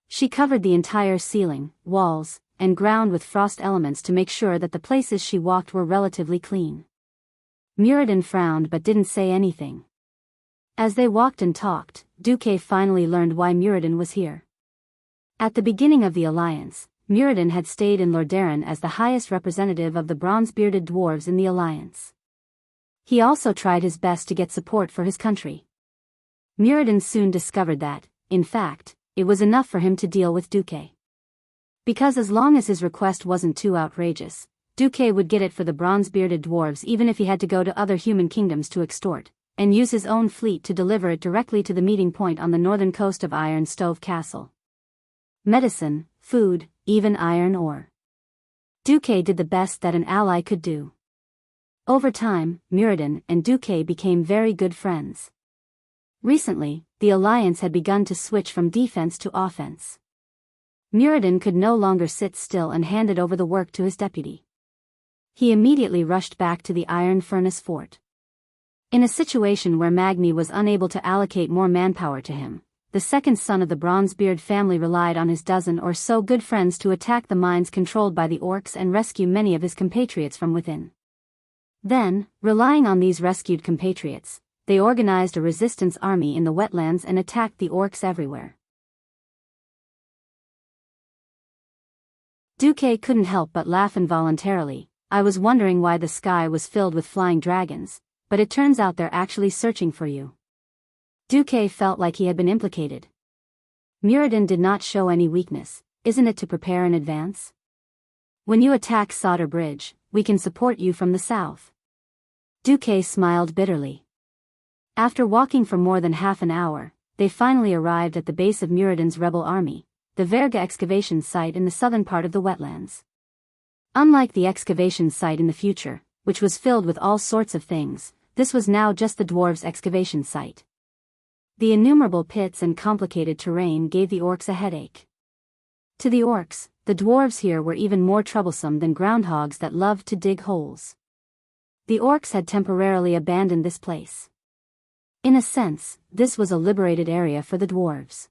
She covered the entire ceiling, walls, and ground with frost elements to make sure that the places she walked were relatively clean. Muradin frowned but didn't say anything. As they walked and talked, Duque finally learned why Muradin was here. At the beginning of the Alliance, Muradin had stayed in Lordaeron as the highest representative of the bronze-bearded dwarves in the Alliance. He also tried his best to get support for his country. Muradin soon discovered that, in fact, it was enough for him to deal with Duque. Because as long as his request wasn't too outrageous, Duque would get it for the bronze-bearded dwarves even if he had to go to other human kingdoms to extort, and use his own fleet to deliver it directly to the meeting point on the northern coast of Iron Stove Castle. Medicine, food, even iron ore. Duque did the best that an ally could do. Over time, Muradin and Duque became very good friends. Recently, the alliance had begun to switch from defense to offense. Muradin could no longer sit still and handed over the work to his deputy. He immediately rushed back to the iron furnace fort. In a situation where Magni was unable to allocate more manpower to him, the second son of the Bronzebeard family relied on his dozen or so good friends to attack the mines controlled by the orcs and rescue many of his compatriots from within. Then, relying on these rescued compatriots, they organized a resistance army in the wetlands and attacked the orcs everywhere. Duque couldn't help but laugh involuntarily. I was wondering why the sky was filled with flying dragons, but it turns out they're actually searching for you. Duque felt like he had been implicated. Muradin did not show any weakness. Isn't it to prepare in advance? When you attack Solder Bridge, we can support you from the south. Duque smiled bitterly. After walking for more than half an hour, they finally arrived at the base of Muradin's rebel army, the Verga excavation site in the southern part of the wetlands. Unlike the excavation site in the future, which was filled with all sorts of things, this was now just the dwarves' excavation site. The innumerable pits and complicated terrain gave the orcs a headache. To the orcs, the dwarves here were even more troublesome than groundhogs that loved to dig holes. The orcs had temporarily abandoned this place. In a sense, this was a liberated area for the dwarves.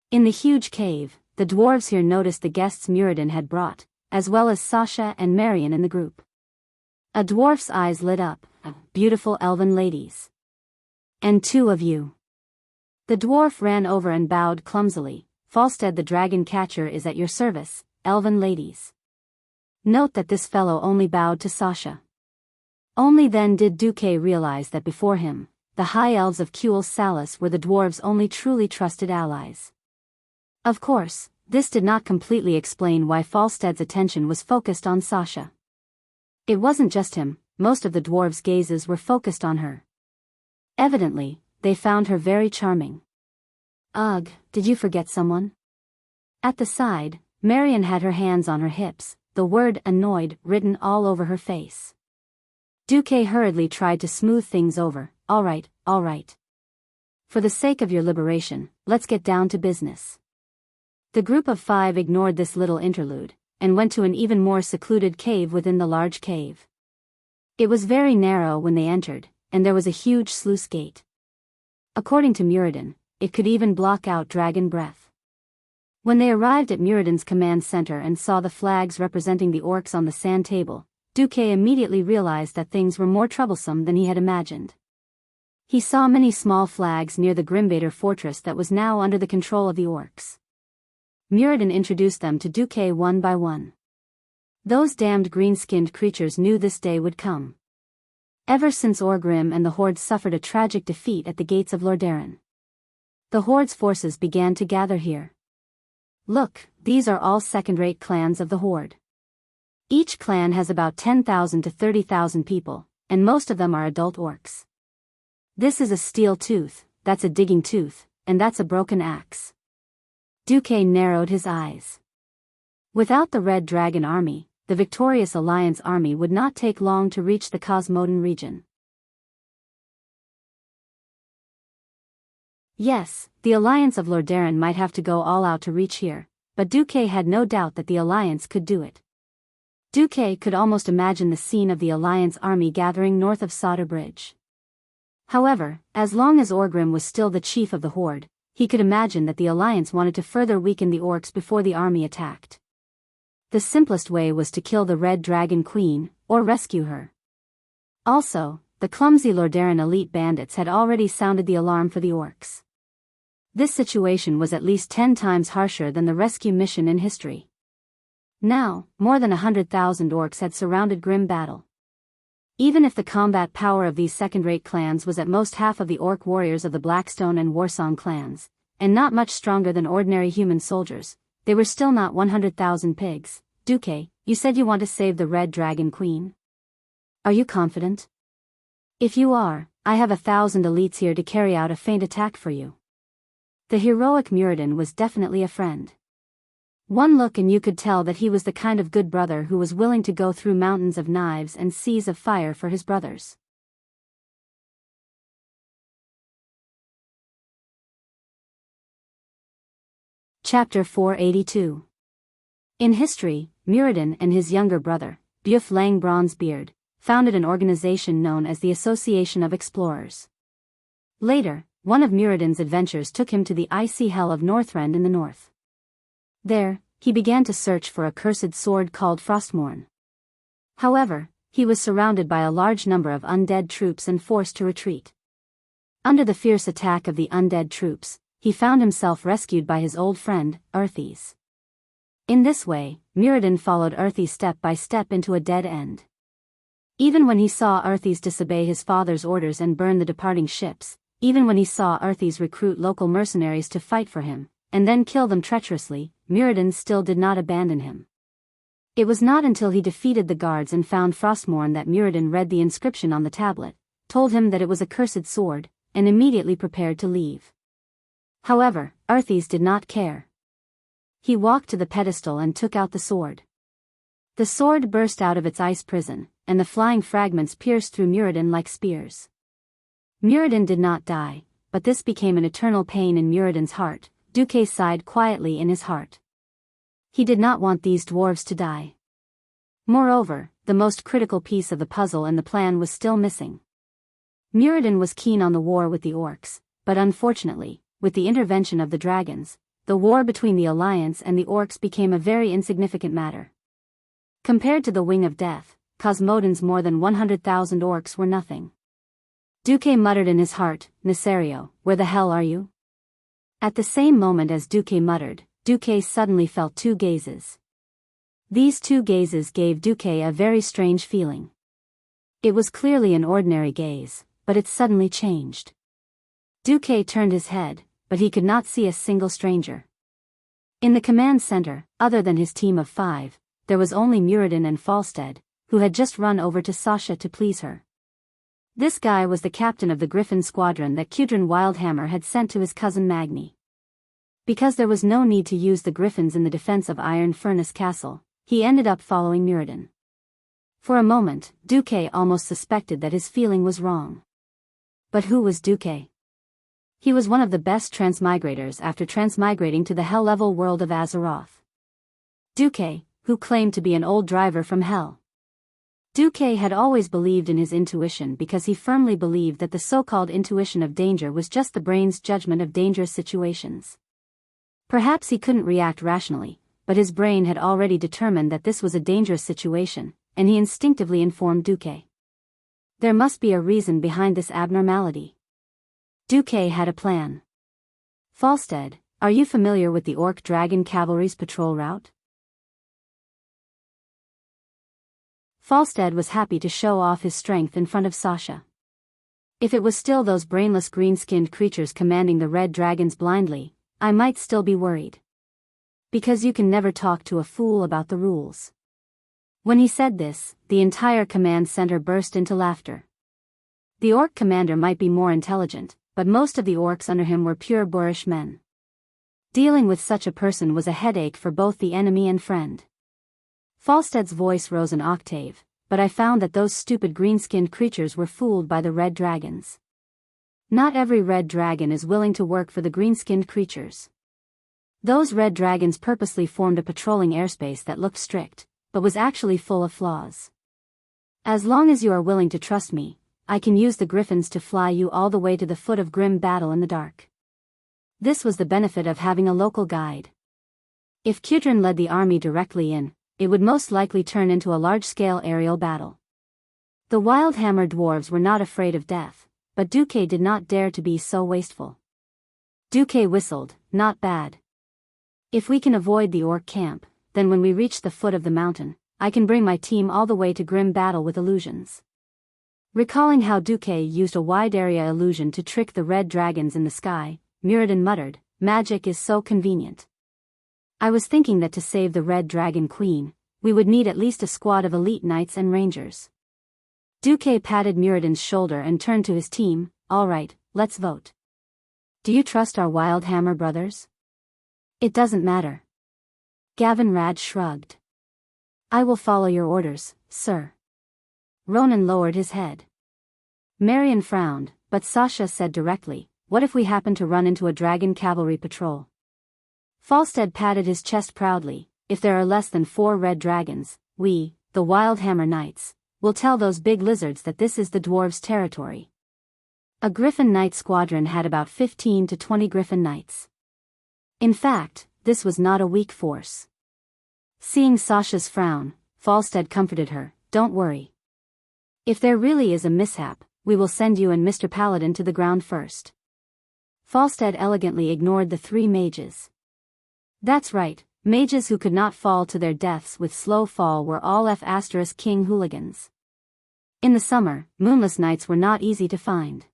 In the huge cave, the dwarves here noticed the guests Muradin had brought, as well as Sasha and Marion in the group. A dwarf's eyes lit up. Beautiful elven ladies. And two of you. The dwarf ran over and bowed clumsily. Falstead the dragon catcher is at your service, elven ladies. Note that this fellow only bowed to Sasha. Only then did Duque realize that before him, the high elves of Kuel Salus were the dwarves' only truly trusted allies. Of course, this did not completely explain why Falstead's attention was focused on Sasha. It wasn't just him, most of the dwarves' gazes were focused on her. Evidently, they found her very charming. Ugh, did you forget someone? At the side, Marion had her hands on her hips, the word annoyed written all over her face. Duque hurriedly tried to smooth things over. All right. For the sake of your liberation, let's get down to business. The group of 5 ignored this little interlude, and went to an even more secluded cave within the large cave. It was very narrow when they entered, and there was a huge sluice gate. According to Muradin, it could even block out dragon breath. When they arrived at Muradin's command center and saw the flags representing the orcs on the sand table, Duque immediately realized that things were more troublesome than he had imagined. He saw many small flags near the Grimbader fortress that was now under the control of the orcs. Muradin introduced them to Duque one by one. Those damned green-skinned creatures knew this day would come. Ever since Orgrim and the Horde suffered a tragic defeat at the gates of Lordaeron, the Horde's forces began to gather here. Look, these are all second-rate clans of the Horde. Each clan has about 10,000 to 30,000 people, and most of them are adult orcs. This is a steel tooth, that's a digging tooth, and that's a broken axe. Duque narrowed his eyes. Without the Red Dragon army, the victorious Alliance army would not take long to reach the Cosmodan region. Yes, the Alliance of Lordaeron might have to go all out to reach here, but Duque had no doubt that the Alliance could do it. Duque could almost imagine the scene of the Alliance army gathering north of Solder Bridge. However, as long as Orgrim was still the chief of the Horde, he could imagine that the Alliance wanted to further weaken the orcs before the army attacked. The simplest way was to kill the Red Dragon Queen, or rescue her. Also, the clumsy Lordaeron elite bandits had already sounded the alarm for the orcs. This situation was at least 10 times harsher than the rescue mission in history. Now, more than 100,000 orcs had surrounded Grim Battle. Even if the combat power of these second-rate clans was at most half of the orc warriors of the Blackstone and Warsong clans, and not much stronger than ordinary human soldiers, they were still not 100,000 pigs. Duque, you said you want to save the Red Dragon Queen? Are you confident? If you are, I have 1,000 elites here to carry out a feint attack for you. The heroic Muradin was definitely a friend. One look and you could tell that he was the kind of good brother who was willing to go through mountains of knives and seas of fire for his brothers. Chapter 482. In history, Muradin and his younger brother, Buf Lang Bronzebeard, founded an organization known as the Association of Explorers. Later, one of Muradin's adventures took him to the icy hell of Northrend in the north. There, he began to search for a cursed sword called Frostmourne. However, he was surrounded by a large number of undead troops and forced to retreat. Under the fierce attack of the undead troops, he found himself rescued by his old friend, Earthes. In this way, Muradin followed Earthes step by step into a dead end. Even when he saw Earthes disobey his father's orders and burn the departing ships, even when he saw Earthes recruit local mercenaries to fight for him, and then kill them treacherously, Muradin still did not abandon him. It was not until he defeated the guards and found Frostmourne that Muradin read the inscription on the tablet, told him that it was a cursed sword, and immediately prepared to leave. However, Earthes did not care. He walked to the pedestal and took out the sword. The sword burst out of its ice prison, and the flying fragments pierced through Muradin like spears. Muradin did not die, but this became an eternal pain in Muradin's heart. Duque sighed quietly in his heart. He did not want these dwarves to die. Moreover, the most critical piece of the puzzle and the plan was still missing. Muradin was keen on the war with the orcs, but unfortunately, with the intervention of the dragons, the war between the Alliance and the orcs became a very insignificant matter. Compared to the Wing of Death, Cosmodon's more than 100,000 orcs were nothing. Duque muttered in his heart, Nesario, where the hell are you? At the same moment as Duque muttered, Duque suddenly felt two gazes. These two gazes gave Duque a very strange feeling. It was clearly an ordinary gaze, but it suddenly changed. Duque turned his head, but he could not see a single stranger. In the command center, other than his team of 5, there was only Muradin and Falstead, who had just run over to Sasha to please her. This guy was the captain of the Griffin squadron that Kudrin Wildhammer had sent to his cousin Magni. Because there was no need to use the Griffins in the defense of Iron Furnace Castle, he ended up following Muradin. For a moment, Duque almost suspected that his feeling was wrong. But who was Duque? He was one of the best transmigrators after transmigrating to the hell-level world of Azeroth. Duque, who claimed to be an old driver from hell. Duque had always believed in his intuition because he firmly believed that the so-called intuition of danger was just the brain's judgment of dangerous situations. Perhaps he couldn't react rationally, but his brain had already determined that this was a dangerous situation, and he instinctively informed Duque. There must be a reason behind this abnormality. Duque had a plan. Falstead, are you familiar with the Orc Dragon Cavalry's patrol route? Falstead was happy to show off his strength in front of Sasha. If it was still those brainless green-skinned creatures commanding the red dragons blindly, I might still be worried. Because you can never talk to a fool about the rules. When he said this, the entire command center burst into laughter. The orc commander might be more intelligent, but most of the orcs under him were pure boorish men. Dealing with such a person was a headache for both the enemy and friend. Falstead's voice rose an octave, but I found that those stupid green-skinned creatures were fooled by the red dragons. Not every red dragon is willing to work for the green-skinned creatures. Those red dragons purposely formed a patrolling airspace that looked strict, but was actually full of flaws. As long as you are willing to trust me, I can use the griffins to fly you all the way to the foot of grim battle in the dark. This was the benefit of having a local guide. If Kudrin led the army directly in, it would most likely turn into a large-scale aerial battle. The Wildhammer dwarves were not afraid of death, but Duque did not dare to be so wasteful. Duque whistled, not bad. If we can avoid the orc camp, then when we reach the foot of the mountain, I can bring my team all the way to grim battle with illusions. Recalling how Duque used a wide-area illusion to trick the red dragons in the sky, Muradin muttered, "Magic is so convenient. I was thinking that to save the Red Dragon Queen, we would need at least a squad of elite knights and rangers." Duque patted Muradin's shoulder and turned to his team. "All right, let's vote. Do you trust our Wildhammer brothers?" "It doesn't matter." Gavin Rad shrugged. "I will follow your orders, sir." Ronan lowered his head. Marion frowned, but Sasha said directly, "What if we happen to run into a dragon cavalry patrol?" Falstead patted his chest proudly. "If there are less than 4 red dragons, we, the Wildhammer Knights, will tell those big lizards that this is the dwarves' territory." A Griffin Knight squadron had about 15 to 20 Griffin Knights. In fact, this was not a weak force. Seeing Sasha's frown, Falstead comforted her, "Don't worry. If there really is a mishap, we will send you and Mr. Paladin to the ground first." Falstead elegantly ignored the 3 mages. That's right, mages who could not fall to their deaths with slow fall were all F***king hooligans. In the summer, moonless nights were not easy to find.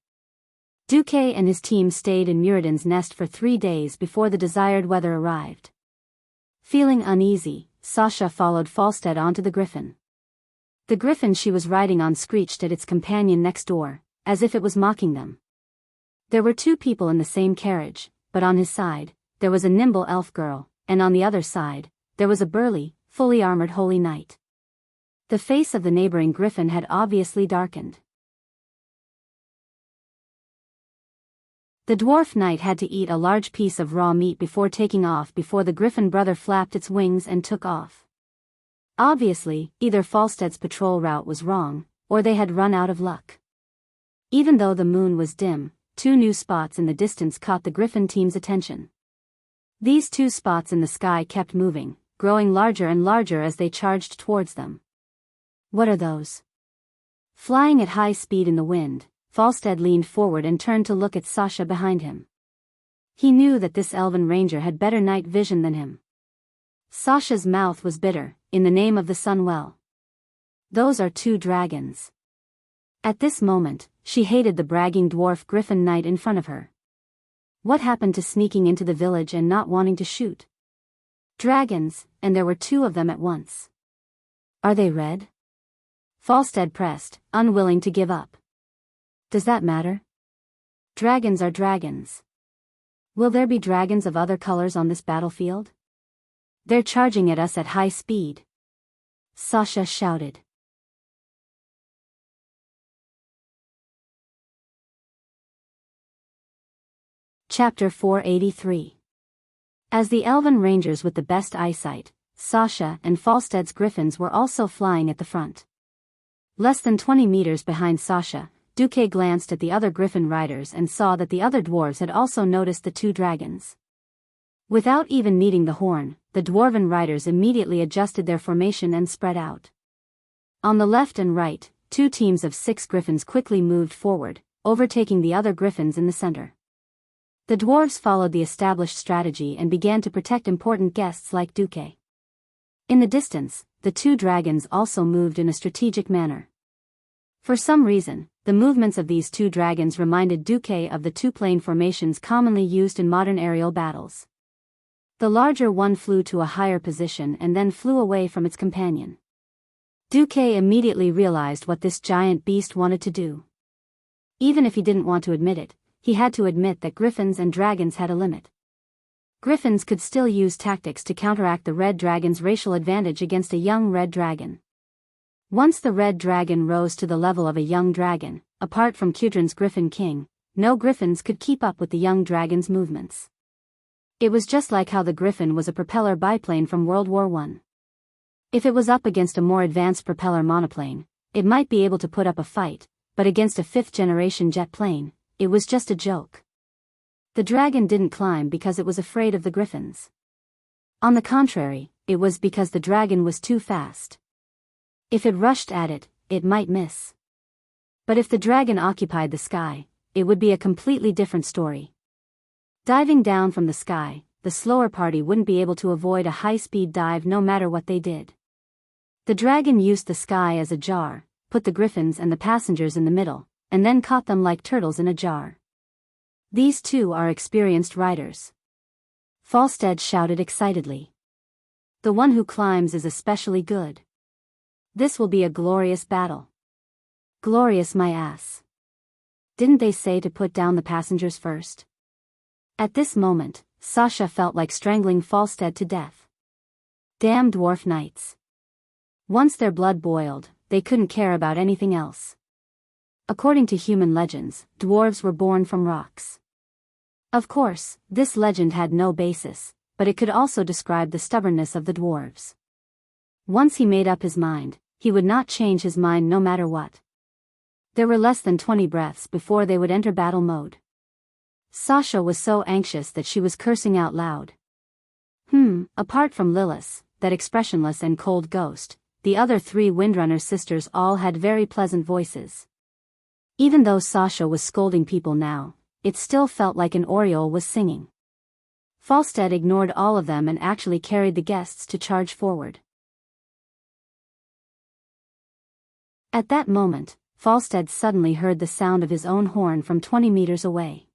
Duque and his team stayed in Muradin's nest for 3 days before the desired weather arrived. Feeling uneasy, Sasha followed Falstead onto the griffin. The griffin she was riding on screeched at its companion next door, as if it was mocking them. There were 2 people in the same carriage, but on his side, there was a nimble elf girl, and on the other side, there was a burly, fully armored holy knight. The face of the neighboring griffin had obviously darkened. The dwarf knight had to eat a large piece of raw meat before taking off before the griffin brother flapped its wings and took off. Obviously, either Falstead's patrol route was wrong, or they had run out of luck. Even though the moon was dim, 2 new spots in the distance caught the griffin team's attention. These 2 spots in the sky kept moving, growing larger and larger as they charged towards them. "What are those?" Flying at high speed in the wind, Falstead leaned forward and turned to look at Sasha behind him. He knew that this elven ranger had better night vision than him. Sasha's mouth was bitter. "In the name of the sun well. Those are 2 dragons." At this moment, she hated the bragging dwarf griffin knight in front of her. What happened to sneaking into the village and not wanting to shoot? Dragons, and there were 2 of them at once. "Are they red?" Falstead pressed, unwilling to give up. "Does that matter? Dragons are dragons. Will there be dragons of other colors on this battlefield?" "They're charging at us at high speed," Sasha shouted. Chapter 483. As the elven rangers with the best eyesight, Sasha and Falstead's griffins were also flying at the front. Less than 20 meters behind Sasha, Duque glanced at the other griffin riders and saw that the other dwarves had also noticed the 2 dragons. Without even needing the horn, the dwarven riders immediately adjusted their formation and spread out. On the left and right, 2 teams of 6 griffins quickly moved forward, overtaking the other griffins in the center. The dwarves followed the established strategy and began to protect important guests like Duque. In the distance, the 2 dragons also moved in a strategic manner. For some reason, the movements of these 2 dragons reminded Duque of the 2-plane formations commonly used in modern aerial battles. The larger one flew to a higher position and then flew away from its companion. Duque immediately realized what this giant beast wanted to do. Even if he didn't want to admit it, he had to admit that griffins and dragons had a limit. Griffins could still use tactics to counteract the red dragon's racial advantage against a young red dragon. Once the red dragon rose to the level of a young dragon, apart from Kudran's Griffin King, no griffins could keep up with the young dragon's movements. It was just like how the Griffin was a propeller biplane from World War I. If it was up against a more advanced propeller monoplane, it might be able to put up a fight, but against a 5th-generation jet plane, it was just a joke. The dragon didn't climb because it was afraid of the griffins. On the contrary, it was because the dragon was too fast. If it rushed at it, it might miss. But if the dragon occupied the sky, it would be a completely different story. Diving down from the sky, the slower party wouldn't be able to avoid a high-speed dive no matter what they did. The dragon used the sky as a jar, put the griffins and the passengers in the middle, and then caught them like turtles in a jar. These two are experienced riders. Falstead shouted excitedly. The one who climbs is especially good. This will be a glorious battle. Glorious my ass. Didn't they say to put down the passengers first? At this moment, Sasha felt like strangling Falstead to death. Damn dwarf knights. Once their blood boiled, they couldn't care about anything else. According to human legends, dwarves were born from rocks. Of course, this legend had no basis, but it could also describe the stubbornness of the dwarves. Once he made up his mind, he would not change his mind no matter what. There were less than 20 breaths before they would enter battle mode. Sasha was so anxious that she was cursing out loud. Apart from Lilith, that expressionless and cold ghost, the other 3 Windrunner sisters all had very pleasant voices. Even though Sasha was scolding people now, it still felt like an oriole was singing. Falstead ignored all of them and actually carried the guests to charge forward. At that moment, Falstead suddenly heard the sound of his own horn from 20 meters away.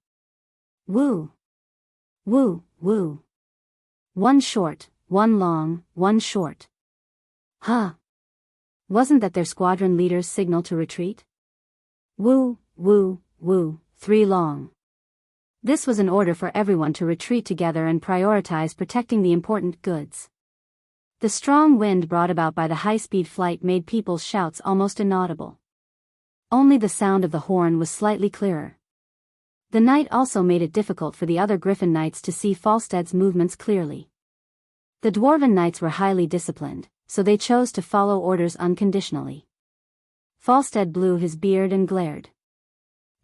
Woo! Woo, woo. One short, one long, one short. Huh! Wasn't that their squadron leader's signal to retreat? Woo, woo, woo, 3 long. This was an order for everyone to retreat together and prioritize protecting the important goods. The strong wind brought about by the high-speed flight made people's shouts almost inaudible. Only the sound of the horn was slightly clearer. The night also made it difficult for the other Griffin Knights to see Falstead's movements clearly. The Dwarven Knights were highly disciplined, so they chose to follow orders unconditionally. Falstead blew his beard and glared.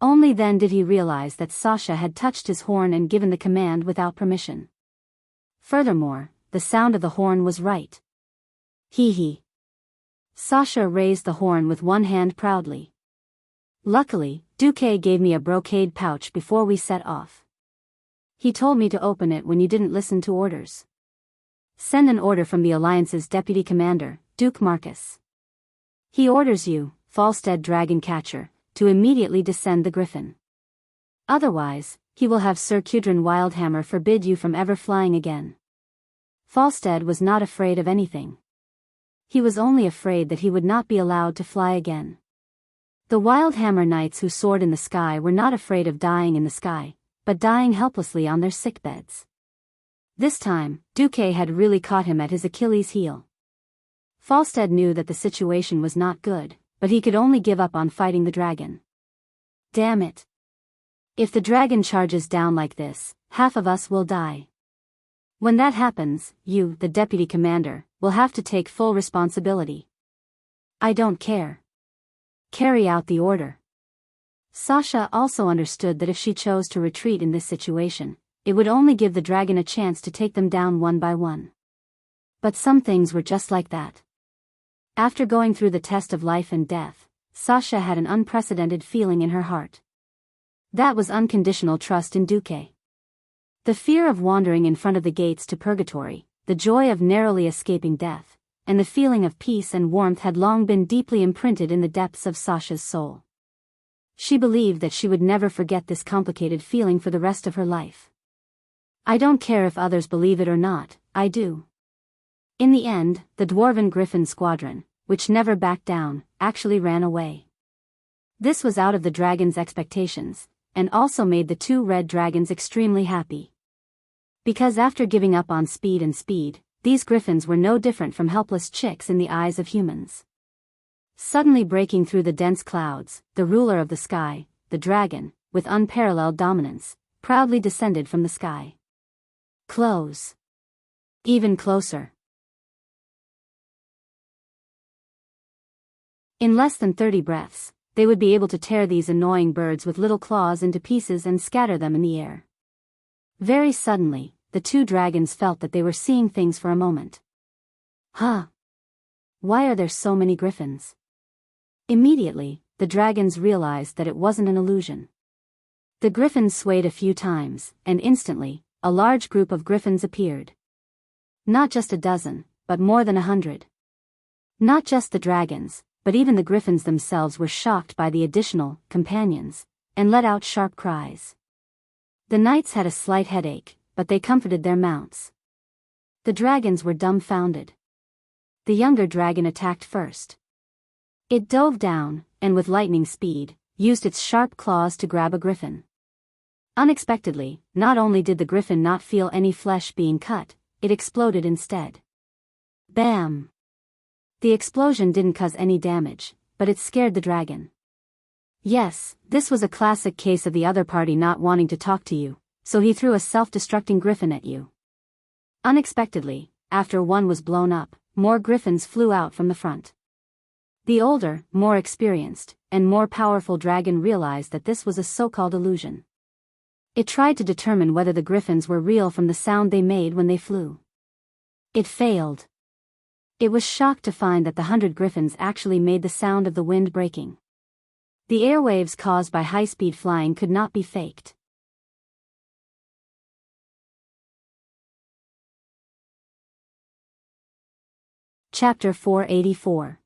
Only then did he realize that Sasha had touched his horn and given the command without permission. Furthermore, the sound of the horn was right. Hee. Sasha raised the horn with one hand proudly. Luckily, Duque gave me a brocade pouch before we set off. He told me to open it when you didn't listen to orders. Send an order from the Alliance's deputy commander, Duke Marcus. He orders you, Falstead Dragon Catcher, to immediately descend the griffin. Otherwise, he will have Sir Cudrin Wildhammer forbid you from ever flying again. Falstead was not afraid of anything. He was only afraid that he would not be allowed to fly again. The Wildhammer Knights who soared in the sky were not afraid of dying in the sky, but dying helplessly on their sickbeds. This time, Duque had really caught him at his Achilles' heel. Falstead knew that the situation was not good, but he could only give up on fighting the dragon. Damn it. If the dragon charges down like this, half of us will die. When that happens, you, the deputy commander, will have to take full responsibility. I don't care. Carry out the order. Sasha also understood that if she chose to retreat in this situation, it would only give the dragon a chance to take them down one by one. But some things were just like that. After going through the test of life and death, Sasha had an unprecedented feeling in her heart. That was unconditional trust in Duque. The fear of wandering in front of the gates to purgatory, the joy of narrowly escaping death, and the feeling of peace and warmth had long been deeply imprinted in the depths of Sasha's soul. She believed that she would never forget this complicated feeling for the rest of her life. I don't care if others believe it or not, I do. In the end, the Dwarven Griffin Squadron, which never backed down, actually ran away. This was out of the dragon's expectations, and also made the 2 red dragons extremely happy. Because after giving up on speed, these griffins were no different from helpless chicks in the eyes of humans. Suddenly breaking through the dense clouds, the ruler of the sky, the dragon, with unparalleled dominance, proudly descended from the sky. Close. Even closer. In less than 30 breaths, they would be able to tear these annoying birds with little claws into pieces and scatter them in the air. Very suddenly, the 2 dragons felt that they were seeing things for a moment. Huh? Why are there so many griffins? Immediately, the dragons realized that it wasn't an illusion. The griffins swayed a few times, and instantly, a large group of griffins appeared. Not just a dozen, but more than 100. Not just the dragons, but even the griffins themselves were shocked by the additional companions, and let out sharp cries. The knights had a slight headache, but they comforted their mounts. The dragons were dumbfounded. The younger dragon attacked first. It dove down, and with lightning speed, used its sharp claws to grab a griffin. Unexpectedly, not only did the griffin not feel any flesh being cut, it exploded instead. Bam! The explosion didn't cause any damage, but it scared the dragon. Yes, this was a classic case of the other party not wanting to talk to you, so he threw a self-destructing griffin at you. Unexpectedly, after one was blown up, more griffins flew out from the front. The older, more experienced, and more powerful dragon realized that this was a so-called illusion. It tried to determine whether the griffins were real from the sound they made when they flew. It failed. It was shocked to find that the 100 griffins actually made the sound of the wind breaking. The airwaves caused by high-speed flying could not be faked. Chapter 484.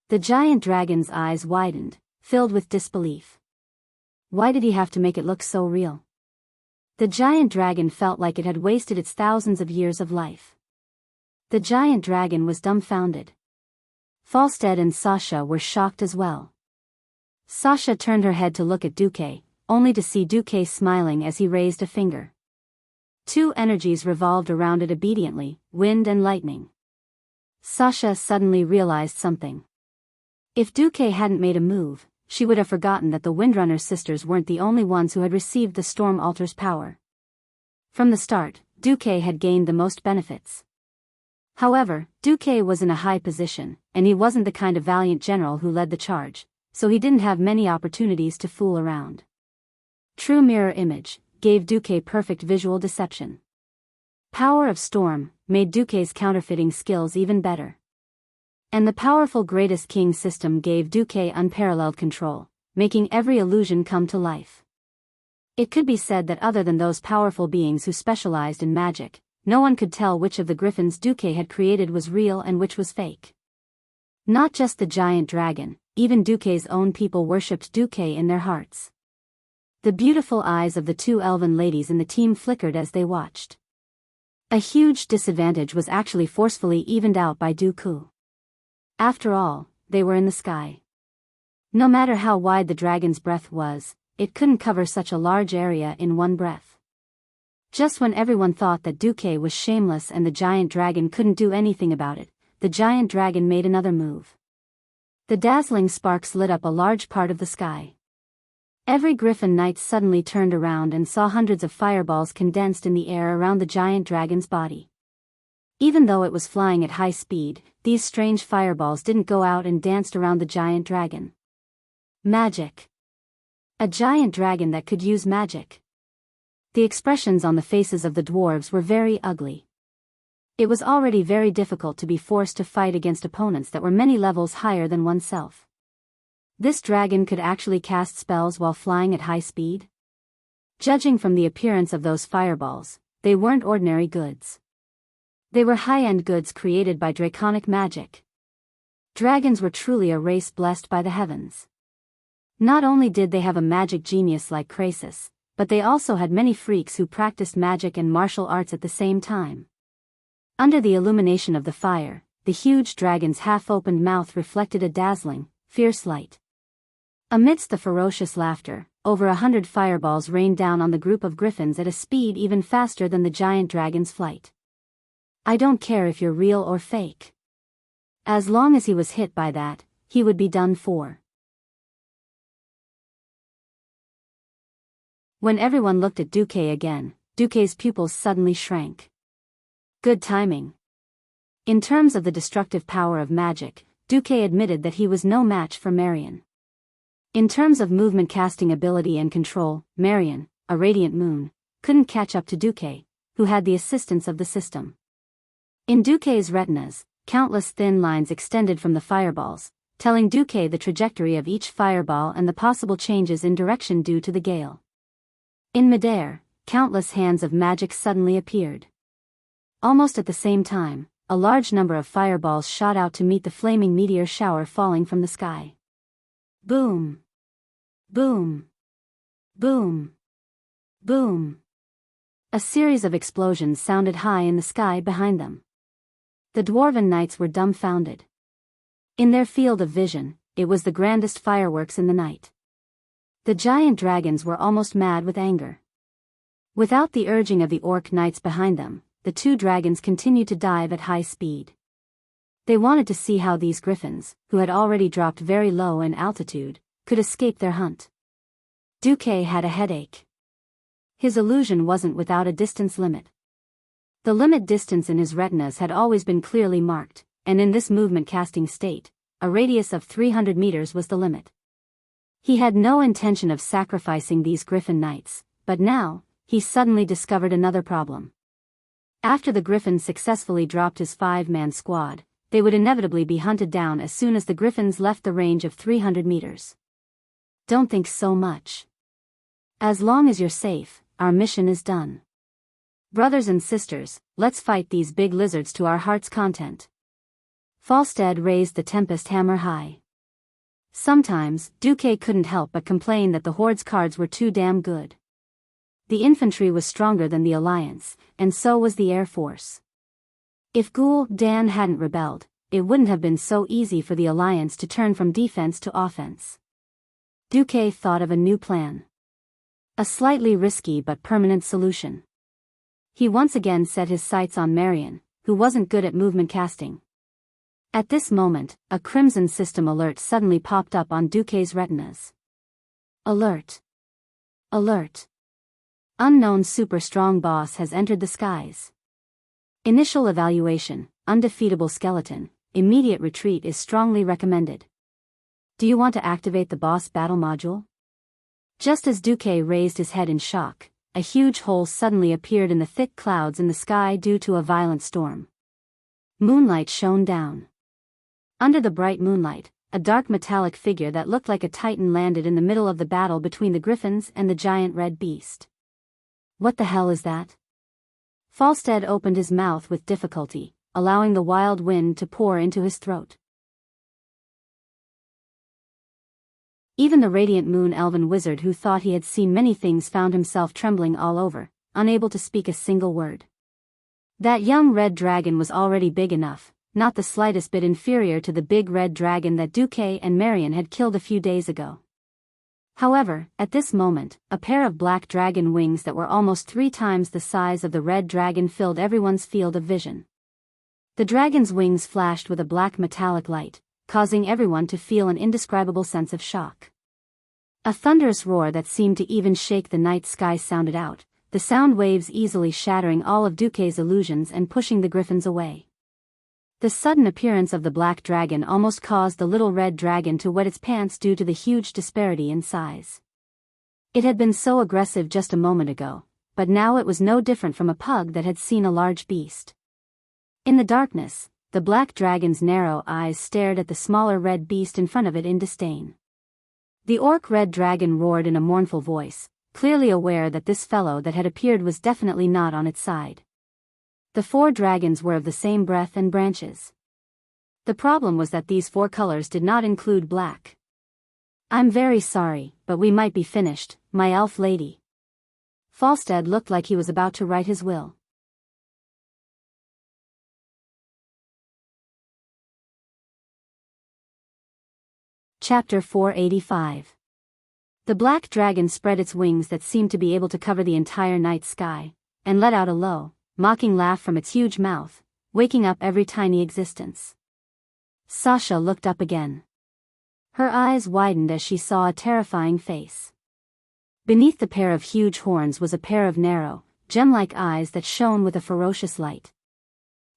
The giant dragon's eyes widened, filled with disbelief. Why did he have to make it look so real? The giant dragon felt like it had wasted its thousands of years of life. The giant dragon was dumbfounded. Falstead and Sasha were shocked as well. Sasha turned her head to look at Duque, only to see Duque smiling as he raised a finger. Two energies revolved around it obediently, wind and lightning. Sasha suddenly realized something. If Duque hadn't made a move, she would have forgotten that the Windrunner sisters weren't the only ones who had received the Storm Alter's power. From the start, Duque had gained the most benefits. However, Duque was in a high position, and he wasn't the kind of valiant general who led the charge, so he didn't have many opportunities to fool around. True Mirror Image gave Duque perfect visual deception. Power of Storm made Duque's counterfeiting skills even better. And the powerful Greatest King system gave Duque unparalleled control, making every illusion come to life. It could be said that other than those powerful beings who specialized in magic, no one could tell which of the griffins Duque had created was real and which was fake. Not just the giant dragon, even Duque's own people worshipped Duque in their hearts. The beautiful eyes of the two elven ladies in the team flickered as they watched. A huge disadvantage was actually forcefully evened out by Dooku. After all, they were in the sky. No matter how wide the dragon's breath was, it couldn't cover such a large area in one breath. Just when everyone thought that Duque was shameless and the giant dragon couldn't do anything about it, the giant dragon made another move. The dazzling sparks lit up a large part of the sky. Every griffin knight suddenly turned around and saw hundreds of fireballs condensed in the air around the giant dragon's body. Even though it was flying at high speed, these strange fireballs didn't go out and danced around the giant dragon. Magic. A giant dragon that could use magic. The expressions on the faces of the dwarves were very ugly. It was already very difficult to be forced to fight against opponents that were many levels higher than oneself. This dragon could actually cast spells while flying at high speed? Judging from the appearance of those fireballs, they weren't ordinary goods. They were high-end goods created by draconic magic. Dragons were truly a race blessed by the heavens. Not only did they have a magic genius like Krasis, but they also had many freaks who practiced magic and martial arts at the same time. Under the illumination of the fire, the huge dragon's half-opened mouth reflected a dazzling, fierce light. Amidst the ferocious laughter, over 100 fireballs rained down on the group of griffins at a speed even faster than the giant dragon's flight. I don't care if you're real or fake. As long as he was hit by that, he would be done for. When everyone looked at Duque again, Duque's pupils suddenly shrank. Good timing. In terms of the destructive power of magic, Duque admitted that he was no match for Marion. In terms of movement casting ability and control, Marion, a radiant moon, couldn't catch up to Duque, who had the assistance of the system. In Duque's retinas, countless thin lines extended from the fireballs, telling Duque the trajectory of each fireball and the possible changes in direction due to the gale. In midair, countless hands of magic suddenly appeared. Almost at the same time, a large number of fireballs shot out to meet the flaming meteor shower falling from the sky. Boom! Boom! Boom! Boom! A series of explosions sounded high in the sky behind them. The dwarven knights were dumbfounded. In their field of vision, it was the grandest fireworks in the night. The giant dragons were almost mad with anger. Without the urging of the orc knights behind them, the two dragons continued to dive at high speed. They wanted to see how these griffins, who had already dropped very low in altitude, could escape their hunt. Duque had a headache. His illusion wasn't without a distance limit. The limit distance in his retinas had always been clearly marked, and in this movement-casting state, a radius of 300 meters was the limit. He had no intention of sacrificing these griffin knights, but now, he suddenly discovered another problem. After the griffin successfully dropped his 5-man squad, they would inevitably be hunted down as soon as the griffins left the range of 300 meters. Don't think so much. As long as you're safe, our mission is done. Brothers and sisters, let's fight these big lizards to our heart's content. Falstead raised the Tempest hammer high. Sometimes, Duque couldn't help but complain that the Horde's cards were too damn good. The infantry was stronger than the Alliance, and so was the Air Force. If Ghoul Dan hadn't rebelled, it wouldn't have been so easy for the Alliance to turn from defense to offense. Duque thought of a new plan. A slightly risky but permanent solution. He once again set his sights on Marion, who wasn't good at movement casting. At this moment, a Crimson System alert suddenly popped up on Duque's retinas. Alert! Alert! Unknown super strong boss has entered the skies. Initial evaluation, undefeatable skeleton, immediate retreat is strongly recommended. Do you want to activate the boss battle module? Just as Duque raised his head in shock, a huge hole suddenly appeared in the thick clouds in the sky due to a violent storm. Moonlight shone down. Under the bright moonlight, a dark metallic figure that looked like a titan landed in the middle of the battle between the griffins and the giant red beast. What the hell is that? Falstead opened his mouth with difficulty, allowing the wild wind to pour into his throat. Even the radiant moon elven wizard who thought he had seen many things found himself trembling all over, unable to speak a single word. That young red dragon was already big enough, not the slightest bit inferior to the big red dragon that Duque and Marion had killed a few days ago. However, at this moment, a pair of black dragon wings that were almost 3 times the size of the red dragon filled everyone's field of vision. The dragon's wings flashed with a black metallic light, causing everyone to feel an indescribable sense of shock. A thunderous roar that seemed to even shake the night sky sounded out, the sound waves easily shattering all of Duque's illusions and pushing the griffins away. The sudden appearance of the black dragon almost caused the little red dragon to wet its pants due to the huge disparity in size. It had been so aggressive just a moment ago, but now it was no different from a pug that had seen a large beast. In the darkness, the black dragon's narrow eyes stared at the smaller red beast in front of it in disdain. The orc red dragon roared in a mournful voice, clearly aware that this fellow that had appeared was definitely not on its side. The 4 dragons were of the same breath and branches. The problem was that these 4 colors did not include black. I'm very sorry, but we might be finished, my elf lady. Falstead looked like he was about to write his will. Chapter 485. The black dragon spread its wings that seemed to be able to cover the entire night sky, and let out a low, mocking laugh from its huge mouth, waking up every tiny existence. Sasha looked up again. Her eyes widened as she saw a terrifying face. Beneath the pair of huge horns was a pair of narrow, gem-like eyes that shone with a ferocious light.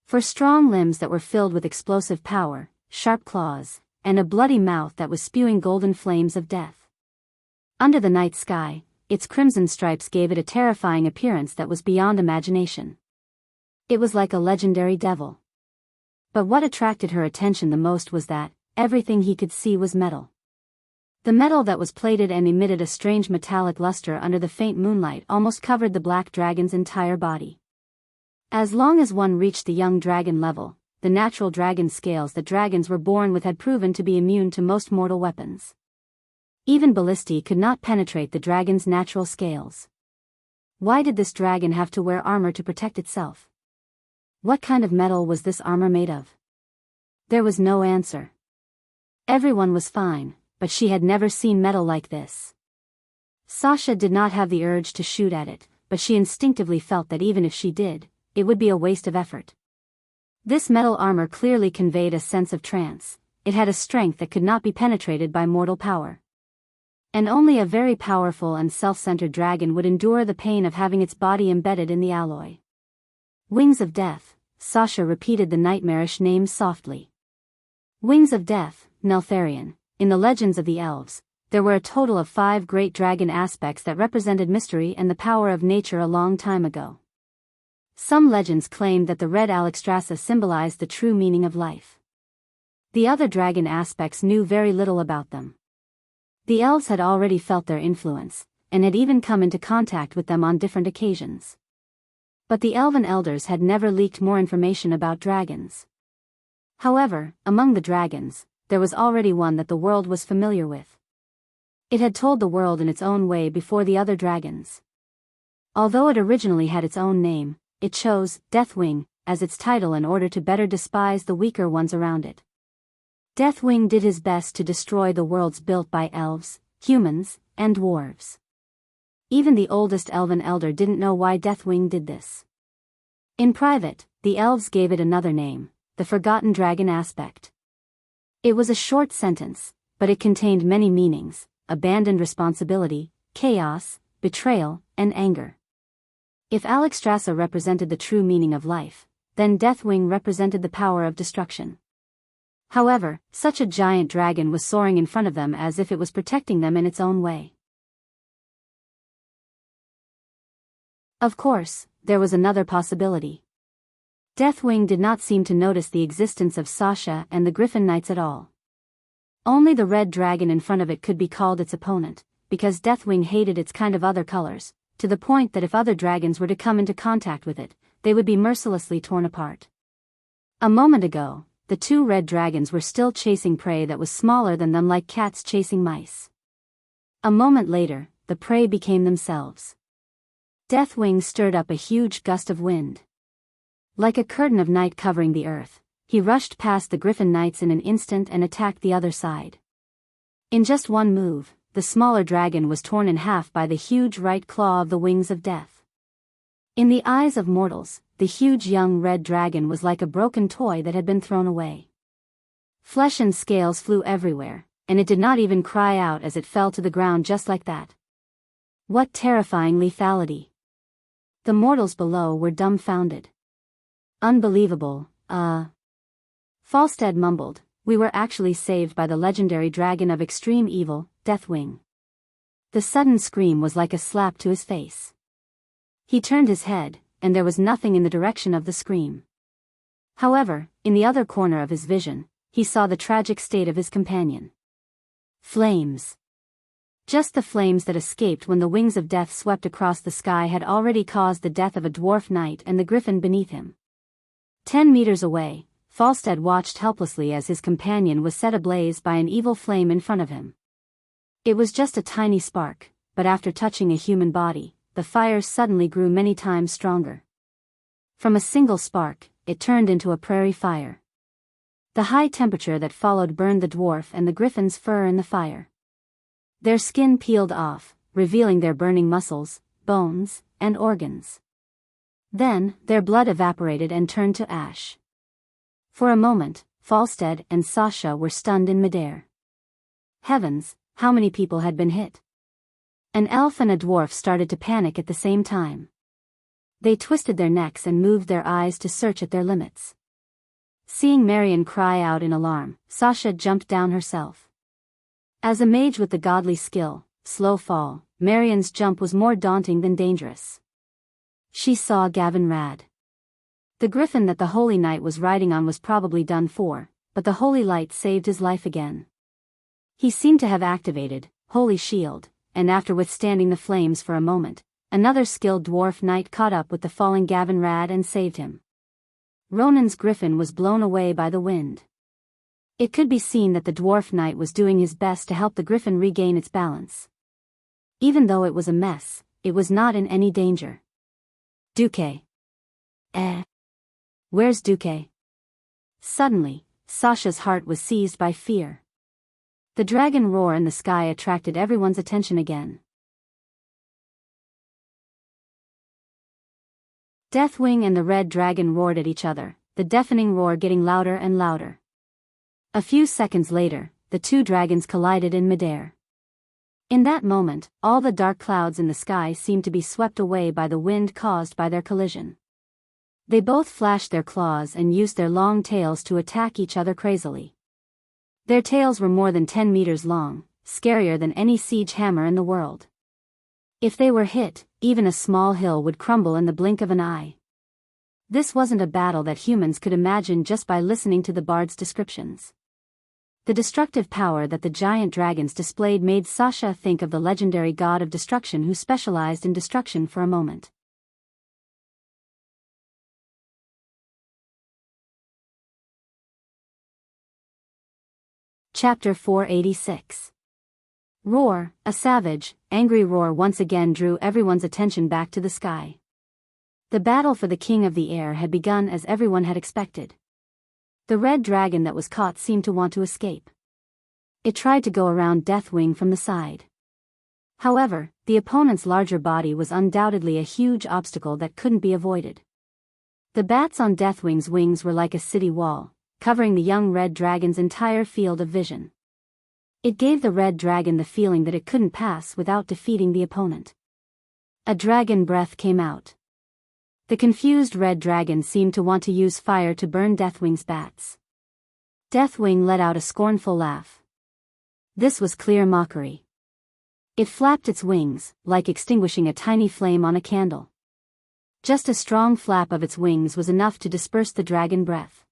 For strong limbs that were filled with explosive power, sharp claws, and a bloody mouth that was spewing golden flames of death. Under the night sky, its crimson stripes gave it a terrifying appearance that was beyond imagination. It was like a legendary devil. But what attracted her attention the most was that everything he could see was metal. The metal that was plated and emitted a strange metallic luster under the faint moonlight almost covered the black dragon's entire body. As long as one reached the young dragon level, the natural dragon scales that dragons were born with had proven to be immune to most mortal weapons. Even ballistae could not penetrate the dragon's natural scales. Why did this dragon have to wear armor to protect itself? What kind of metal was this armor made of? There was no answer. Everyone was fine, but she had never seen metal like this. Sasha did not have the urge to shoot at it, but she instinctively felt that even if she did, it would be a waste of effort. This metal armor clearly conveyed a sense of trance. It had a strength that could not be penetrated by mortal power. And only a very powerful and self-centered dragon would endure the pain of having its body embedded in the alloy. Wings of Death, Sasha repeated the nightmarish name softly. Wings of Death, Neltharion. In the legends of the elves, there were a total of 5 great dragon aspects that represented mystery and the power of nature a long time ago. Some legends claimed that the red Alexstrasza symbolized the true meaning of life. The other dragon aspects knew very little about them. The elves had already felt their influence, and had even come into contact with them on different occasions. But the elven elders had never leaked more information about dragons. However, among the dragons, there was already one that the world was familiar with. It had told the world in its own way before the other dragons. Although it originally had its own name, it chose Deathwing as its title in order to better despise the weaker ones around it. Deathwing did his best to destroy the worlds built by elves, humans, and dwarves. Even the oldest elven elder didn't know why Deathwing did this. In private, the elves gave it another name, the Forgotten Dragon Aspect. It was a short sentence, but it contained many meanings: abandoned responsibility, chaos, betrayal, and anger. If Alexstrasza represented the true meaning of life, then Deathwing represented the power of destruction. However, such a giant dragon was soaring in front of them as if it was protecting them in its own way. Of course, there was another possibility. Deathwing did not seem to notice the existence of Sasha and the Griffin Knights at all. Only the red dragon in front of it could be called its opponent, because Deathwing hated its kind of other colors, to the point that if other dragons were to come into contact with it, they would be mercilessly torn apart. A moment ago, the 2 red dragons were still chasing prey that was smaller than them, like cats chasing mice. A moment later, the prey became themselves. Deathwing stirred up a huge gust of wind. Like a curtain of night covering the earth, he rushed past the Griffin Knights in an instant and attacked the other side. In just one move, the smaller dragon was torn in half by the huge right claw of the Wings of Death. In the eyes of mortals, the huge young red dragon was like a broken toy that had been thrown away. Flesh and scales flew everywhere, and it did not even cry out as it fell to the ground just like that. What terrifying lethality! The mortals below were dumbfounded. Unbelievable, Falstad mumbled, "We were actually saved by the legendary dragon of extreme evil, Deathwing." The sudden scream was like a slap to his face. He turned his head, and there was nothing in the direction of the scream. However, in the other corner of his vision, he saw the tragic state of his companion. Flames. Just the flames that escaped when the Wings of Death swept across the sky had already caused the death of a dwarf knight and the griffin beneath him. 10 meters away, Falstad watched helplessly as his companion was set ablaze by an evil flame in front of him. It was just a tiny spark, but after touching a human body, the fire suddenly grew many times stronger. From a single spark, it turned into a prairie fire. The high temperature that followed burned the dwarf and the griffin's fur in the fire. Their skin peeled off, revealing their burning muscles, bones, and organs. Then, their blood evaporated and turned to ash. For a moment, Falstad and Sasha were stunned in midair. Heavens, how many people had been hit? An elf and a dwarf started to panic at the same time. They twisted their necks and moved their eyes to search at their limits. Seeing Marion cry out in alarm, Sasha jumped down herself. As a mage with the godly skill, Slow Fall, Marion's jump was more daunting than dangerous. She saw Gavin Rad. The griffin that the Holy Knight was riding on was probably done for, but the Holy Light saved his life again. He seemed to have activated Holy Shield, and after withstanding the flames for a moment, another skilled dwarf knight caught up with the falling Gavin Rad and saved him. Ronan's griffin was blown away by the wind. It could be seen that the dwarf knight was doing his best to help the griffin regain its balance. Even though it was a mess, it was not in any danger. Duque. Where's Duque? Suddenly, Sasha's heart was seized by fear. The dragon roar in the sky attracted everyone's attention again. Deathwing and the red dragon roared at each other, the deafening roar getting louder and louder. A few seconds later, the two dragons collided in midair. In that moment, all the dark clouds in the sky seemed to be swept away by the wind caused by their collision. They both flashed their claws and used their long tails to attack each other crazily. Their tails were more than 10 meters long, scarier than any siege hammer in the world. If they were hit, even a small hill would crumble in the blink of an eye. This wasn't a battle that humans could imagine just by listening to the bard's descriptions. The destructive power that the giant dragons displayed made Sasha think of the legendary god of destruction who specialized in destruction for a moment. Chapter 486. Roar, a savage, angry roar once again drew everyone's attention back to the sky. The battle for the king of the air had begun as everyone had expected. The red dragon that was caught seemed to want to escape. It tried to go around Deathwing from the side. However, the opponent's larger body was undoubtedly a huge obstacle that couldn't be avoided. The bats on Deathwing's wings were like a city wall, covering the young red dragon's entire field of vision. It gave the red dragon the feeling that it couldn't pass without defeating the opponent. A dragon breath came out. The confused red dragon seemed to want to use fire to burn Deathwing's bats. Deathwing let out a scornful laugh. This was clear mockery. It flapped its wings, like extinguishing a tiny flame on a candle. Just a strong flap of its wings was enough to disperse the dragon breath.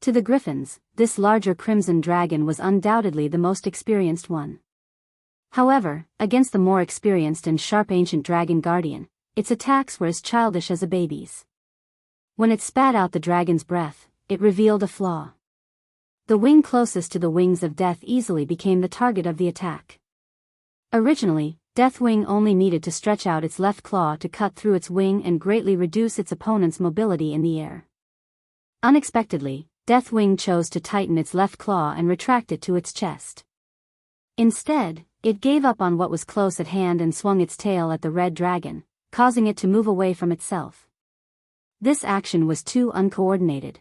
To the griffins, this larger crimson dragon was undoubtedly the most experienced one. However, against the more experienced and sharp ancient dragon guardian, its attacks were as childish as a baby's. When it spat out the dragon's breath, it revealed a flaw. The wing closest to the wings of death easily became the target of the attack. Originally, Deathwing only needed to stretch out its left claw to cut through its wing and greatly reduce its opponent's mobility in the air. Unexpectedly, Deathwing chose to tighten its left claw and retract it to its chest. Instead, it gave up on what was close at hand and swung its tail at the red dragon, causing it to move away from itself. This action was too uncoordinated.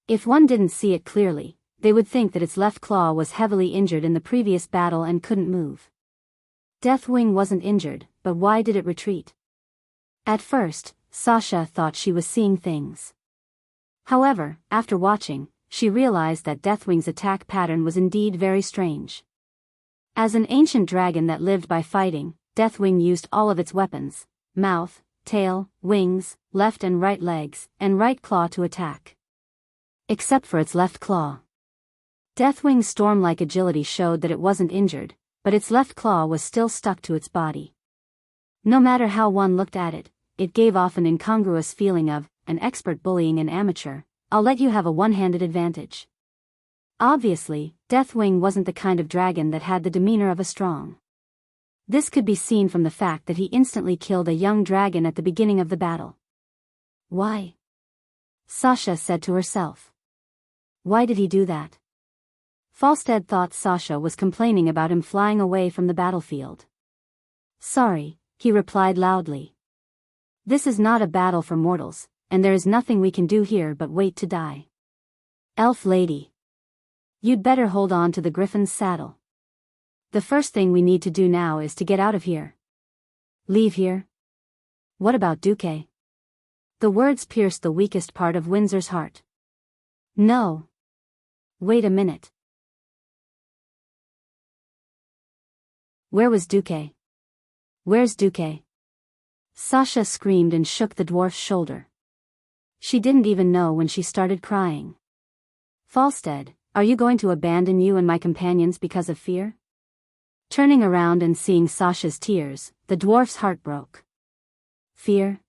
If one didn't see it clearly, they would think that its left claw was heavily injured in the previous battle and couldn't move. Deathwing wasn't injured, but why did it retreat? At first, Sasha thought she was seeing things. However, after watching, she realized that Deathwing's attack pattern was indeed very strange. As an ancient dragon that lived by fighting, Deathwing used all of its weapons, mouth, tail, wings, left and right legs, and right claw to attack. Except for its left claw. Deathwing's storm-like agility showed that it wasn't injured, but its left claw was still stuck to its body. No matter how one looked at it, it gave off an incongruous feeling of, an expert bullying an amateur, I'll let you have a one-handed advantage. Obviously, Deathwing wasn't the kind of dragon that had the demeanor of a strong. This could be seen from the fact that he instantly killed a young dragon at the beginning of the battle. Why? Sasha said to herself. Why did he do that? Falstead thought Sasha was complaining about him flying away from the battlefield. Sorry, he replied loudly. This is not a battle for mortals, and there is nothing we can do here but wait to die. Elf lady. You'd better hold on to the griffin's saddle. The first thing we need to do now is to get out of here. Leave here? What about Duque? The words pierced the weakest part of Windsor's heart. No. Wait a minute. Where was Duque? Where's Duque? Sasha screamed and shook the dwarf's shoulder. She didn't even know when she started crying. Falstead, are you going to abandon you and my companions because of fear? Turning around and seeing Sasha's tears, the dwarf's heart broke. Fear?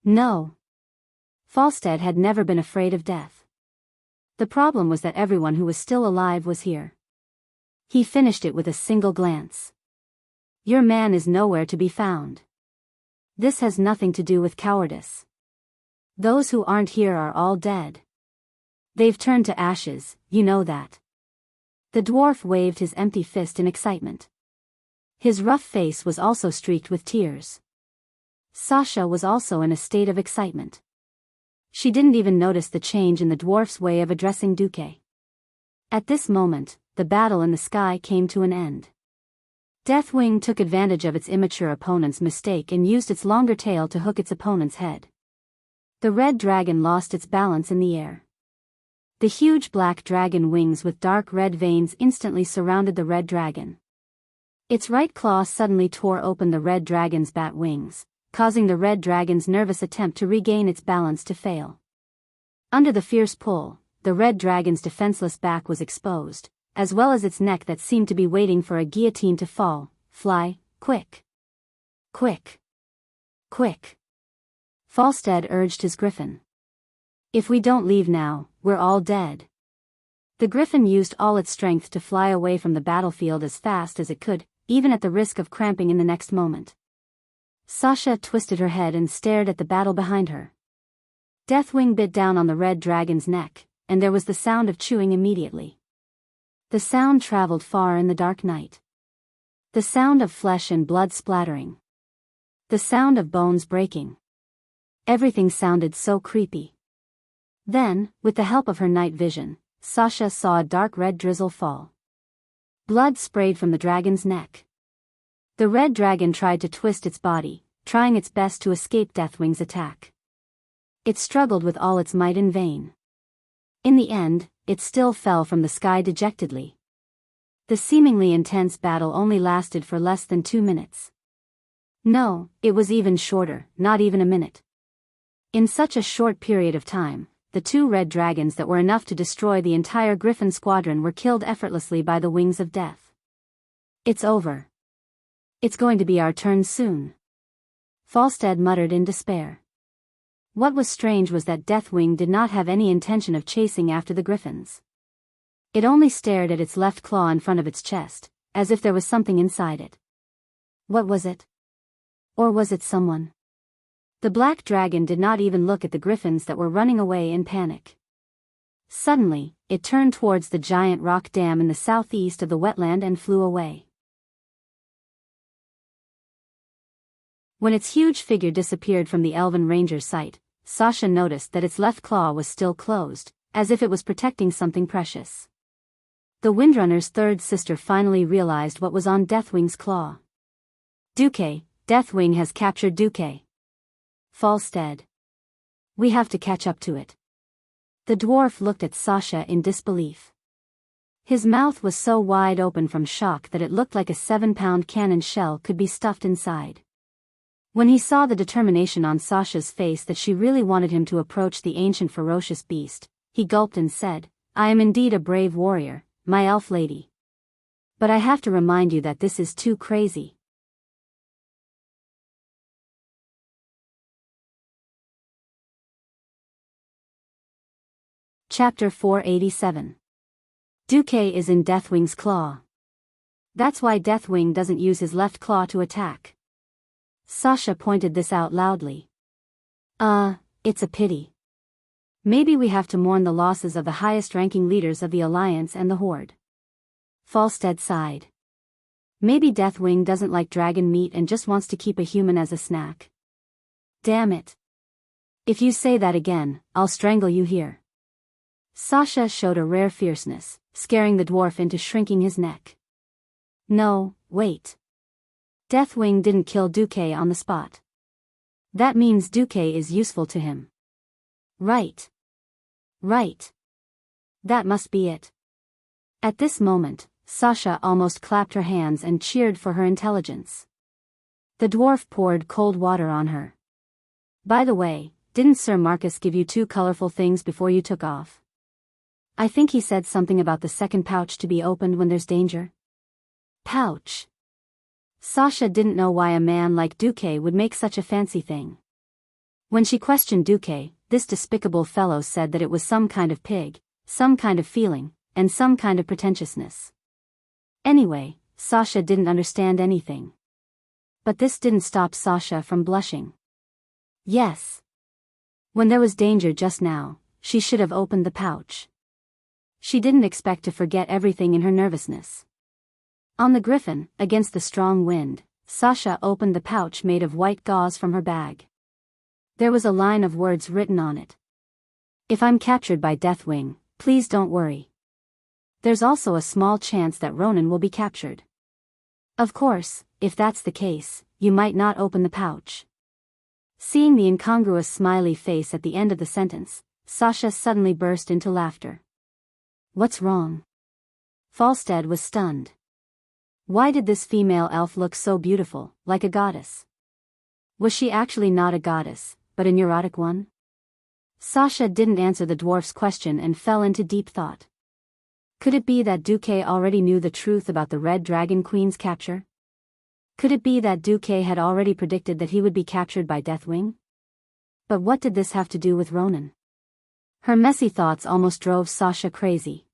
No. Falstead had never been afraid of death. The problem was that everyone who was still alive was here. He finished it with a single glance. Your man is nowhere to be found. This has nothing to do with cowardice. Those who aren't here are all dead. They've turned to ashes, you know that. The dwarf waved his empty fist in excitement. His rough face was also streaked with tears. Sasha was also in a state of excitement. She didn't even notice the change in the dwarf's way of addressing Duque. At this moment, the battle in the sky came to an end. Deathwing took advantage of its immature opponent's mistake and used its longer tail to hook its opponent's head. The red dragon lost its balance in the air. The huge black dragon wings with dark red veins instantly surrounded the red dragon. Its right claw suddenly tore open the red dragon's bat wings, causing the red dragon's nervous attempt to regain its balance to fail. Under the fierce pull, the red dragon's defenseless back was exposed, as well as its neck that seemed to be waiting for a guillotine to fall. Fly, quick. Quick. Quick. Falstead urged his griffin. If we don't leave now, we're all dead. The griffin used all its strength to fly away from the battlefield as fast as it could, even at the risk of cramping in the next moment. Sasha twisted her head and stared at the battle behind her. Deathwing bit down on the red dragon's neck, and there was the sound of chewing immediately. The sound traveled far in the dark night. The sound of flesh and blood splattering. The sound of bones breaking. Everything sounded so creepy. Then, with the help of her night vision, Sasha saw a dark red drizzle fall. Blood sprayed from the dragon's neck. The red dragon tried to twist its body, trying its best to escape Deathwing's attack. It struggled with all its might in vain. In the end, it still fell from the sky dejectedly. The seemingly intense battle only lasted for less than 2 minutes. No, it was even shorter, not even a minute. In such a short period of time, the 2 red dragons that were enough to destroy the entire griffin squadron were killed effortlessly by the wings of death. It's over. It's going to be our turn soon. Falstead muttered in despair. What was strange was that Deathwing did not have any intention of chasing after the griffins. It only stared at its left claw in front of its chest, as if there was something inside it. What was it? Or was it someone? The black dragon did not even look at the griffins that were running away in panic. Suddenly, it turned towards the giant rock dam in the southeast of the wetland and flew away. When its huge figure disappeared from the elven ranger's sight, Sasha noticed that its left claw was still closed, as if it was protecting something precious. The Windrunner's third sister finally realized what was on Deathwing's claw. Duque, Deathwing has captured Duque. Falstead. We have to catch up to it. The dwarf looked at Sasha in disbelief. His mouth was so wide open from shock that it looked like a 7-pound cannon shell could be stuffed inside. When he saw the determination on Sasha's face that she really wanted him to approach the ancient ferocious beast, he gulped and said, I am indeed a brave warrior, my elf lady. But I have to remind you that this is too crazy. Chapter 487. Duque is in Deathwing's claw. That's why Deathwing doesn't use his left claw to attack. Sasha pointed this out loudly. It's a pity. Maybe we have to mourn the losses of the highest-ranking leaders of the Alliance and the Horde. Falstead sighed. Maybe Deathwing doesn't like dragon meat and just wants to keep a human as a snack. Damn it. If you say that again, I'll strangle you here. Sasha showed a rare fierceness, scaring the dwarf into shrinking his neck. No, wait. Deathwing didn't kill Duque on the spot. That means Duque is useful to him. Right. Right. That must be it. At this moment, Sasha almost clapped her hands and cheered for her intelligence. The dwarf poured cold water on her. By the way, didn't Sir Marcus give you 2 colorful things before you took off? I think he said something about the second pouch to be opened when there's danger. Pouch. Sasha didn't know why a man like Duque would make such a fancy thing. When she questioned Duque, this despicable fellow said that it was some kind of pig, some kind of feeling, and some kind of pretentiousness. Anyway, Sasha didn't understand anything. But this didn't stop Sasha from blushing. Yes. When there was danger just now, she should have opened the pouch. She didn't expect to forget everything in her nervousness. On the griffin, against the strong wind, Sasha opened the pouch made of white gauze from her bag. There was a line of words written on it. If I'm captured by Deathwing, please don't worry. There's also a small chance that Ronan will be captured. Of course, if that's the case, you might not open the pouch. Seeing the incongruous smiley face at the end of the sentence, Sasha suddenly burst into laughter. What's wrong? Falstad was stunned. Why did this female elf look so beautiful, like a goddess? Was she actually not a goddess, but a neurotic one? Sasha didn't answer the dwarf's question and fell into deep thought. Could it be that Duque already knew the truth about the Red Dragon Queen's capture? Could it be that Duque had already predicted that he would be captured by Deathwing? But what did this have to do with Ronan? Her messy thoughts almost drove Sasha crazy.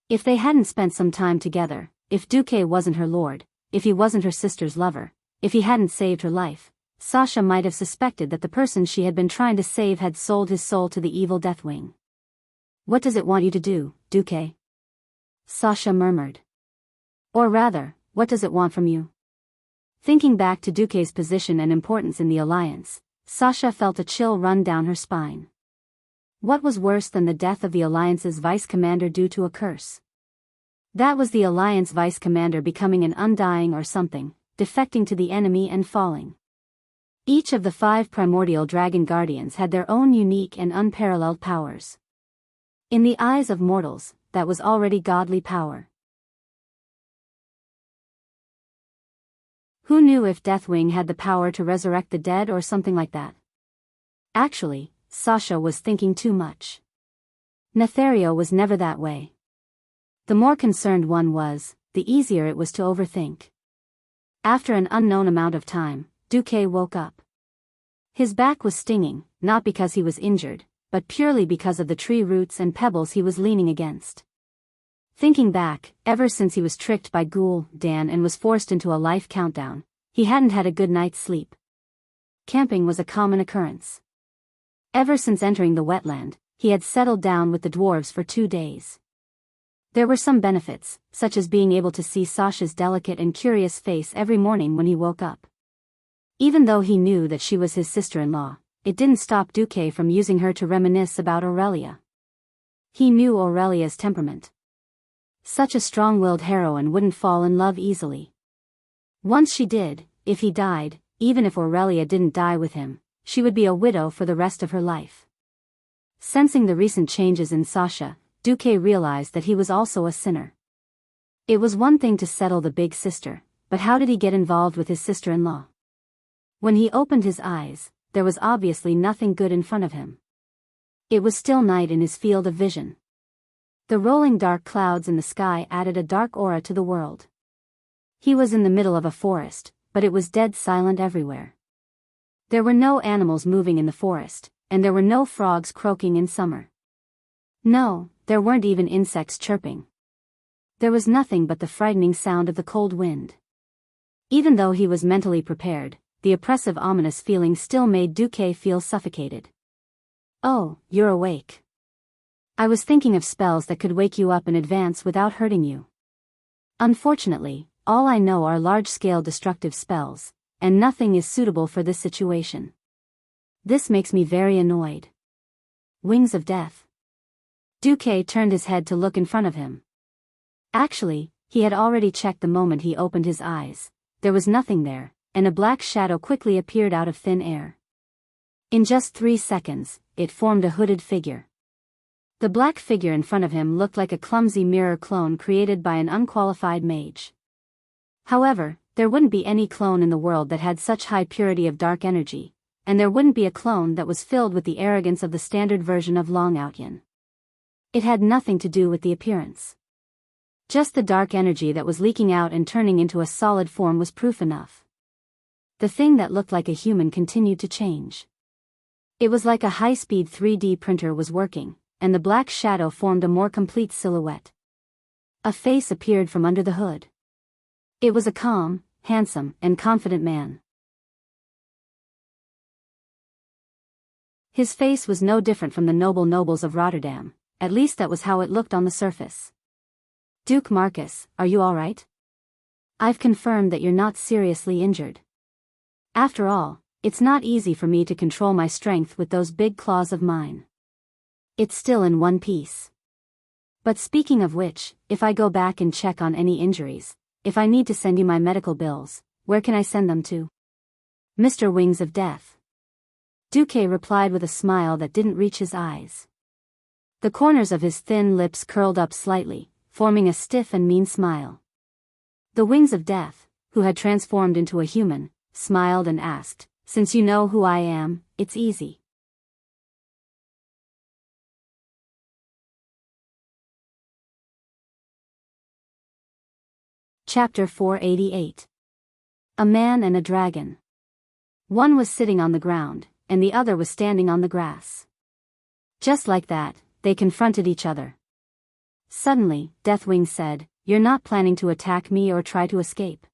If they hadn't spent some time together, if Duque wasn't her lord, if he wasn't her sister's lover, if he hadn't saved her life, Sasha might have suspected that the person she had been trying to save had sold his soul to the evil Deathwing. What does it want you to do, Duque? Sasha murmured. Or rather, what does it want from you? Thinking back to Duque's position and importance in the Alliance, Sasha felt a chill run down her spine. What was worse than the death of the Alliance's vice-commander due to a curse? That was the Alliance vice-commander becoming an undying or something, defecting to the enemy and falling. Each of the 5 primordial dragon guardians had their own unique and unparalleled powers. In the eyes of mortals, that was already godly power. Who knew if Deathwing had the power to resurrect the dead or something like that? Actually, Sasha was thinking too much. Nethario was never that way. The more concerned one was, the easier it was to overthink. After an unknown amount of time, Duque woke up. His back was stinging, not because he was injured, but purely because of the tree roots and pebbles he was leaning against. Thinking back, ever since he was tricked by Ghoul Dan and was forced into a life countdown, he hadn't had a good night's sleep. Camping was a common occurrence. Ever since entering the wetland, he had settled down with the dwarves for 2 days. There were some benefits, such as being able to see Sasha's delicate and curious face every morning when he woke up. Even though he knew that she was his sister-in-law, it didn't stop Duque from using her to reminisce about Aurelia. He knew Aurelia's temperament. Such a strong-willed heroine wouldn't fall in love easily. Once she did, if he died, even if Aurelia didn't die with him, she would be a widow for the rest of her life. Sensing the recent changes in Sasha, Duque realized that he was also a sinner. It was one thing to settle the big sister, but how did he get involved with his sister-in-law? When he opened his eyes, there was obviously nothing good in front of him. It was still night in his field of vision. The rolling dark clouds in the sky added a dark aura to the world. He was in the middle of a forest, but it was dead silent everywhere. There were no animals moving in the forest, and there were no frogs croaking in summer. No, there weren't even insects chirping. There was nothing but the frightening sound of the cold wind. Even though he was mentally prepared, the oppressive ominous feeling still made Duque feel suffocated. Oh, you're awake. I was thinking of spells that could wake you up in advance without hurting you. Unfortunately, all I know are large-scale destructive spells, and nothing is suitable for this situation. This makes me very annoyed. Wings of Death. Duque turned his head to look in front of him. Actually, he had already checked the moment he opened his eyes. There was nothing there, and a black shadow quickly appeared out of thin air. In just 3 seconds, it formed a hooded figure. The black figure in front of him looked like a clumsy mirror clone created by an unqualified mage. However, there wouldn't be any clone in the world that had such high purity of dark energy, and there wouldn't be a clone that was filled with the arrogance of the standard version of Long Outyin. It had nothing to do with the appearance. Just the dark energy that was leaking out and turning into a solid form was proof enough. The thing that looked like a human continued to change. It was like a high-speed 3D printer was working, and the black shadow formed a more complete silhouette. A face appeared from under the hood. It was a calm, handsome, and confident man. His face was no different from the nobles of Rotterdam, at least that was how it looked on the surface. Duke Marcus, are you all right? I've confirmed that you're not seriously injured. After all, it's not easy for me to control my strength with those big claws of mine. It's still in one piece. But speaking of which, if I go back and check on any injuries, if I need to send you my medical bills, where can I send them to? Mr. Wings of Death. Duque replied with a smile that didn't reach his eyes. The corners of his thin lips curled up slightly, forming a stiff and mean smile. The Wings of Death, who had transformed into a human, smiled and asked, "Since you know who I am, it's easy." Chapter 488. A Man and a Dragon. One was sitting on the ground, and the other was standing on the grass. Just like that, they confronted each other. Suddenly, Deathwing said, "You're not planning to attack me or try to escape?"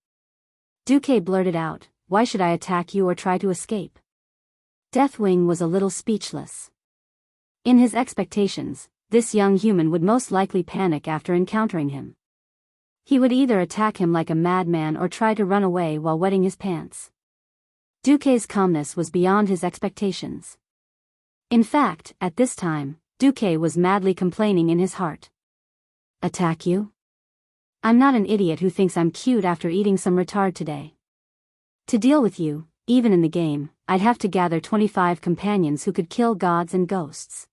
Duque blurted out, "Why should I attack you or try to escape?" Deathwing was a little speechless. In his expectations, this young human would most likely panic after encountering him. He would either attack him like a madman or try to run away while wetting his pants. Duque's calmness was beyond his expectations. In fact, at this time, Duque was madly complaining in his heart. Attack you? I'm not an idiot who thinks I'm cute after eating some retard today. To deal with you, even in the game, I'd have to gather 25 companions who could kill gods and ghosts.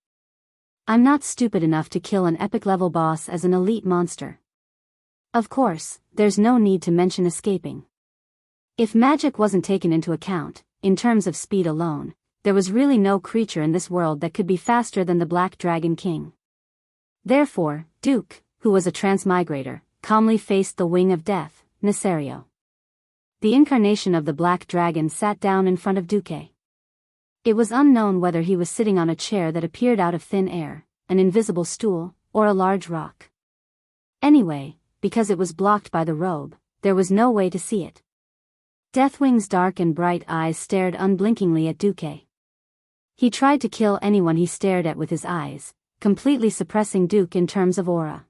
I'm not stupid enough to kill an epic-level boss as an elite monster. Of course, there's no need to mention escaping. If magic wasn't taken into account, in terms of speed alone, there was really no creature in this world that could be faster than the Black Dragon King. Therefore, Duke, who was a transmigrator, calmly faced the Wing of Death, Nesario. The incarnation of the Black Dragon sat down in front of Duque. It was unknown whether he was sitting on a chair that appeared out of thin air, an invisible stool, or a large rock. Anyway, because it was blocked by the robe, there was no way to see it. Deathwing's dark and bright eyes stared unblinkingly at Duque. He tried to kill anyone he stared at with his eyes, completely suppressing Duque in terms of aura.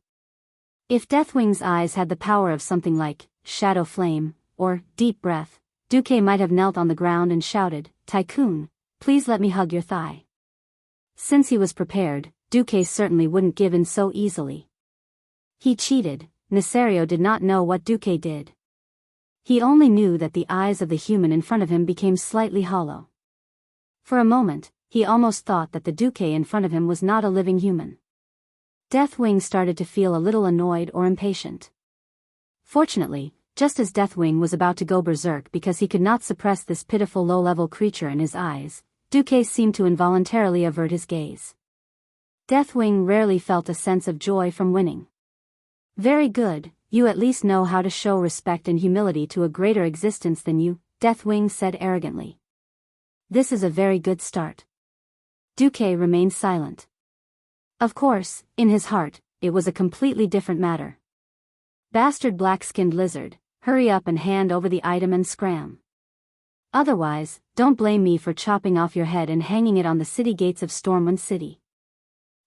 If Deathwing's eyes had the power of something like Shadow Flame or Deep Breath, Duque might have knelt on the ground and shouted, "Tycoon, please let me hug your thigh." Since he was prepared, Duque certainly wouldn't give in so easily. He cheated. Nesario did not know what Duque did. He only knew that the eyes of the human in front of him became slightly hollow. For a moment, he almost thought that the Duque in front of him was not a living human. Deathwing started to feel a little annoyed or impatient. Fortunately, just as Deathwing was about to go berserk because he could not suppress this pitiful low-level creature in his eyes, Duque seemed to involuntarily avert his gaze. Deathwing rarely felt a sense of joy from winning. "Very good, you at least know how to show respect and humility to a greater existence than you," Deathwing said arrogantly. "This is a very good start." Duque remained silent. Of course, in his heart, it was a completely different matter. "Bastard black-skinned lizard, hurry up and hand over the item and scram. Otherwise, don't blame me for chopping off your head and hanging it on the city gates of Stormwind City.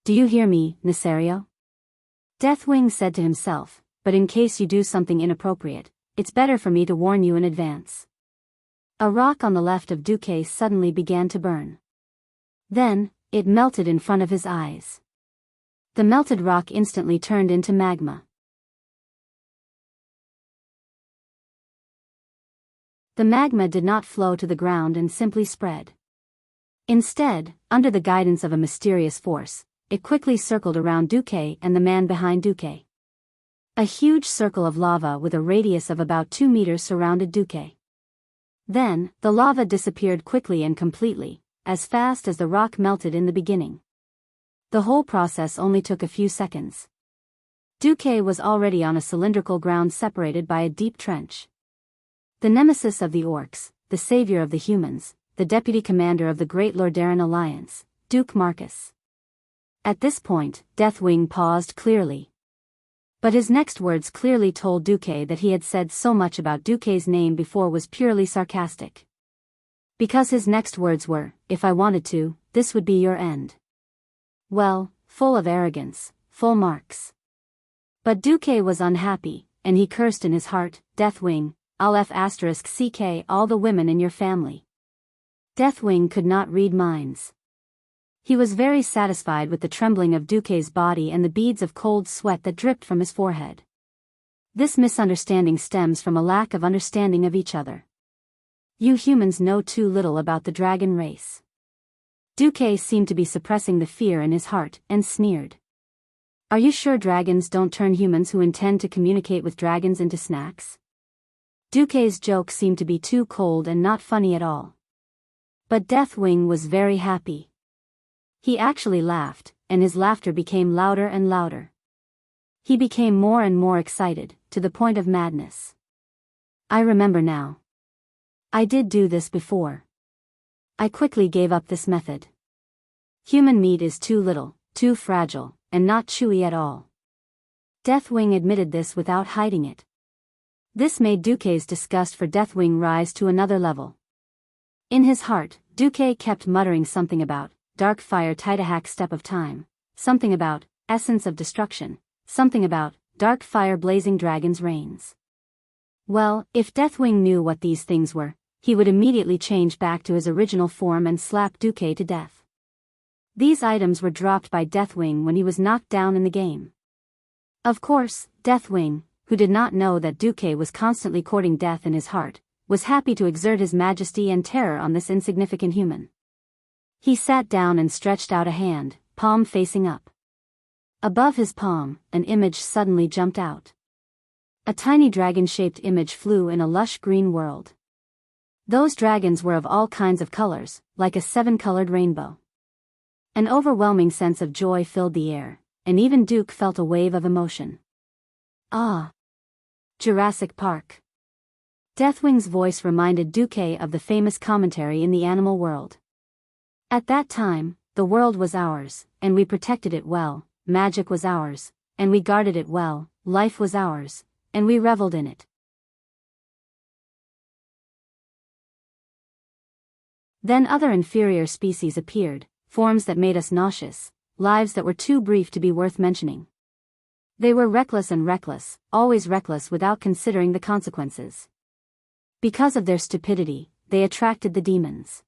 Do you hear me, Nesario?" Deathwing said to himself, "But in case you do something inappropriate, it's better for me to warn you in advance." A rock on the left of Duque suddenly began to burn. Then, it melted in front of his eyes. The melted rock instantly turned into magma. The magma did not flow to the ground and simply spread. Instead, under the guidance of a mysterious force, it quickly circled around Duque and the man behind Duque. A huge circle of lava with a radius of about 2 meters surrounded Duque. Then, the lava disappeared quickly and completely, as fast as the rock melted in the beginning. The whole process only took a few seconds. Duque was already on a cylindrical ground separated by a deep trench. The nemesis of the orcs, the savior of the humans, the deputy commander of the Great Lordaeran Alliance, Duke Marcus. At this point, Deathwing paused clearly. But his next words clearly told Duque that he had said so much about Duque's name before was purely sarcastic. Because his next words were, "If I wanted to, this would be your end." Well, full of arrogance, full marks. But Duque was unhappy, and he cursed in his heart, "Deathwing, I'll *CK all the women in your family." Deathwing could not read minds. He was very satisfied with the trembling of Duque's body and the beads of cold sweat that dripped from his forehead. This misunderstanding stems from a lack of understanding of each other. You humans know too little about the dragon race. Duque seemed to be suppressing the fear in his heart, and sneered. Are you sure dragons don't turn humans who intend to communicate with dragons into snacks? Duque's joke seemed to be too cold and not funny at all. But Deathwing was very happy. He actually laughed, and his laughter became louder and louder. He became more and more excited, to the point of madness. I remember now. I did do this before. I quickly gave up this method. Human meat is too little, too fragile, and not chewy at all. Deathwing admitted this without hiding it. This made Duque's disgust for Deathwing rise to another level. In his heart, Duque kept muttering something about dark fire Tidahack step of time, something about essence of destruction, something about dark fire blazing dragon's reigns. Well, if Deathwing knew what these things were, he would immediately change back to his original form and slap Duque to death. These items were dropped by Deathwing when he was knocked down in the game. Of course, Deathwing, who did not know that Duque was constantly courting death in his heart, was happy to exert his majesty and terror on this insignificant human. He sat down and stretched out a hand, palm facing up. Above his palm, an image suddenly jumped out. A tiny dragon-shaped image flew in a lush green world. Those dragons were of all kinds of colors, like a 7-colored rainbow. An overwhelming sense of joy filled the air, and even Duke felt a wave of emotion. Ah! Jurassic Park. Deathwing's voice reminded Duque of the famous commentary in the animal world. At that time, the world was ours, and we protected it well, magic was ours, and we guarded it well, life was ours, and we reveled in it. Then other inferior species appeared, forms that made us nauseous, lives that were too brief to be worth mentioning. They were reckless and reckless, always reckless without considering the consequences. Because of their stupidity, they attracted the demons.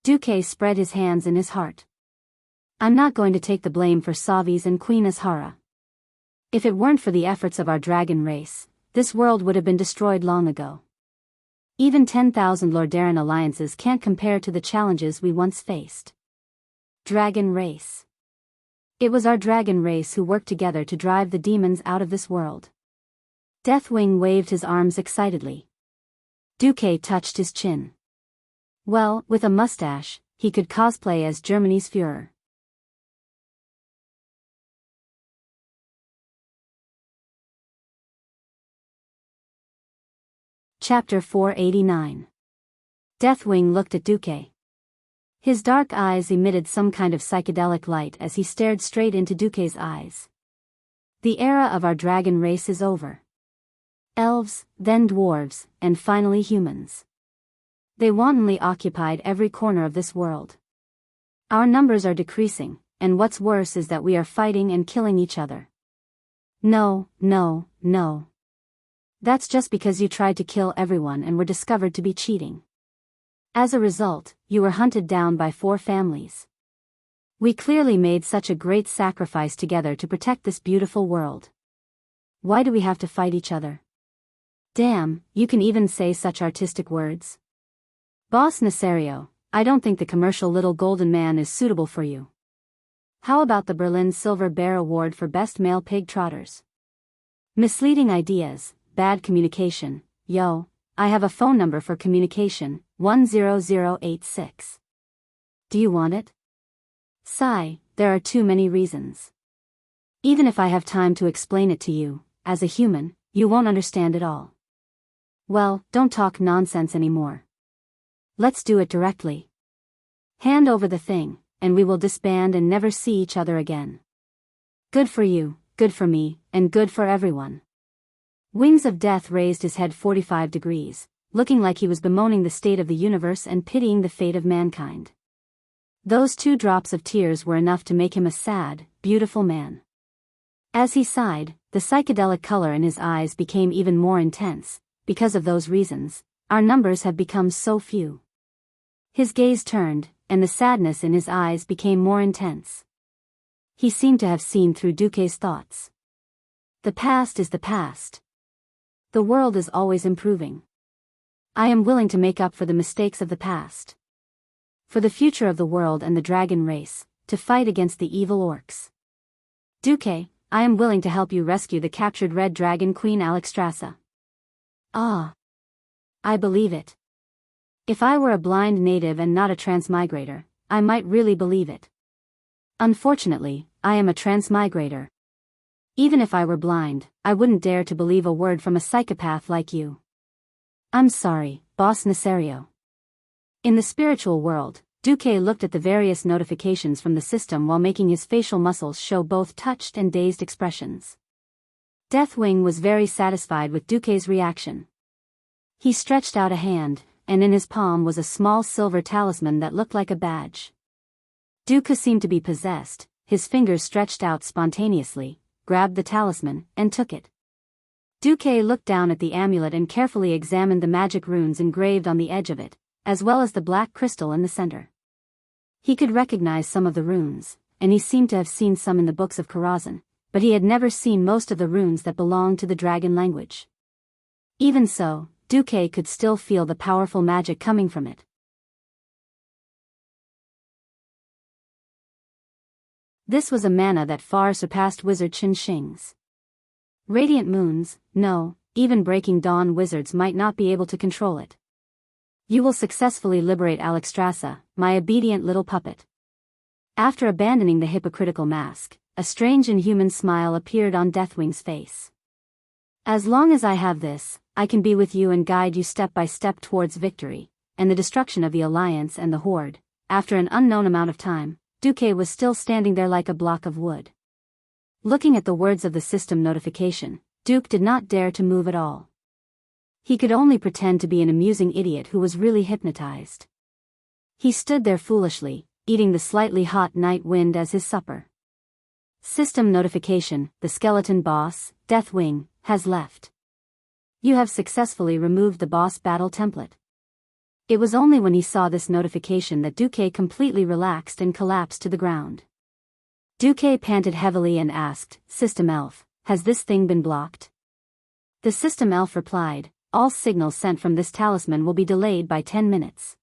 Duque spread his hands in his heart. I'm not going to take the blame for Savi's and Queen Ashara. If it weren't for the efforts of our dragon race, this world would have been destroyed long ago. Even 10,000 Lordaeran alliances can't compare to the challenges we once faced. Dragon race. It was our dragon race who worked together to drive the demons out of this world. Deathwing waved his arms excitedly. Duque touched his chin. Well, with a mustache, he could cosplay as Germany's Führer. Chapter 489. Deathwing looked at Duque. His dark eyes emitted some kind of psychedelic light as he stared straight into Duque's eyes. The era of our dragon race is over. Elves, then dwarves, and finally humans. They wantonly occupied every corner of this world. Our numbers are decreasing, and what's worse is that we are fighting and killing each other. No, no, no. That's just because you tried to kill everyone and were discovered to be cheating. As a result, you were hunted down by 4 families. We clearly made such a great sacrifice together to protect this beautiful world. Why do we have to fight each other? Damn, you can even say such artistic words. Boss Nasario, I don't think the commercial Little Golden Man is suitable for you. How about the Berlin Silver Bear Award for Best Male Pig Trotters? Misleading ideas, bad communication. Yo, I have a phone number for communication, 10086. Do you want it? Sigh, there are too many reasons. Even if I have time to explain it to you, as a human, you won't understand it all. Well, don't talk nonsense anymore. Let's do it directly. Hand over the thing, and we will disband and never see each other again. Good for you, good for me, and good for everyone. Wings of Death raised his head 45 degrees, looking like he was bemoaning the state of the universe and pitying the fate of mankind. Those 2 drops of tears were enough to make him a sad, beautiful man. As he sighed, the psychedelic color in his eyes became even more intense. Because of those reasons, our numbers have become so few. His gaze turned, and the sadness in his eyes became more intense. He seemed to have seen through Duque's thoughts. The past is the past. The world is always improving. I am willing to make up for the mistakes of the past. For the future of the world and the dragon race, to fight against the evil orcs. Duque, I am willing to help you rescue the captured red dragon Queen Alexstrasza. Ah. I believe it. If I were a blind native and not a transmigrator, I might really believe it. Unfortunately, I am a transmigrator. Even if I were blind, I wouldn't dare to believe a word from a psychopath like you. I'm sorry, Boss Nasario. In the spiritual world, Duque looked at the various notifications from the system while making his facial muscles show both touched and dazed expressions. Deathwing was very satisfied with Duque's reaction. He stretched out a hand, and in his palm was a small silver talisman that looked like a badge. Duque seemed to be possessed, his fingers stretched out spontaneously, grabbed the talisman, and took it. Duque looked down at the amulet and carefully examined the magic runes engraved on the edge of it, as well as the black crystal in the center. He could recognize some of the runes, and he seemed to have seen some in the books of Karazhan, but he had never seen most of the runes that belonged to the dragon language. Even so, Duque could still feel the powerful magic coming from it. This was a mana that far surpassed Wizard Qin Shing's. Radiant moons, no, even Breaking Dawn wizards might not be able to control it. You will successfully liberate Alexstrasza, my obedient little puppet. After abandoning the hypocritical mask, a strange inhuman smile appeared on Deathwing's face. As long as I have this, I can be with you and guide you step by step towards victory, and the destruction of the Alliance and the Horde. After an unknown amount of time, Duque was still standing there like a block of wood. Looking at the words of the system notification, Duque did not dare to move at all. He could only pretend to be an amusing idiot who was really hypnotized. He stood there foolishly, eating the slightly hot night wind as his supper. System notification: the skeleton boss, Deathwing, has left. You have successfully removed the boss battle template. It was only when he saw this notification that Duque completely relaxed and collapsed to the ground. Duque panted heavily and asked, System Elf, has this thing been blocked? The System Elf replied, all signals sent from this talisman will be delayed by 10 minutes.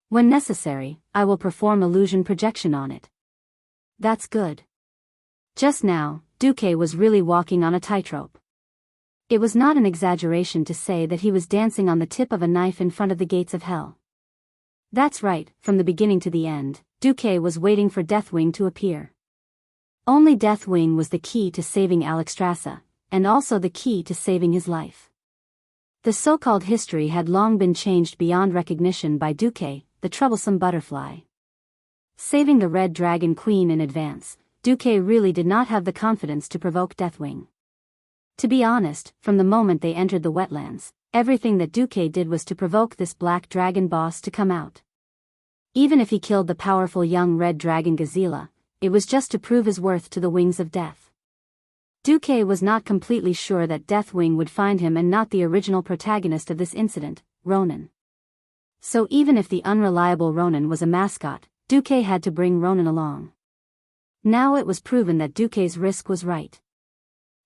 When necessary, I will perform illusion projection on it. That's good. Just now, Duque was really walking on a tightrope. It was not an exaggeration to say that he was dancing on the tip of a knife in front of the gates of hell. That's right, from the beginning to the end, Duque was waiting for Deathwing to appear. Only Deathwing was the key to saving Alexstrasza, and also the key to saving his life. The so-called history had long been changed beyond recognition by Duque, the troublesome butterfly. Saving the Red Dragon Queen in advance, Duque really did not have the confidence to provoke Deathwing. To be honest, from the moment they entered the wetlands, everything that Duque did was to provoke this black dragon boss to come out. Even if he killed the powerful young red dragon Gazela, it was just to prove his worth to the Wings of Death. Duque was not completely sure that Deathwing would find him and not the original protagonist of this incident, Ronan. So even if the unreliable Ronan was a mascot, Duque had to bring Ronan along. Now it was proven that Duque's risk was right.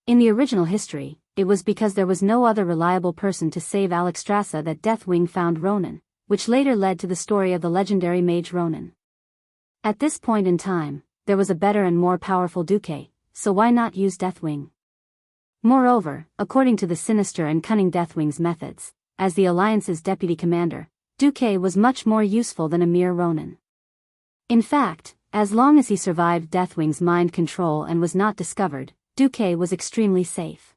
In the original history, it was because there was no other reliable person to save Alexstrasza that Deathwing found Ronan, which later led to the story of the legendary mage Ronan. At this point in time, there was a better and more powerful Duque, so why not use Deathwing? Moreover, according to the sinister and cunning Deathwing's methods, as the Alliance's deputy commander, Duque was much more useful than a mere Ronin. In fact, As long as he survived Deathwing's mind control and was not discovered, Duque was extremely safe.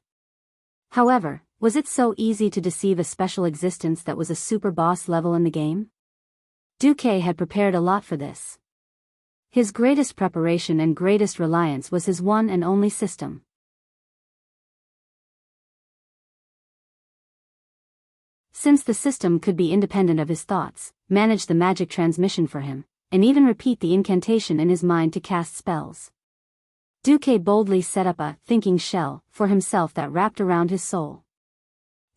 However, was it so easy to deceive a special existence that was a super boss level in the game? Duque had prepared a lot for this. His greatest preparation and greatest reliance was his one and only system. Since the system could be independent of his thoughts, manage the magic transmission for him, and even repeat the incantation in his mind to cast spells, Duque boldly set up a thinking shell for himself that wrapped around his soul.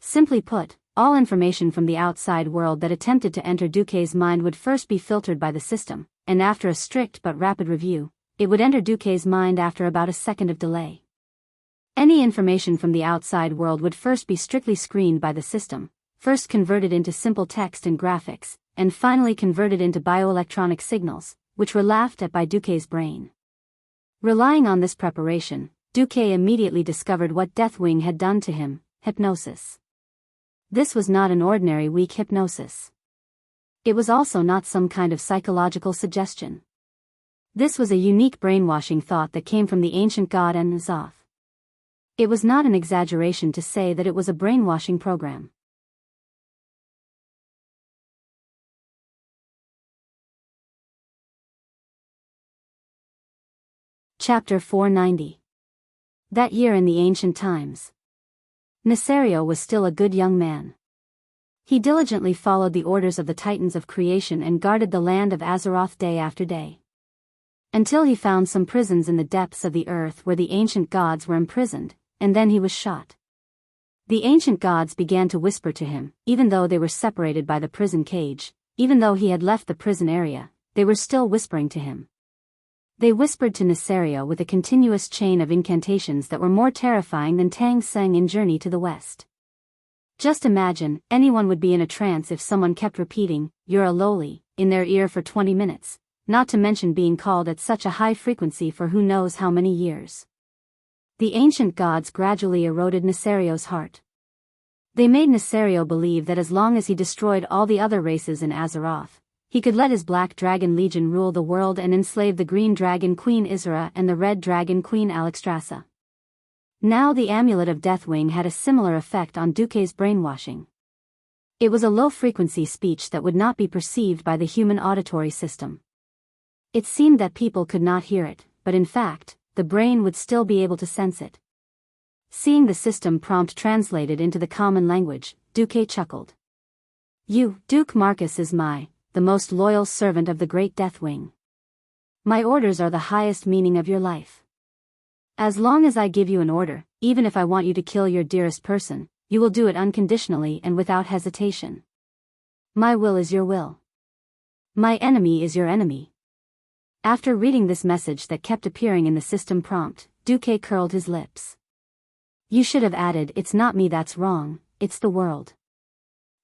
Simply put, all information from the outside world that attempted to enter Duque's mind would first be filtered by the system, and after a strict but rapid review, it would enter Duque's mind after about a second of delay. Any information from the outside world would first be strictly screened by the system, first converted into simple text and graphics, and finally converted into bioelectronic signals, which were laughed at by Duque's brain. Relying on this preparation, Duque immediately discovered what Deathwing had done to him: hypnosis. This was not an ordinary weak hypnosis. It was also not some kind of psychological suggestion. This was a unique brainwashing thought that came from the ancient god N'Zoth. It was not an exaggeration to say that it was a brainwashing program. Chapter 490. That year in the ancient times, Nesario was still a good young man. He diligently followed the orders of the Titans of creation and guarded the land of Azeroth day after day. Until he found some prisons in the depths of the earth where the ancient gods were imprisoned, and then he was shot. The ancient gods began to whisper to him, even though they were separated by the prison cage, even though he had left the prison area, they were still whispering to him. They whispered to Nesario with a continuous chain of incantations that were more terrifying than Tang Seng in Journey to the West. Just imagine, anyone would be in a trance if someone kept repeating, "You're a lowly," in their ear for 20 minutes, not to mention being called at such a high frequency for who knows how many years. The ancient gods gradually eroded Nesario's heart. They made Nesario believe that as long as he destroyed all the other races in Azeroth, he could let his Black Dragon Legion rule the world and enslave the Green Dragon Queen Isra and the Red Dragon Queen Alexstrasza. Now the Amulet of Deathwing had a similar effect on Duque's brainwashing. It was a low-frequency speech that would not be perceived by the human auditory system. It seemed that people could not hear it, but in fact, the brain would still be able to sense it. Seeing the system prompt translated into the common language, Duque chuckled. "You, Duke Marcus, is the most loyal servant of the great Deathwing. My orders are the highest meaning of your life. As long as I give you an order, even if I want you to kill your dearest person, you will do it unconditionally and without hesitation. My will is your will. My enemy is your enemy." After reading this message that kept appearing in the system prompt, Duque curled his lips. "You should have added, 'It's not me that's wrong, it's the world.'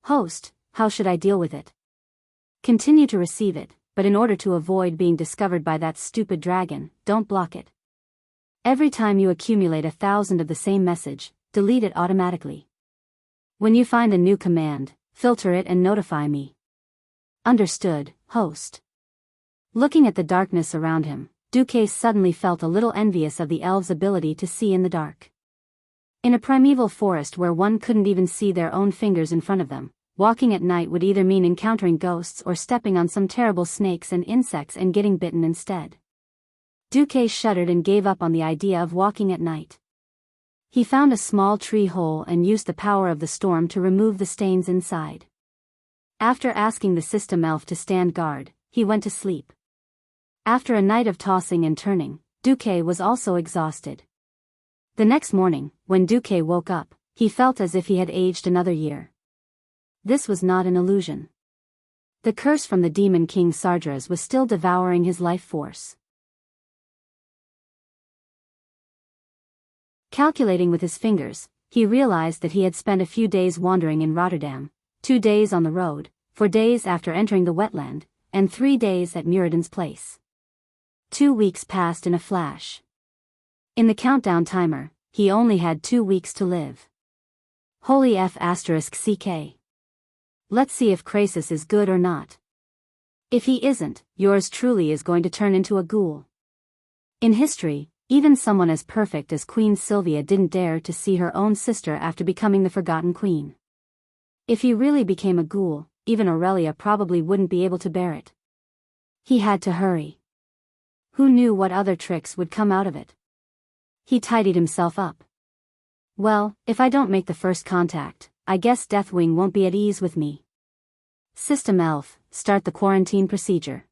Host, how should I deal with it?" "Continue to receive it, but in order to avoid being discovered by that stupid dragon, don't block it. Every time you accumulate 1,000 of the same message, delete it automatically. When you find a new command, filter it and notify me." "Understood, host." Looking at the darkness around him, Duque suddenly felt a little envious of the elves' ability to see in the dark. In a primeval forest where one couldn't even see their own fingers in front of them, walking at night would either mean encountering ghosts or stepping on some terrible snakes and insects and getting bitten instead. Duque shuddered and gave up on the idea of walking at night. He found a small tree hole and used the power of the storm to remove the stains inside. After asking the system elf to stand guard, he went to sleep. After a night of tossing and turning, Duque was also exhausted. The next morning, when Duque woke up, he felt as if he had aged another year. This was not an illusion. The curse from the demon king Sardras was still devouring his life force. Calculating with his fingers, he realized that he had spent a few days wandering in Rotterdam, 2 days on the road, 4 days after entering the wetland, and 3 days at Muradin's place. 2 weeks passed in a flash. In the countdown timer, he only had 2 weeks to live. Holy F***ck. Let's see if Krasis is good or not. If he isn't, yours truly is going to turn into a ghoul. In history, even someone as perfect as Queen Sylvia didn't dare to see her own sister after becoming the Forgotten Queen. If he really became a ghoul, even Aurelia probably wouldn't be able to bear it. He had to hurry. Who knew what other tricks would come out of it? He tidied himself up. Well, if I don't make the first contact, I guess Deathwing won't be at ease with me. System Elf, start the quarantine procedure.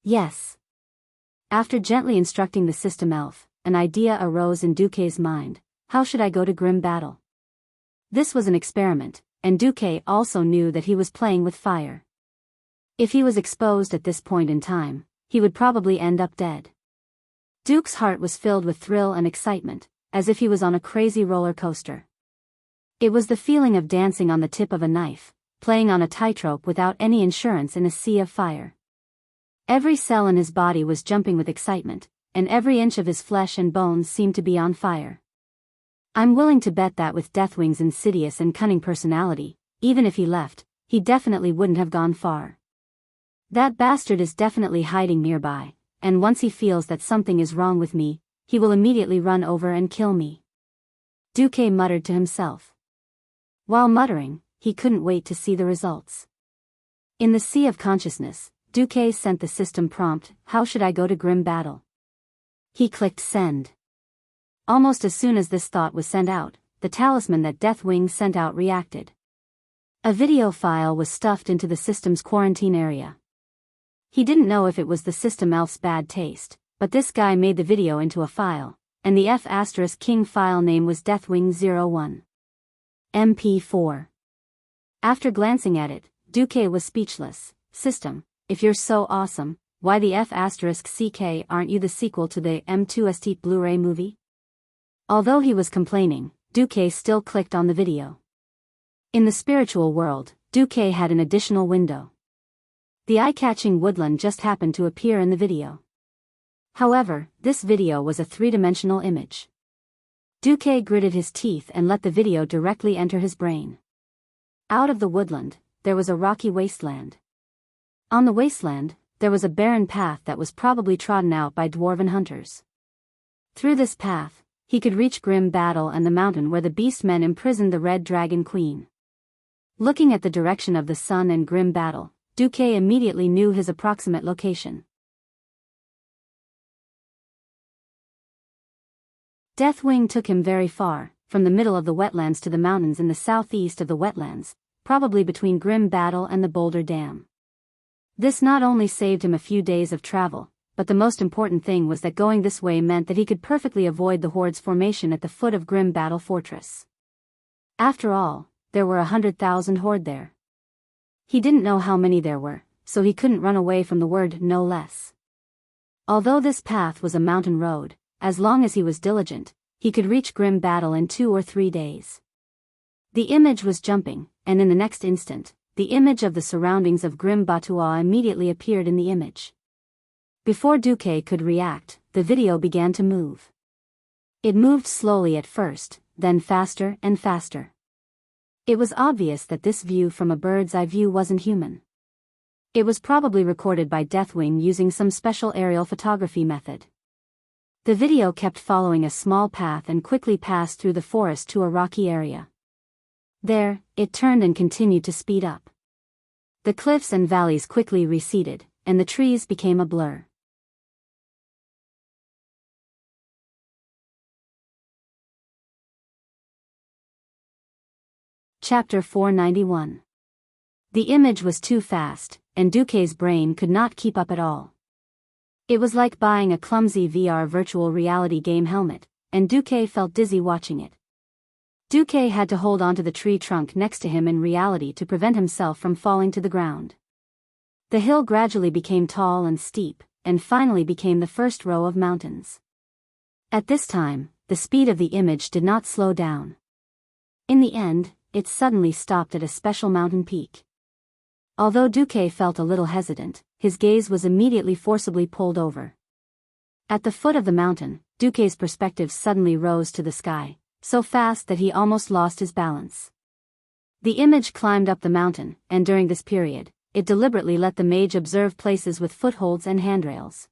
Yes. After gently instructing the System Elf, an idea arose in Duque's mind. How should I go to grim battle? This was an experiment, and Duque also knew that he was playing with fire. If he was exposed at this point in time, he would probably end up dead. Duke's heart was filled with thrill and excitement, as if he was on a crazy roller coaster. It was the feeling of dancing on the tip of a knife, playing on a tightrope without any insurance in a sea of fire. Every cell in his body was jumping with excitement, and every inch of his flesh and bones seemed to be on fire. I'm willing to bet that with Deathwing's insidious and cunning personality, even if he left, he definitely wouldn't have gone far. That bastard is definitely hiding nearby, and once he feels that something is wrong with me, he will immediately run over and kill me. Duque muttered to himself. While muttering, he couldn't wait to see the results. In the sea of consciousness, Duque sent the system prompt, how should I go to grim battle? He clicked send. Almost as soon as this thought was sent out, the talisman that Deathwing sent out reacted. A video file was stuffed into the system's quarantine area. He didn't know if it was the System Elf's bad taste, but this guy made the video into a file, and the F*King file name was Deathwing01. MP4. After glancing at it, Duque was speechless. System, if you're so awesome, why the F*CK aren't you the sequel to the M2ST Blu-ray movie? Although he was complaining, Duque still clicked on the video. In the spiritual world, Duque had an additional window. The eye-catching woodland just happened to appear in the video. However, this video was a three-dimensional image. Duque gritted his teeth and let the video directly enter his brain. Out of the woodland, there was a rocky wasteland. On the wasteland, there was a barren path that was probably trodden out by dwarven hunters. Through this path, he could reach Grim Battle and the mountain where the beastmen imprisoned the Red Dragon Queen. Looking at the direction of the sun and Grim Battle, Duque immediately knew his approximate location. Deathwing took him very far, from the middle of the wetlands to the mountains in the southeast of the wetlands, probably between Grim Battle and the Boulder Dam. This not only saved him a few days of travel, but the most important thing was that going this way meant that he could perfectly avoid the Horde's formation at the foot of Grim Battle Fortress. After all, there were 100,000 Horde there. He didn't know how many there were, so he couldn't run away from the word no less. Although this path was a mountain road, as long as he was diligent, he could reach Grim Battle in 2 or 3 days. The image was jumping, and in the next instant, the image of the surroundings of Grim Batua immediately appeared in the image. Before Duque could react, the video began to move. It moved slowly at first, then faster and faster. It was obvious that this view from a bird's eye view wasn't human. It was probably recorded by Deathwing using some special aerial photography method. The video kept following a small path and quickly passed through the forest to a rocky area. There, it turned and continued to speed up. The cliffs and valleys quickly receded, and the trees became a blur. Chapter 491. The image was too fast, and Duque's brain could not keep up at all. It was like buying a clumsy VR virtual reality game helmet, and Duque felt dizzy watching it. Duque had to hold onto the tree trunk next to him in reality to prevent himself from falling to the ground. The hill gradually became tall and steep, and finally became the first row of mountains. At this time, the speed of the image did not slow down. In the end, it suddenly stopped at a special mountain peak. Although Duque felt a little hesitant, his gaze was immediately forcibly pulled over. At the foot of the mountain, Duque's perspective suddenly rose to the sky, so fast that he almost lost his balance. The image climbed up the mountain, and during this period, it deliberately let the mage observe places with footholds and handrails.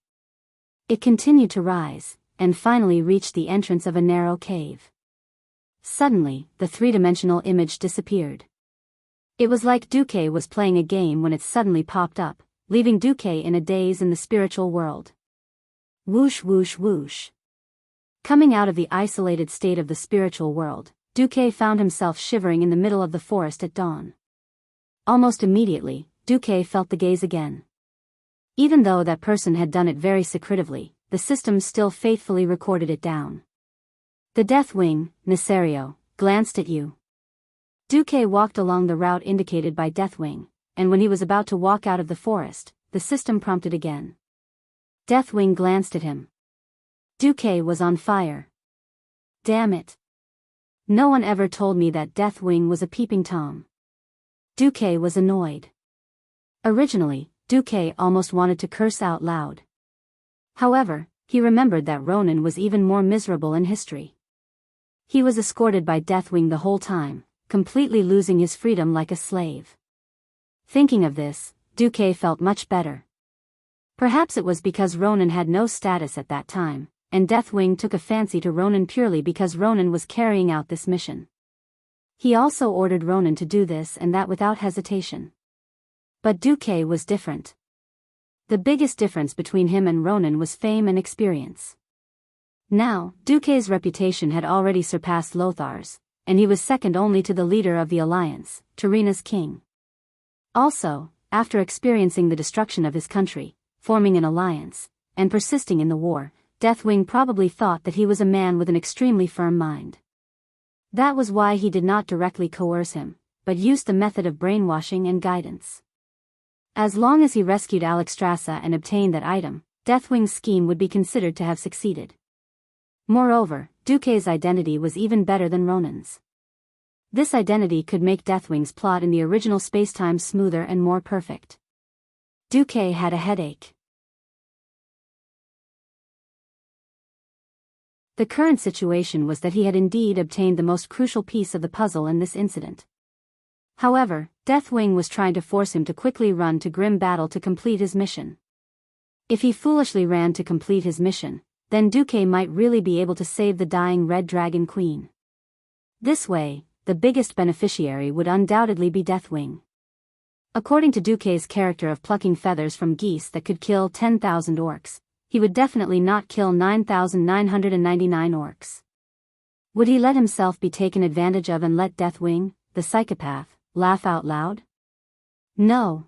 It continued to rise, and finally reached the entrance of a narrow cave. Suddenly, the three-dimensional image disappeared. It was like Duque was playing a game when it suddenly popped up, leaving Duque in a daze in the spiritual world. Whoosh whoosh whoosh. Coming out of the isolated state of the spiritual world, Duque found himself shivering in the middle of the forest at dawn. Almost immediately, Duque felt the gaze again. Even though that person had done it very secretively, the system still faithfully recorded it down. The Death Wing, Nesario, glanced at you. Duque walked along the route indicated by Deathwing, and when he was about to walk out of the forest, the system prompted again. Deathwing glanced at him. Duque was on fire. Damn it. No one ever told me that Deathwing was a peeping Tom. Duque was annoyed. Originally, Duque almost wanted to curse out loud. However, he remembered that Ronan was even more miserable in history. He was escorted by Deathwing the whole time, completely losing his freedom like a slave. Thinking of this, Duque felt much better. Perhaps it was because Ronan had no status at that time, and Deathwing took a fancy to Ronan purely because Ronan was carrying out this mission. He also ordered Ronan to do this and that without hesitation. But Duque was different. The biggest difference between him and Ronan was fame and experience. Now, Duque's reputation had already surpassed Lothar's, and he was second only to the leader of the alliance, Tarina's king. Also, after experiencing the destruction of his country, forming an alliance, and persisting in the war, Deathwing probably thought that he was a man with an extremely firm mind. That was why he did not directly coerce him, but used the method of brainwashing and guidance. As long as he rescued Alexstrasza and obtained that item, Deathwing's scheme would be considered to have succeeded. Moreover, Duque's identity was even better than Ronan's. This identity could make Deathwing's plot in the original spacetime smoother and more perfect. Duque had a headache. The current situation was that he had indeed obtained the most crucial piece of the puzzle in this incident. However, Deathwing was trying to force him to quickly run to grim battle to complete his mission. If he foolishly ran to complete his mission, then Duque might really be able to save the dying Red Dragon Queen. This way, the biggest beneficiary would undoubtedly be Deathwing. According to Duque's character of plucking feathers from geese that could kill 10,000 orcs, he would definitely not kill 9,999 orcs. Would he let himself be taken advantage of and let Deathwing, the psychopath, laugh out loud? No.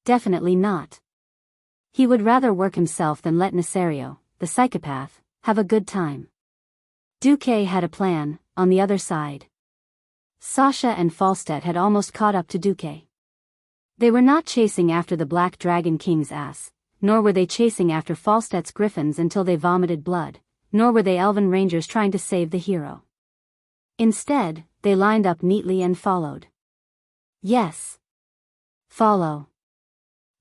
Definitely not. He would rather work himself than let Nesario, the psychopath, have a good time. Duque had a plan, on the other side. Sasha and Falstaff had almost caught up to Duque. They were not chasing after the Black Dragon King's ass, nor were they chasing after Falstaff's griffins until they vomited blood, nor were they elven rangers trying to save the hero. Instead, they lined up neatly and followed. Yes. Follow.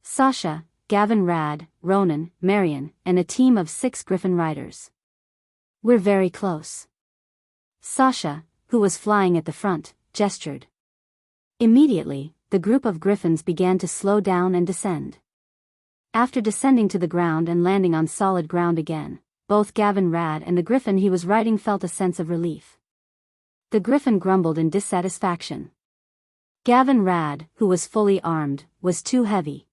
Sasha, Gavin Rad, Ronan, Marion, and a team of 6 griffin riders. We're very close. Sasha, who was flying at the front, gestured. Immediately, the group of griffins began to slow down and descend. After descending to the ground and landing on solid ground again, both Gavin Rad and the griffin he was riding felt a sense of relief. The griffin grumbled in dissatisfaction. Gavin Rad, who was fully armed, was too heavy.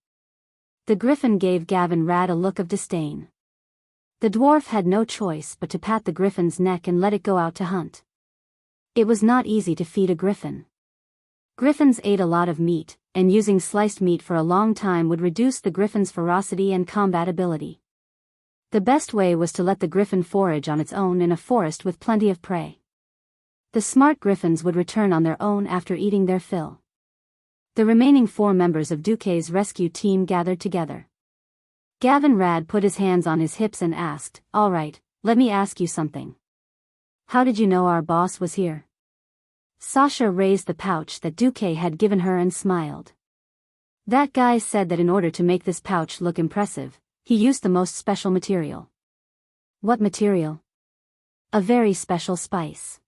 The griffin gave Gavin Rad a look of disdain. The dwarf had no choice but to pat the griffin's neck and let it go out to hunt. It was not easy to feed a griffin. Griffins ate a lot of meat, and using sliced meat for a long time would reduce the griffin's ferocity and combat ability. The best way was to let the griffin forage on its own in a forest with plenty of prey. The smart griffins would return on their own after eating their fill. The remaining 4 members of Duque's rescue team gathered together. Gavin Rad put his hands on his hips and asked, "All right, let me ask you something. How did you know our boss was here?" Sasha raised the pouch that Duque had given her and smiled. That guy said that in order to make this pouch look impressive, he used the most special material. What material? A very special spice.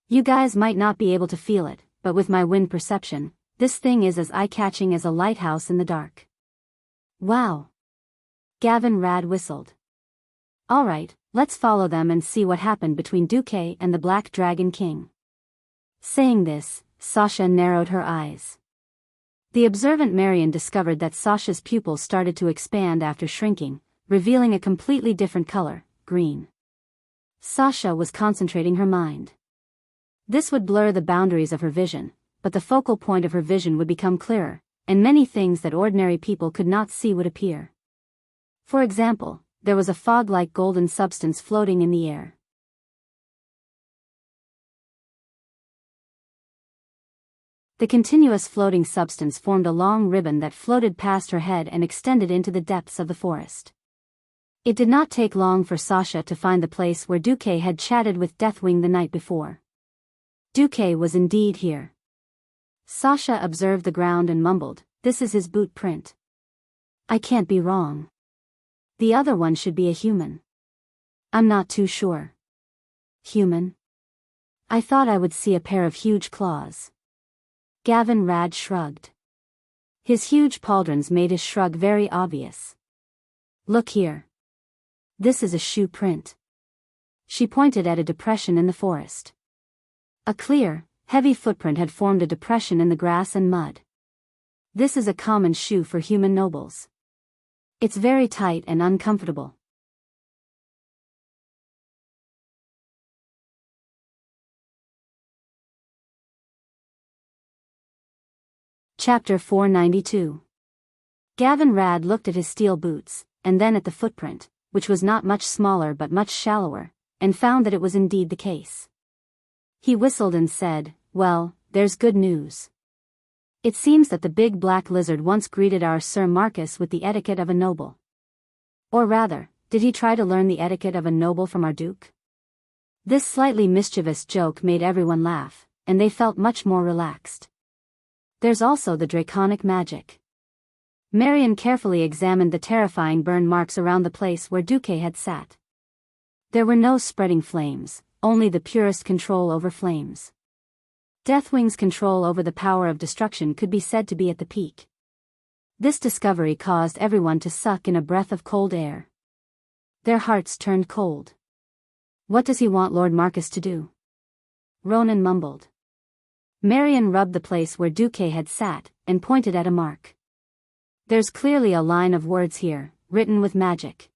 You guys might not be able to feel it, but with my wind perception, this thing is as eye-catching as a lighthouse in the dark. Wow. Gavin Rad whistled. All right, let's follow them and see what happened between Duque and the Black Dragon King. Saying this, Sasha narrowed her eyes. The observant Marion discovered that Sasha's pupils started to expand after shrinking, revealing a completely different color, green. Sasha was concentrating her mind. This would blur the boundaries of her vision, but the focal point of her vision would become clearer, and many things that ordinary people could not see would appear. For example, there was a fog-like golden substance floating in the air. The continuous floating substance formed a long ribbon that floated past her head and extended into the depths of the forest. It did not take long for Sasha to find the place where Duque had chatted with Deathwing the night before. Duque was indeed here. Sasha observed the ground and mumbled, "This is his boot print. I can't be wrong. The other one should be a human. I'm not too sure. Human? I thought I would see a pair of huge claws." Gavin Rad shrugged. His huge pauldrons made his shrug very obvious. "Look here. This is a shoe print." She pointed at a depression in the forest. A clear, heavy footprint had formed a depression in the grass and mud. This is a common shoe for human nobles. It's very tight and uncomfortable. Chapter 492. Gavin Rad looked at his steel boots, and then at the footprint, which was not much smaller but much shallower, and found that it was indeed the case. He whistled and said, "Well, there's good news. It seems that the big black lizard once greeted our Sir Marcus with the etiquette of a noble. Or rather, did he try to learn the etiquette of a noble from our duke?" This slightly mischievous joke made everyone laugh, and they felt much more relaxed. There's also the draconic magic. Marion carefully examined the terrifying burn marks around the place where Duque had sat. There were no spreading flames, only the purest control over flames. Deathwing's control over the power of destruction could be said to be at the peak. This discovery caused everyone to suck in a breath of cold air. Their hearts turned cold. "What does he want Lord Marcus to do?" Ronan mumbled. Marion rubbed the place where Duque had sat, and pointed at a mark. "There's clearly a line of words here, written with magic.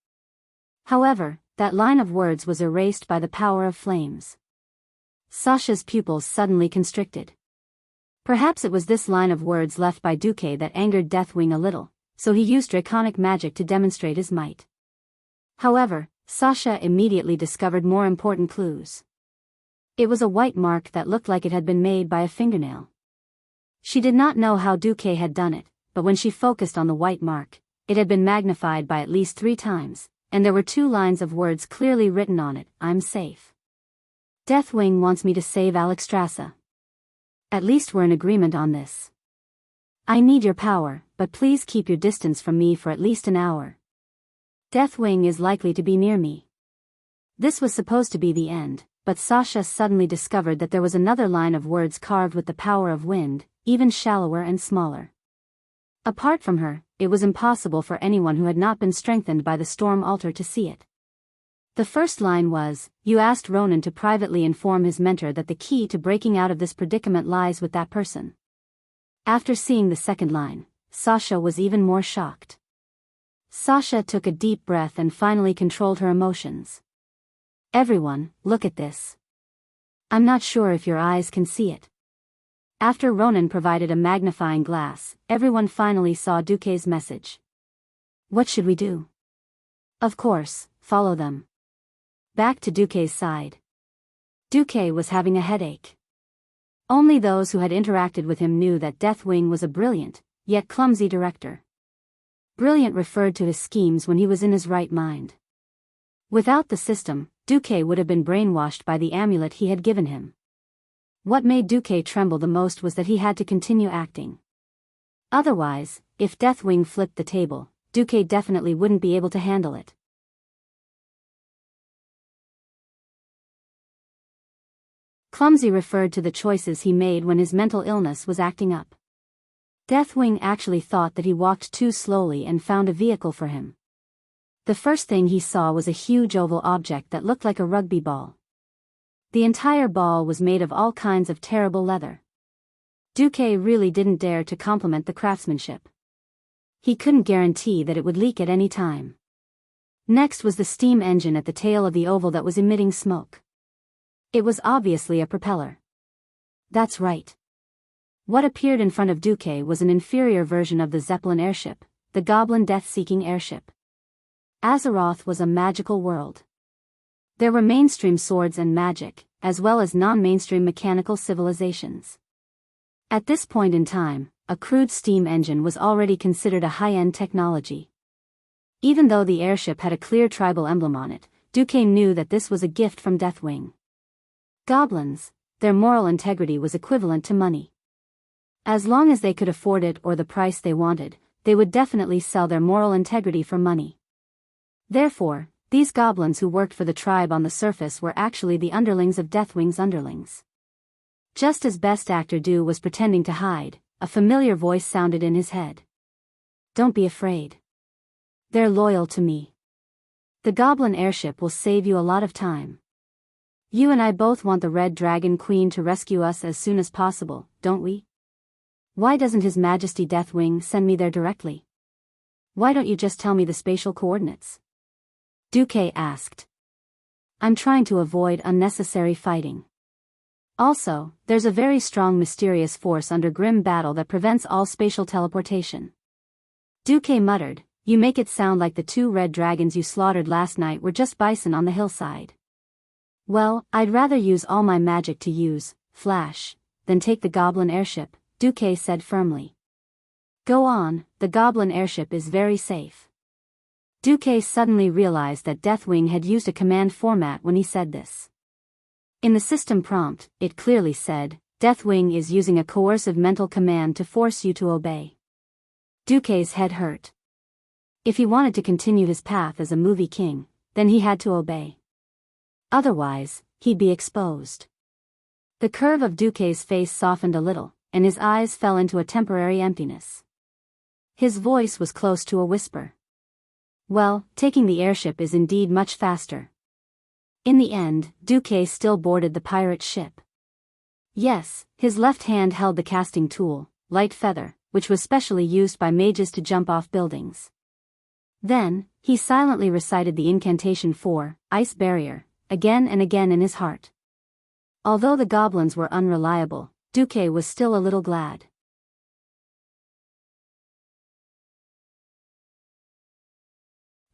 However, that line of words was erased by the power of flames." Sasha's pupils suddenly constricted. Perhaps it was this line of words left by Duque that angered Deathwing a little, so he used draconic magic to demonstrate his might. However, Sasha immediately discovered more important clues. It was a white mark that looked like it had been made by a fingernail. She did not know how Duque had done it, but when she focused on the white mark, it had been magnified by at least 3 times, and there were 2 lines of words clearly written on it: "I'm safe. Deathwing wants me to save Alexstrasza. At least we're in agreement on this. I need your power, but please keep your distance from me for at least an hour. Deathwing is likely to be near me." This was supposed to be the end, but Sasha suddenly discovered that there was another line of words carved with the power of wind, even shallower and smaller. Apart from her, it was impossible for anyone who had not been strengthened by the storm altar to see it. The first line was, "You asked Ronan to privately inform his mentor that the key to breaking out of this predicament lies with that person." After seeing the second line, Sasha was even more shocked. Sasha took a deep breath and finally controlled her emotions. "Everyone, look at this. I'm not sure if your eyes can see it." After Ronan provided a magnifying glass, everyone finally saw Duque's message. "What should we do?" "Of course, follow them." Back to Duque's side. Duque was having a headache. Only those who had interacted with him knew that Deathwing was a brilliant, yet clumsy director. Brilliant referred to his schemes when he was in his right mind. Without the system, Duque would have been brainwashed by the amulet he had given him. What made Duque tremble the most was that he had to continue acting. Otherwise, if Deathwing flipped the table, Duque definitely wouldn't be able to handle it. Clumsy referred to the choices he made when his mental illness was acting up. Deathwing actually thought that he walked too slowly and found a vehicle for him. The first thing he saw was a huge oval object that looked like a rugby ball. The entire ball was made of all kinds of terrible leather. Duque really didn't dare to compliment the craftsmanship. He couldn't guarantee that it would leak at any time. Next was the steam engine at the tail of the oval that was emitting smoke. It was obviously a propeller. That's right. What appeared in front of Duque was an inferior version of the Zeppelin airship, the Goblin death-seeking airship. Azeroth was a magical world. There were mainstream swords and magic, as well as non-mainstream mechanical civilizations. At this point in time, a crude steam engine was already considered a high-end technology. Even though the airship had a clear tribal emblem on it, Duque knew that this was a gift from Deathwing. Goblins, their moral integrity was equivalent to money. As long as they could afford it or the price they wanted, they would definitely sell their moral integrity for money. Therefore, these goblins who worked for the tribe on the surface were actually the underlings of Deathwing's underlings. Just as Best Actor Du was pretending to hide, a familiar voice sounded in his head. Don't be afraid. They're loyal to me. The Goblin airship will save you a lot of time. You and I both want the Red Dragon Queen to rescue us as soon as possible, don't we? Why doesn't His Majesty Deathwing send me there directly? Why don't you just tell me the spatial coordinates? Duque asked. I'm trying to avoid unnecessary fighting. Also, there's a very strong mysterious force under grim battle that prevents all spatial teleportation. Duque muttered, You make it sound like the 2 red dragons you slaughtered last night were just bison on the hillside. Well, I'd rather use all my magic to use Flash than take the Goblin airship, Duque said firmly. Go on, the Goblin airship is very safe. Duque suddenly realized that Deathwing had used a command format when he said this. In the system prompt, it clearly said, Deathwing is using a coercive mental command to force you to obey. Duque's head hurt. If he wanted to continue his path as a movie king, then he had to obey. Otherwise, he'd be exposed. The curve of Duque's face softened a little, and his eyes fell into a temporary emptiness. His voice was close to a whisper. Well, taking the airship is indeed much faster. In the end, Duque still boarded the pirate ship. Yes, his left hand held the casting tool, Light Feather, which was specially used by mages to jump off buildings. Then, he silently recited the incantation for Ice Barrier, again and again in his heart. Although the goblins were unreliable, Duque was still a little glad.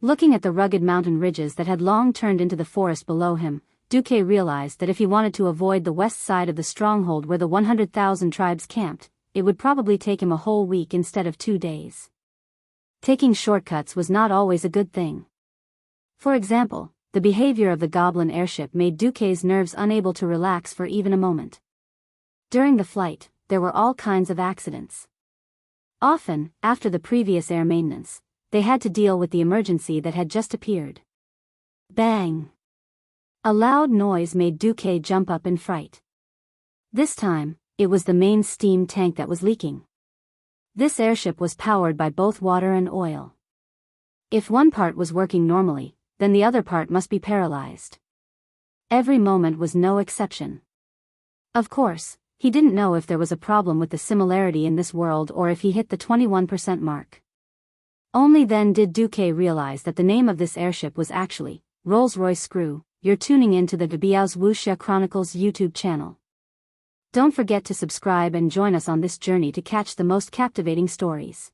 Looking at the rugged mountain ridges that had long turned into the forest below him, Duque realized that if he wanted to avoid the west side of the stronghold where the 100,000 tribes camped, it would probably take him a whole week instead of 2 days. Taking shortcuts was not always a good thing. For example, the behavior of the Goblin airship made Duque's nerves unable to relax for even a moment. During the flight, there were all kinds of accidents. Often, after the previous air maintenance, they had to deal with the emergency that had just appeared. Bang! A loud noise made Duque jump up in fright. This time, it was the main steam tank that was leaking. This airship was powered by both water and oil. If one part was working normally, then the other part must be paralyzed. Every moment was no exception. Of course, he didn't know if there was a problem with the similarity in this world or if he hit the 21% mark. Only then did Duque realize that the name of this airship was actually Rolls-Royce Screw. You're tuning in to the Biyao's Wuxia Chronicles YouTube channel. Don't forget to subscribe and join us on this journey to catch the most captivating stories.